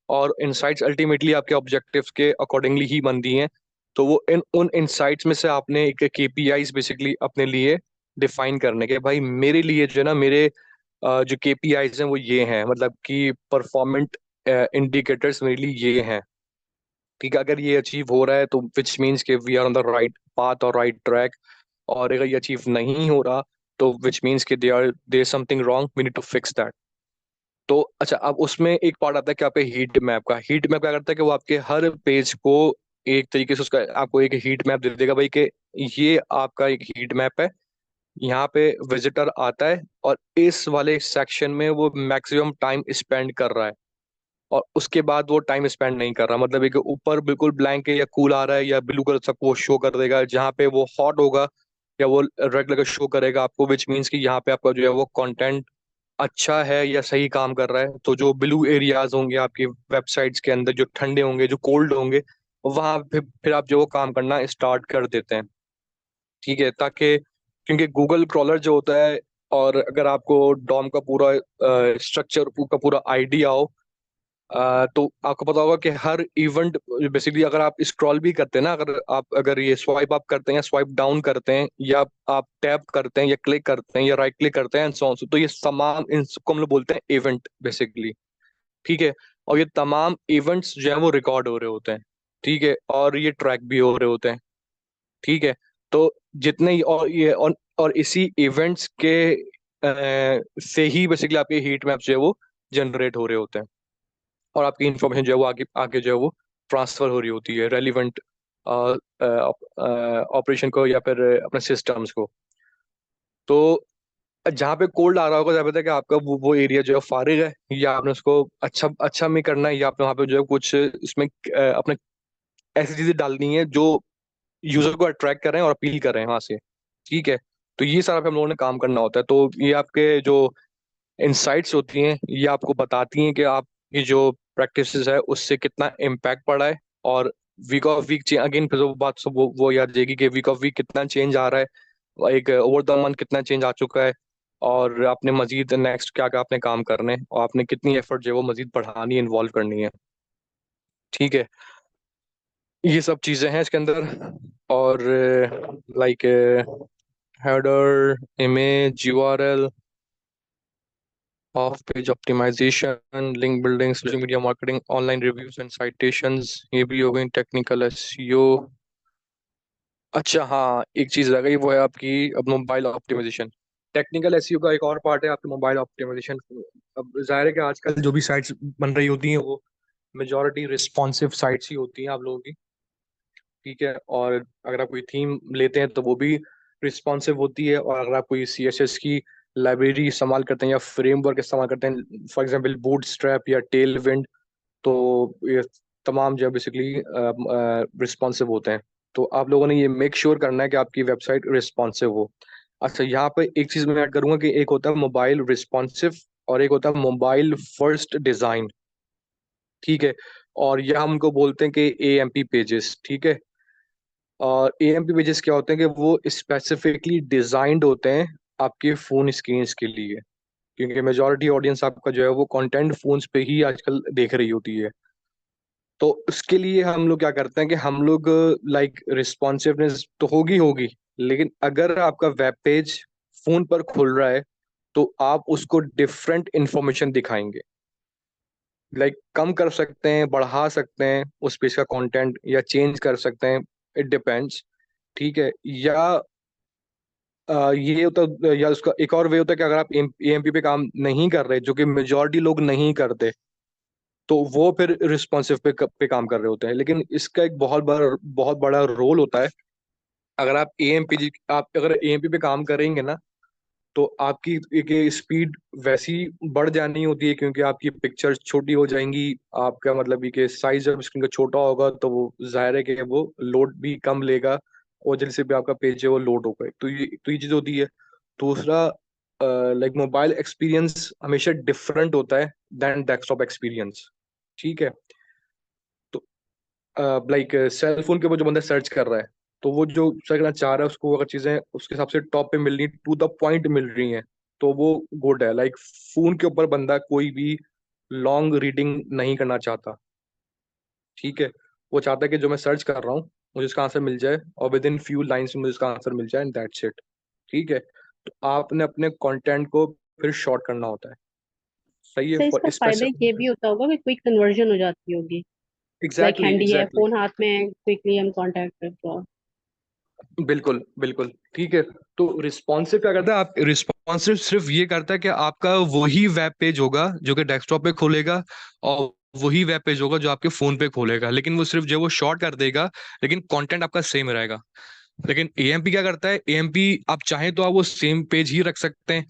और इंसाइट्स अल्टीमेटली आपके ऑब्जेक्टिव्स के अकॉर्डिंगली ही बनती हैं। तो वो इन उन इंसाइट्स में से आपने एक केपीआईज बेसिकली अपने लिए डिफाइन करने के, भाई मेरे लिए जो है ना, मेरे जो केपीआईज हैं वो ये हैं, मतलब कि परफॉर्मेंट इंडिकेटर्स मेरे लिए ये हैं। ठीक है, अगर ये अचीव हो रहा है तो विच मीन्स कि we are on the right path और राइट ट्रैक। और अगर ये अचीव नहीं हो रहा तो विच मीन्स कि there something wrong, we need to fix that. तो अच्छा, अब उसमें एक पार्ट आता है कि आपके हीट मैप का। हीट मैप क्या करता है कि वो आपके हर पेज को एक तरीके से उसका आपको एक हीट मैप दे देगा, भाई कि ये आपका एक हीट मैप है, यहाँ पे विजिटर आता है और इस वाले सेक्शन में वो मैक्सिमम टाइम स्पेंड कर रहा है, और उसके बाद वो टाइम स्पेंड नहीं कर रहा। मतलब एक ऊपर बिल्कुल ब्लैंक है, या कूल आ रहा है या ब्लू कलर तक वो शो कर देगा। जहाँ पे वो हॉट होगा या वो रेड कलर शो करेगा आपको, विच मीन्स कि यहाँ पे आपका जो है वो कंटेंट अच्छा है या सही काम कर रहा है। तो जो ब्लू एरियाज होंगे आपकी वेबसाइट्स के अंदर, जो ठंडे होंगे, जो कोल्ड होंगे, वहां पे फिर आप जो वो काम करना स्टार्ट कर देते हैं। ठीक है, ताकि क्योंकि गूगल क्रॉलर जो होता है, और अगर आपको डॉम का पूरा स्ट्रक्चर का पूरा आइडिया हो, तो आपको पता होगा कि हर इवेंट बेसिकली अगर आप स्क्रॉल भी करते हैं ना, अगर ये स्वाइप अप करते हैं या स्वाइप डाउन करते हैं, या आप टैप करते हैं या क्लिक करते हैं या राइट क्लिक करते हैं एंड सो ऑन, तो ये तमाम इन सबको हम लोग बोलते हैं इवेंट बेसिकली। ठीक है, और ये तमाम इवेंट्स जो है वो रिकॉर्ड हो रहे होते हैं। ठीक है, और ये ट्रैक भी हो रहे होते हैं। ठीक है, तो जितने और इसी इवेंट्स के से ही बेसिकली आपके हीट मैप जो है वो जनरेट हो रहे होते हैं, और आपकी इंफॉर्मेशन जो है वो आगे आगे जो है वो ट्रांसफर हो रही होती है रेलिवेंट ऑपरेशन को या फिर अपने सिस्टम्स को। तो जहाँ पे कोल्ड आ रहा होगा, जहाँ पे कि आपका वो एरिया जो है फारिग है, या आपने उसको अच्छा अच्छा में करना है, या आपने वहाँ पे जो है कुछ इसमें अपने ऐसी चीजें डालनी है जो यूजर को अट्रैक्ट कर रहे हैं और अपील कर रहे हैं वहां से। ठीक है, तो ये सारा पे हम लोगों ने काम करना होता है। तो ये आपके जो इंसाइट्स होती हैं, ये आपको बताती हैं कि आपकी जो प्रैक्टिसेस है उससे कितना इम्पैक्ट पड़ा है। और वीक ऑफ वीक अगेन फिर वो बात सब वो याद रहेगी कि वीक ऑफ वीक कितना चेंज आ रहा है, एक ओवर द मंथ कितना चेंज आ चुका है, और आपने मजीद नेक्स्ट क्या क्या आपने काम करने हैं, और आपने कितनी एफर्ट जो है वो मजीद बढ़ानी है, इन्वॉल्व करनी है। ठीक है, ये सब चीजें हैं इसके अंदर। और like header, image, URL, off page optimisation, link building, social media marketing, online reviews and citations, ये भी हो गई टेक्निकल एसईओ। अच्छा हाँ, एक चीज रह गई, वो है आपकी अब मोबाइल ऑप्टिमाइजेशन। टेक्निकल एसईओ का एक और पार्ट है आपके मोबाइल ऑप्टिमाइजेशन। अब जाहिर है कि आजकल जो भी साइट्स बन रही होती हैं वो मेजॉरिटी रिस्पॉन्सिव साइट्स ही होती हैं आप लोगों की। ठीक है, और अगर आप कोई थीम लेते हैं तो वो भी रिस्पॉन्सिव होती है। और अगर आप कोई सीएसएस की लाइब्रेरी इस्तेमाल करते हैं या फ्रेमवर्क इस्तेमाल करते हैं, फॉर एग्जांपल बूटस्ट्रैप या टेल विंड, तो ये तमाम जो है बेसिकली रिस्पॉन्सिव होते हैं। तो आप लोगों ने ये मेक श्योर करना है कि आपकी वेबसाइट रिस्पॉन्सिव हो। अच्छा, यहाँ पे एक चीज मैं ऐड करूंगा कि एक होता है मोबाइल रिस्पॉन्सिव, और एक होता है मोबाइल फर्स्ट डिजाइन। ठीक है, और यह हम उनको बोलते हैं कि एएमपी पेजेस। ठीक है, और एएमपी पेजेस क्या होते हैं कि वो स्पेसिफिकली डिजाइंड होते हैं आपके फोन स्क्रीन के लिए, क्योंकि मेजोरिटी ऑडियंस आपका जो है वो कंटेंट फोन्स पे ही आजकल देख रही होती है। तो उसके लिए हम लोग क्या करते हैं कि हम लोग लाइक रिस्पॉन्सिवनेस तो होगी होगी, लेकिन अगर आपका वेब पेज फोन पर खुल रहा है तो आप उसको डिफरेंट इंफॉर्मेशन दिखाएंगे। लाइक कम कर सकते हैं, बढ़ा सकते हैं उस पेज का कंटेंट, या चेंज कर सकते हैं, इट डिपेंड्स। ठीक है, या ये होता, या उसका एक और वे होता है कि अगर आप एएमपी पे काम नहीं कर रहे, जो कि मेजॉरिटी लोग नहीं करते, तो वो फिर रिस्पॉन्सिव पे काम कर रहे होते हैं। लेकिन इसका एक बहुत बड़ा रोल होता है। आप अगर एएमपी पे काम करेंगे ना, तो आपकी एक स्पीड वैसी बढ़ जानी होती है, क्योंकि आपकी पिक्चर्स छोटी हो जाएंगी। आपका मतलब ये कि साइज जब स्क्रीन का छोटा होगा तो वो जाहिर है कि वो लोड भी कम लेगा, और जल्दी से भी आपका पेज है वो लोड होगा। तो ये चीज होती है। दूसरा, लाइक मोबाइल एक्सपीरियंस हमेशा डिफरेंट होता है देन डेस्कटॉप एक्सपीरियंस। ठीक है। तो लाइक सेल फोन के ऊपर जो बंदा सर्च कर रहा है, तो वो जो सर्च करना चाह रहा है उसको अगर चीजें उसके हिसाब से टॉप पे मिल रही, टू द पॉइंट मिल रही हैं, तो वो गुड है। लाइक फोन के ऊपर बंदा कोई भी लॉन्ग रीडिंग नहीं करना चाहता। ठीक है। वो चाहता है कि जो मैं सर्च कर रहा हूँ मुझे इसका आंसर मिल जाए और विद इन फ्यू लाइन्स में मुझे इसका आंसर मिल जाए एंड दैट्स इट। ठीक है। तो आपने अपने कंटेंट को फिर शॉर्ट करना होता है। सही है सर फॉर इसका फायदा ये स्पेसिफिक। भी होता होगा कि क्विक कन्वर्जन हो जाती होगी, लाइक एग्जैक्टली हैंडी है, एग्जैक्टली। फोन हाथ में, क्विकली हम कांटेक्ट करते हैं। बिल्कुल बिल्कुल। ठीक है। तो रिस्पॉन्सिव क्या करता है, आप रिस्पॉन्सिव सिर्फ ये करता है कि आपका वही वेब पेज होगा जो कि डेस्कटॉप पे खोलेगा, और वही वेब पेज होगा जो आपके फोन पे खोलेगा, लेकिन वो सिर्फ जो वो शॉर्ट कर देगा, लेकिन कंटेंट आपका सेम रहेगा। लेकिन एएमपी क्या करता है, एएमपी आप चाहें तो आप वो सेम पेज ही रख सकते हैं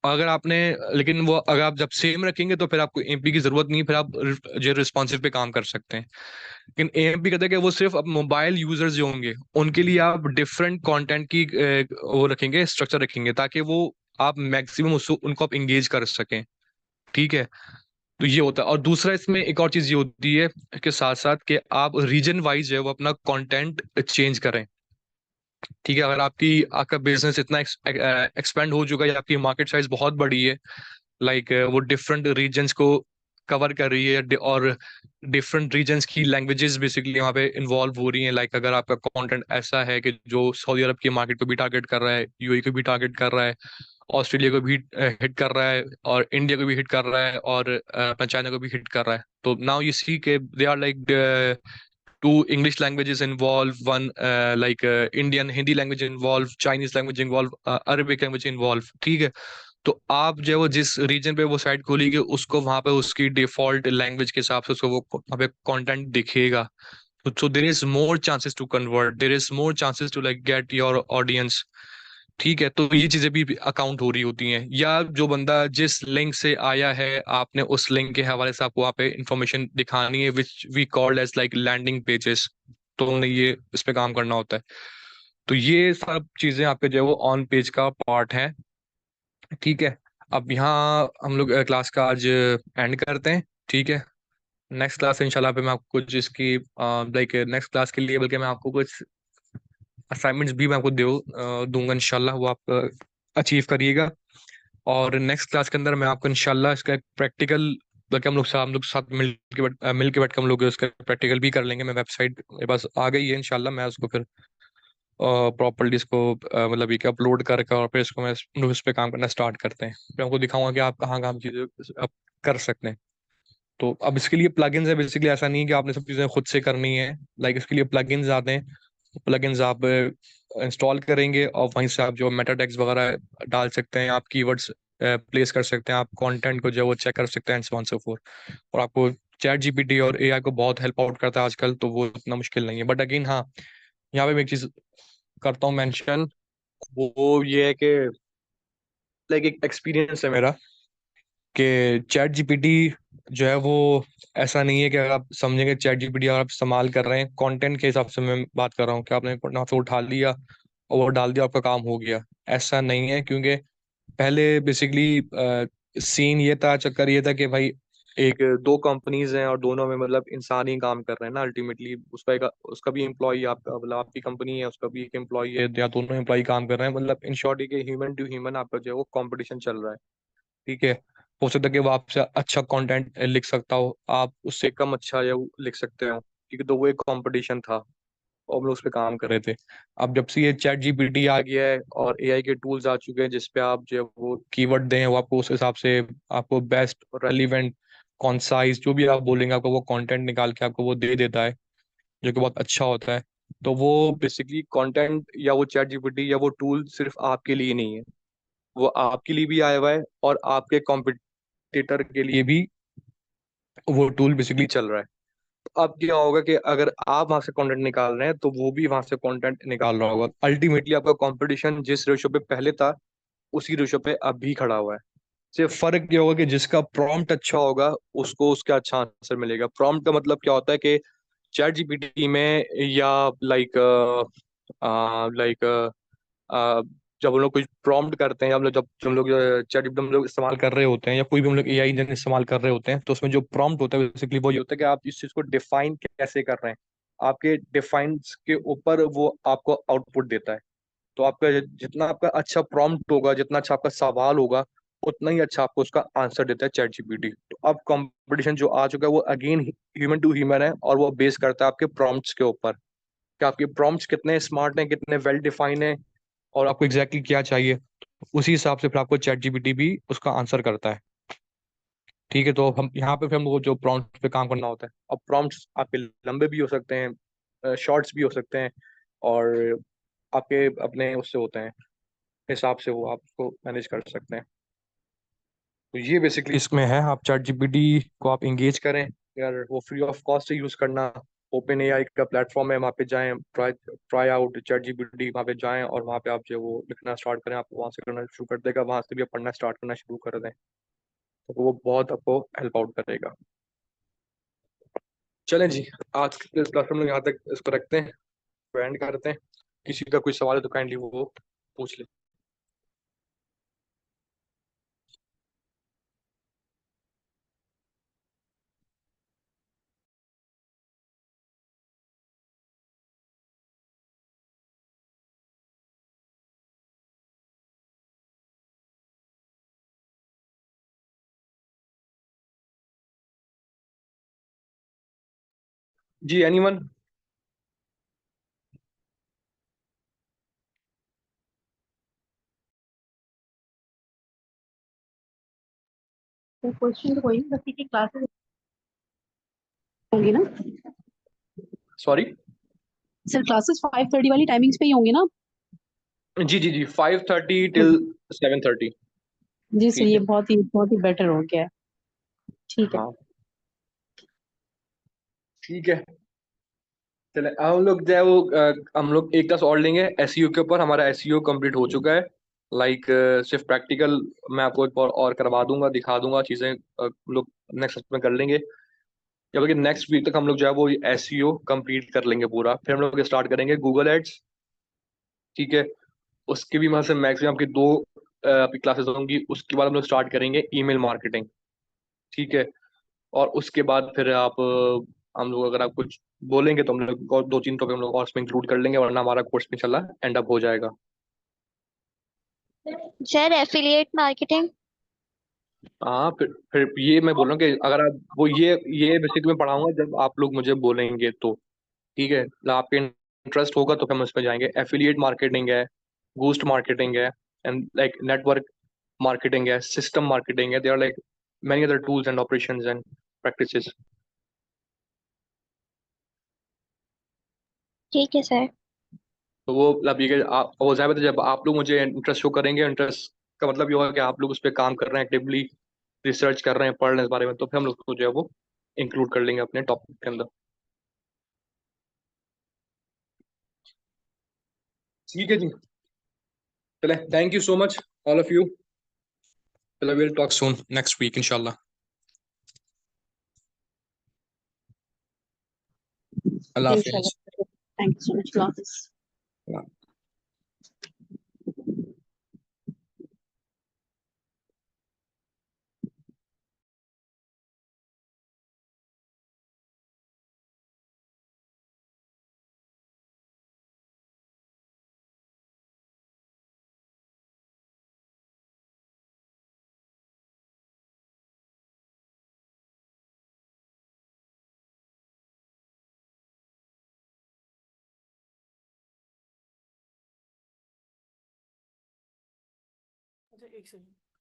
अगर आपने, लेकिन वो अगर आप जब सेम रखेंगे तो फिर आपको एएमपी की जरूरत नहीं है, फिर आप जो रिस्पॉन्सिव पे काम कर सकते हैं। लेकिन एएमपी कहता है कि वो सिर्फ अब मोबाइल यूजर्स जो होंगे उनके लिए आप डिफरेंट कंटेंट की वो रखेंगे, स्ट्रक्चर रखेंगे, ताकि वो आप मैक्सिमम उसको उनको आप इंगेज कर सकें। ठीक है। तो ये होता है। और दूसरा इसमें एक और चीज ये होती है कि साथ साथ कि आप रीजन वाइज जो है वो अपना कंटेंट चेंज करें। ठीक है। अगर आपका बिजनेस इतना एक्सपेंड हो चुका है या आपकी मार्केट साइज बहुत बड़ी है, लाइक वो डिफरेंट रीजन्स को कवर कर रही है, और डिफरेंट रीजन्स की लैंग्वेजेस बेसिकली वहाँ पे इन्वॉल्व हो रही हैं, लाइक अगर आपका कंटेंट ऐसा है कि जो सऊदी अरब की मार्केट को भी टारगेट कर रहा है, यूएई को भी टारगेट कर रहा है, ऑस्ट्रेलिया को भी हिट कर रहा है, और इंडिया को भी हिट कर रहा है, और अपना चाइना को भी हिट कर रहा है, तो नाउ यू सी के they are like two English languages involved, one Indian Hindi language involved, Chinese language involved, Arabic language involved। ठीक है। तो आप जो है वो जिस रीजन पे वो साइट खोलेंगे उसको वहां पे उसकी डिफॉल्ट लैंग्वेज के हिसाब से उसको वो वहां पे कंटेंट दिखेगा। So there is more chances to convert, there is more chances to like get your audience। ठीक है। तो ये चीजें भी अकाउंट हो रही होती हैं, या जो बंदा जिस लिंक से आया है आपने उस लिंक के हवाले से आपको वहाँ पे इंफॉर्मेशन दिखानी है, which we called as like landing pages. तो उन्हें ये इस पे काम करना होता है। तो ये सब चीजें आपके जो है वो ऑन पेज का पार्ट है। ठीक है। अब यहाँ हम लोग क्लास का आज एंड करते हैं। ठीक है। नेक्स्ट क्लास इंशाल्लाह पे मैं आपको कुछ इसकी लाइक नेक्स्ट क्लास के लिए बल्कि मैं आपको कुछ असाइनमेंट्स भी मैं आपको दूंगा इंशाल्लाह, वो आप अचीव करिएगा। और नेक्स्ट क्लास के अंदर मैं आपको इंशाल्लाह इसका प्रैक्टिकल, बल्कि हम लोग साथ मिल के बैठ के हम लोग उसका प्रैक्टिकल भी कर लेंगे। मैं वेबसाइट मेरे पास आ गई है इंशाल्लाह, मैं उसको फिर प्रॉपर्ली इसको मतलब ये अपलोड करके और फिर इसको हम लोग इस पे काम करना स्टार्ट करते हैं। फिर आपको दिखाऊंगा कि आप कहाँ कहाँ चीज़ें आप कर सकते हैं। तो अब इसके लिए प्लगइन्स है, बेसिकली ऐसा नहीं है कि आपने सब चीज़ें खुद से करनी है। लाइक इसके लिए प्लगइन्स आते हैं, प्लगइन्स आप इंस्टॉल करेंगे और वहीं से आप जो मेटा टैग्स वगैरह डाल सकते हैं, आप कीवर्ड्स प्लेस कर सकते हैं, आप कंटेंट को जो है वो चेक कर सकते हैं and so on so fourth. और आपको चैट जीपीटी और एआई को बहुत हेल्प आउट करता है आजकल, तो वो इतना मुश्किल नहीं है। बट अगेन हाँ, यहाँ पे मैं एक चीज करता हूँ मेंशन, वो ये है कि लाइक एक एक्सपीरियंस है मेरा कि चैट जीपीटी जो है वो ऐसा नहीं है कि अगर आप समझेंगे चैट जीपीटी अगर आप इस्तेमाल कर रहे हैं कंटेंट के हिसाब से, मैं बात कर रहा हूँ कि आपने वहां से उठा लिया और वो डाल दिया आपका काम हो गया, ऐसा नहीं है। क्योंकि पहले बेसिकली सीन ये था, चक्कर ये था कि भाई एक दो कंपनीज हैं और दोनों में मतलब इंसान ही काम कर रहे हैं ना अल्टीमेटली, उसका भी एम्प्लॉय आपका, मतलब आपकी कंपनी है उसका भी एक एम्प्लॉय है, या दोनों एम्प्लॉय काम कर रहे हैं, मतलब इन शॉर्ट ये ह्यूमन टू ह्यूमन आपका जो है वो कॉम्पिटिशन चल रहा है। ठीक है। हो सकता है कि वो आपसे अच्छा कंटेंट लिख सकता हो, आप उससे कम अच्छा या वो लिख सकते हो, क्योंकि तो वो एक कंपटीशन था और हम लोग उस पर काम कर रहे थे। अब जब से ये चैट जीपीटी आ गया है और एआई के टूल्स आ चुके हैं जिसपे आप जो है वो कीवर्ड दें, वो आपको उस हिसाब से आपको बेस्ट रेलिवेंट कॉन्साइज जो भी आप बोलेंगे आपको वो कंटेंट निकाल के आपको वो दे देता है, जो कि बहुत अच्छा होता है। तो वो बेसिकली कंटेंट या वो चैट जीपीटी या वो टूल सिर्फ आपके लिए नहीं है, वो आपके लिए भी आया हुआ है और आपके कॉम्पिटिटर के लिए भी वो टूल बेसिकली चल रहा है। तो अब क्या होगा कि अगर आप वहां से कंटेंट निकाल रहे हैं तो वो भी वहां से कंटेंट निकाल रहा होगा, अल्टीमेटली आपका कंपटीशन जिस रेशो पे पहले था उसी रेशो पे अब भी खड़ा हुआ है। सिर्फ फर्क ये होगा कि जिसका प्रॉम्प्ट अच्छा होगा उसको उसका अच्छा आंसर मिलेगा। प्रॉम्प्ट का मतलब क्या होता है कि चैट जीपीटी में या लाइक लाइक जब हम लोग कुछ प्रॉम्प्ट करते हैं, हम लोग जब हम लोग चैट हम लोग इस्तेमाल कर रहे होते हैं या कोई भी हम लोग एआई इंजन इस्तेमाल कर रहे होते हैं, तो उसमें जो प्रॉम्प्ट होता है बेसिकली वो ये होता है कि आप इस चीज को डिफाइन कैसे कर रहे हैं। आपके डिफाइंस के ऊपर वो आपको आउटपुट देता है। तो आपका जितना आपका अच्छा प्रॉम्प्ट होगा, जितना अच्छा आपका सवाल होगा, उतना ही अच्छा आपको उसका आंसर देता है चैट जीपीटी। तो अब कंपटीशन जो आ चुका है वो अगेन ह्यूमन टू ह्यूमन है, और वो बेस करता है आपके प्रॉम्प्ट्स के ऊपर कि आपके प्रॉम्प्ट्स कितने स्मार्ट हैं, कितने वेल डिफाइन है, और आपको एग्जैक्टली क्या चाहिए। उसी हिसाब से फिर आपको चैट जीपीटी भी उसका आंसर करता है। ठीक है, तो हम यहाँ पे फिर हमको जो प्रॉम्प्ट पे काम करना होता है। अब प्रॉम्प्ट्स आपके लंबे भी हो सकते हैं, शॉर्ट्स भी हो सकते हैं, और आपके अपने उससे होते हैं, हिसाब से वो आपको मैनेज कर सकते हैं। तो ये बेसिकली इसमें है। आप चैट जीपीटी को आप इंगेज करें, यार वो फ्री ऑफ कॉस्ट से यूज करना। ओपन एआई का प्लेटफॉर्म है, वहाँ पे जाएं, try try out chat GPT, वहाँ पे जाएं और वहाँ पे आप जो वो लिखना स्टार्ट करें, आपको वहाँ से करना शुरू कर देगा, वहाँ से भी आप पढ़ना स्टार्ट करना शुरू कर दें, तो वो बहुत आपको हेल्प आउट करेगा। चलें जी, आज के इस क्लास में हम लोग यहाँ तक इसको रखते हैं, एंड करते हैं। किसी का कोई सवाल है तो काइंडली वो पूछ ले। जी, एनीवन? तो क्वेश्चन तो कोई नहीं, बस की क्लासेस होंगी ना? सॉरी? सर क्लासेस 5:30 वाली टाइमिंग्स पे ही होंगे ना? जी जी जी, 5:30 टिल 7:30। जी सर, ठीक ये है। बहुत ही बेटर हो गया है। ठीक है। हाँ, ठीक है। चले हम लोग जो है वो हम लोग एक क्लास और लेंगे एसईओ के ऊपर। हमारा एसईओ कंप्लीट हो चुका है। लाइक सिर्फ प्रैक्टिकल मैं आपको एक बार और करवा दूंगा, दिखा दूंगा चीजें, हम लोग नेक्स्ट में कर लेंगे। या बल्कि नेक्स्ट वीक तक हम लोग जो है वो एसईओ कंप्लीट कर लेंगे पूरा। फिर हम लोग स्टार्ट करेंगे गूगल एड्स। ठीक है। उसके भी वहां से मैक्सिमम आपकी दो आपकी क्लासेस होंगी। उसके बाद हम लोग स्टार्ट करेंगे ईमेल मार्केटिंग। ठीक है। और उसके बाद फिर आप हम लोग अगर आप कुछ बोलेंगे तो हम लोग और दो तीन टॉपिक हम लोग और उसमें इंक्लूड कर लेंगे, वरना हमारा कोर्स में चला एंड अप हो जाएगा। Sir affiliate marketing. हाँ, फिर ये मैं बोल रहा हूँ कि अगर आप वो ये बेसिकली मैं पढ़ाऊंगा जब आप लोग मुझे बोलेंगे तो। ठीक है, मतलब आपके इंटरेस्ट होगा तो फिर हम उस पर जाएंगे। एफिलिएट मार्केटिंग है, बूस्ट मार्केटिंग है, एंड लाइक नेटवर्क मार्केटिंग है, सिस्टम मार्केटिंग है। There are like many other tools and operations and practices. ठीक है सर। तो वो मतलब ये कि आप वो ज़्यादा जब आप लोग मुझे इंटरेस्ट शो करेंगे, इंटरेस्ट का मतलब ये होगा कि आप लोग उस पर काम कर रहे हैं, एक्टिवली रिसर्च कर रहे हैं, पढ़ रहे हैं इस बारे में, तो फिर हम लोग उसको जो है वो इंक्लूड कर लेंगे अपने टॉपिक के अंदर। ठीक है जी। चले, thank you so much all of you. चलो, will talk soon next week इंशाल्लाह। अल्लाह हाफिज। इंशाल्लाह। Thank you so much, classes. अच्छा, एक सेकंड।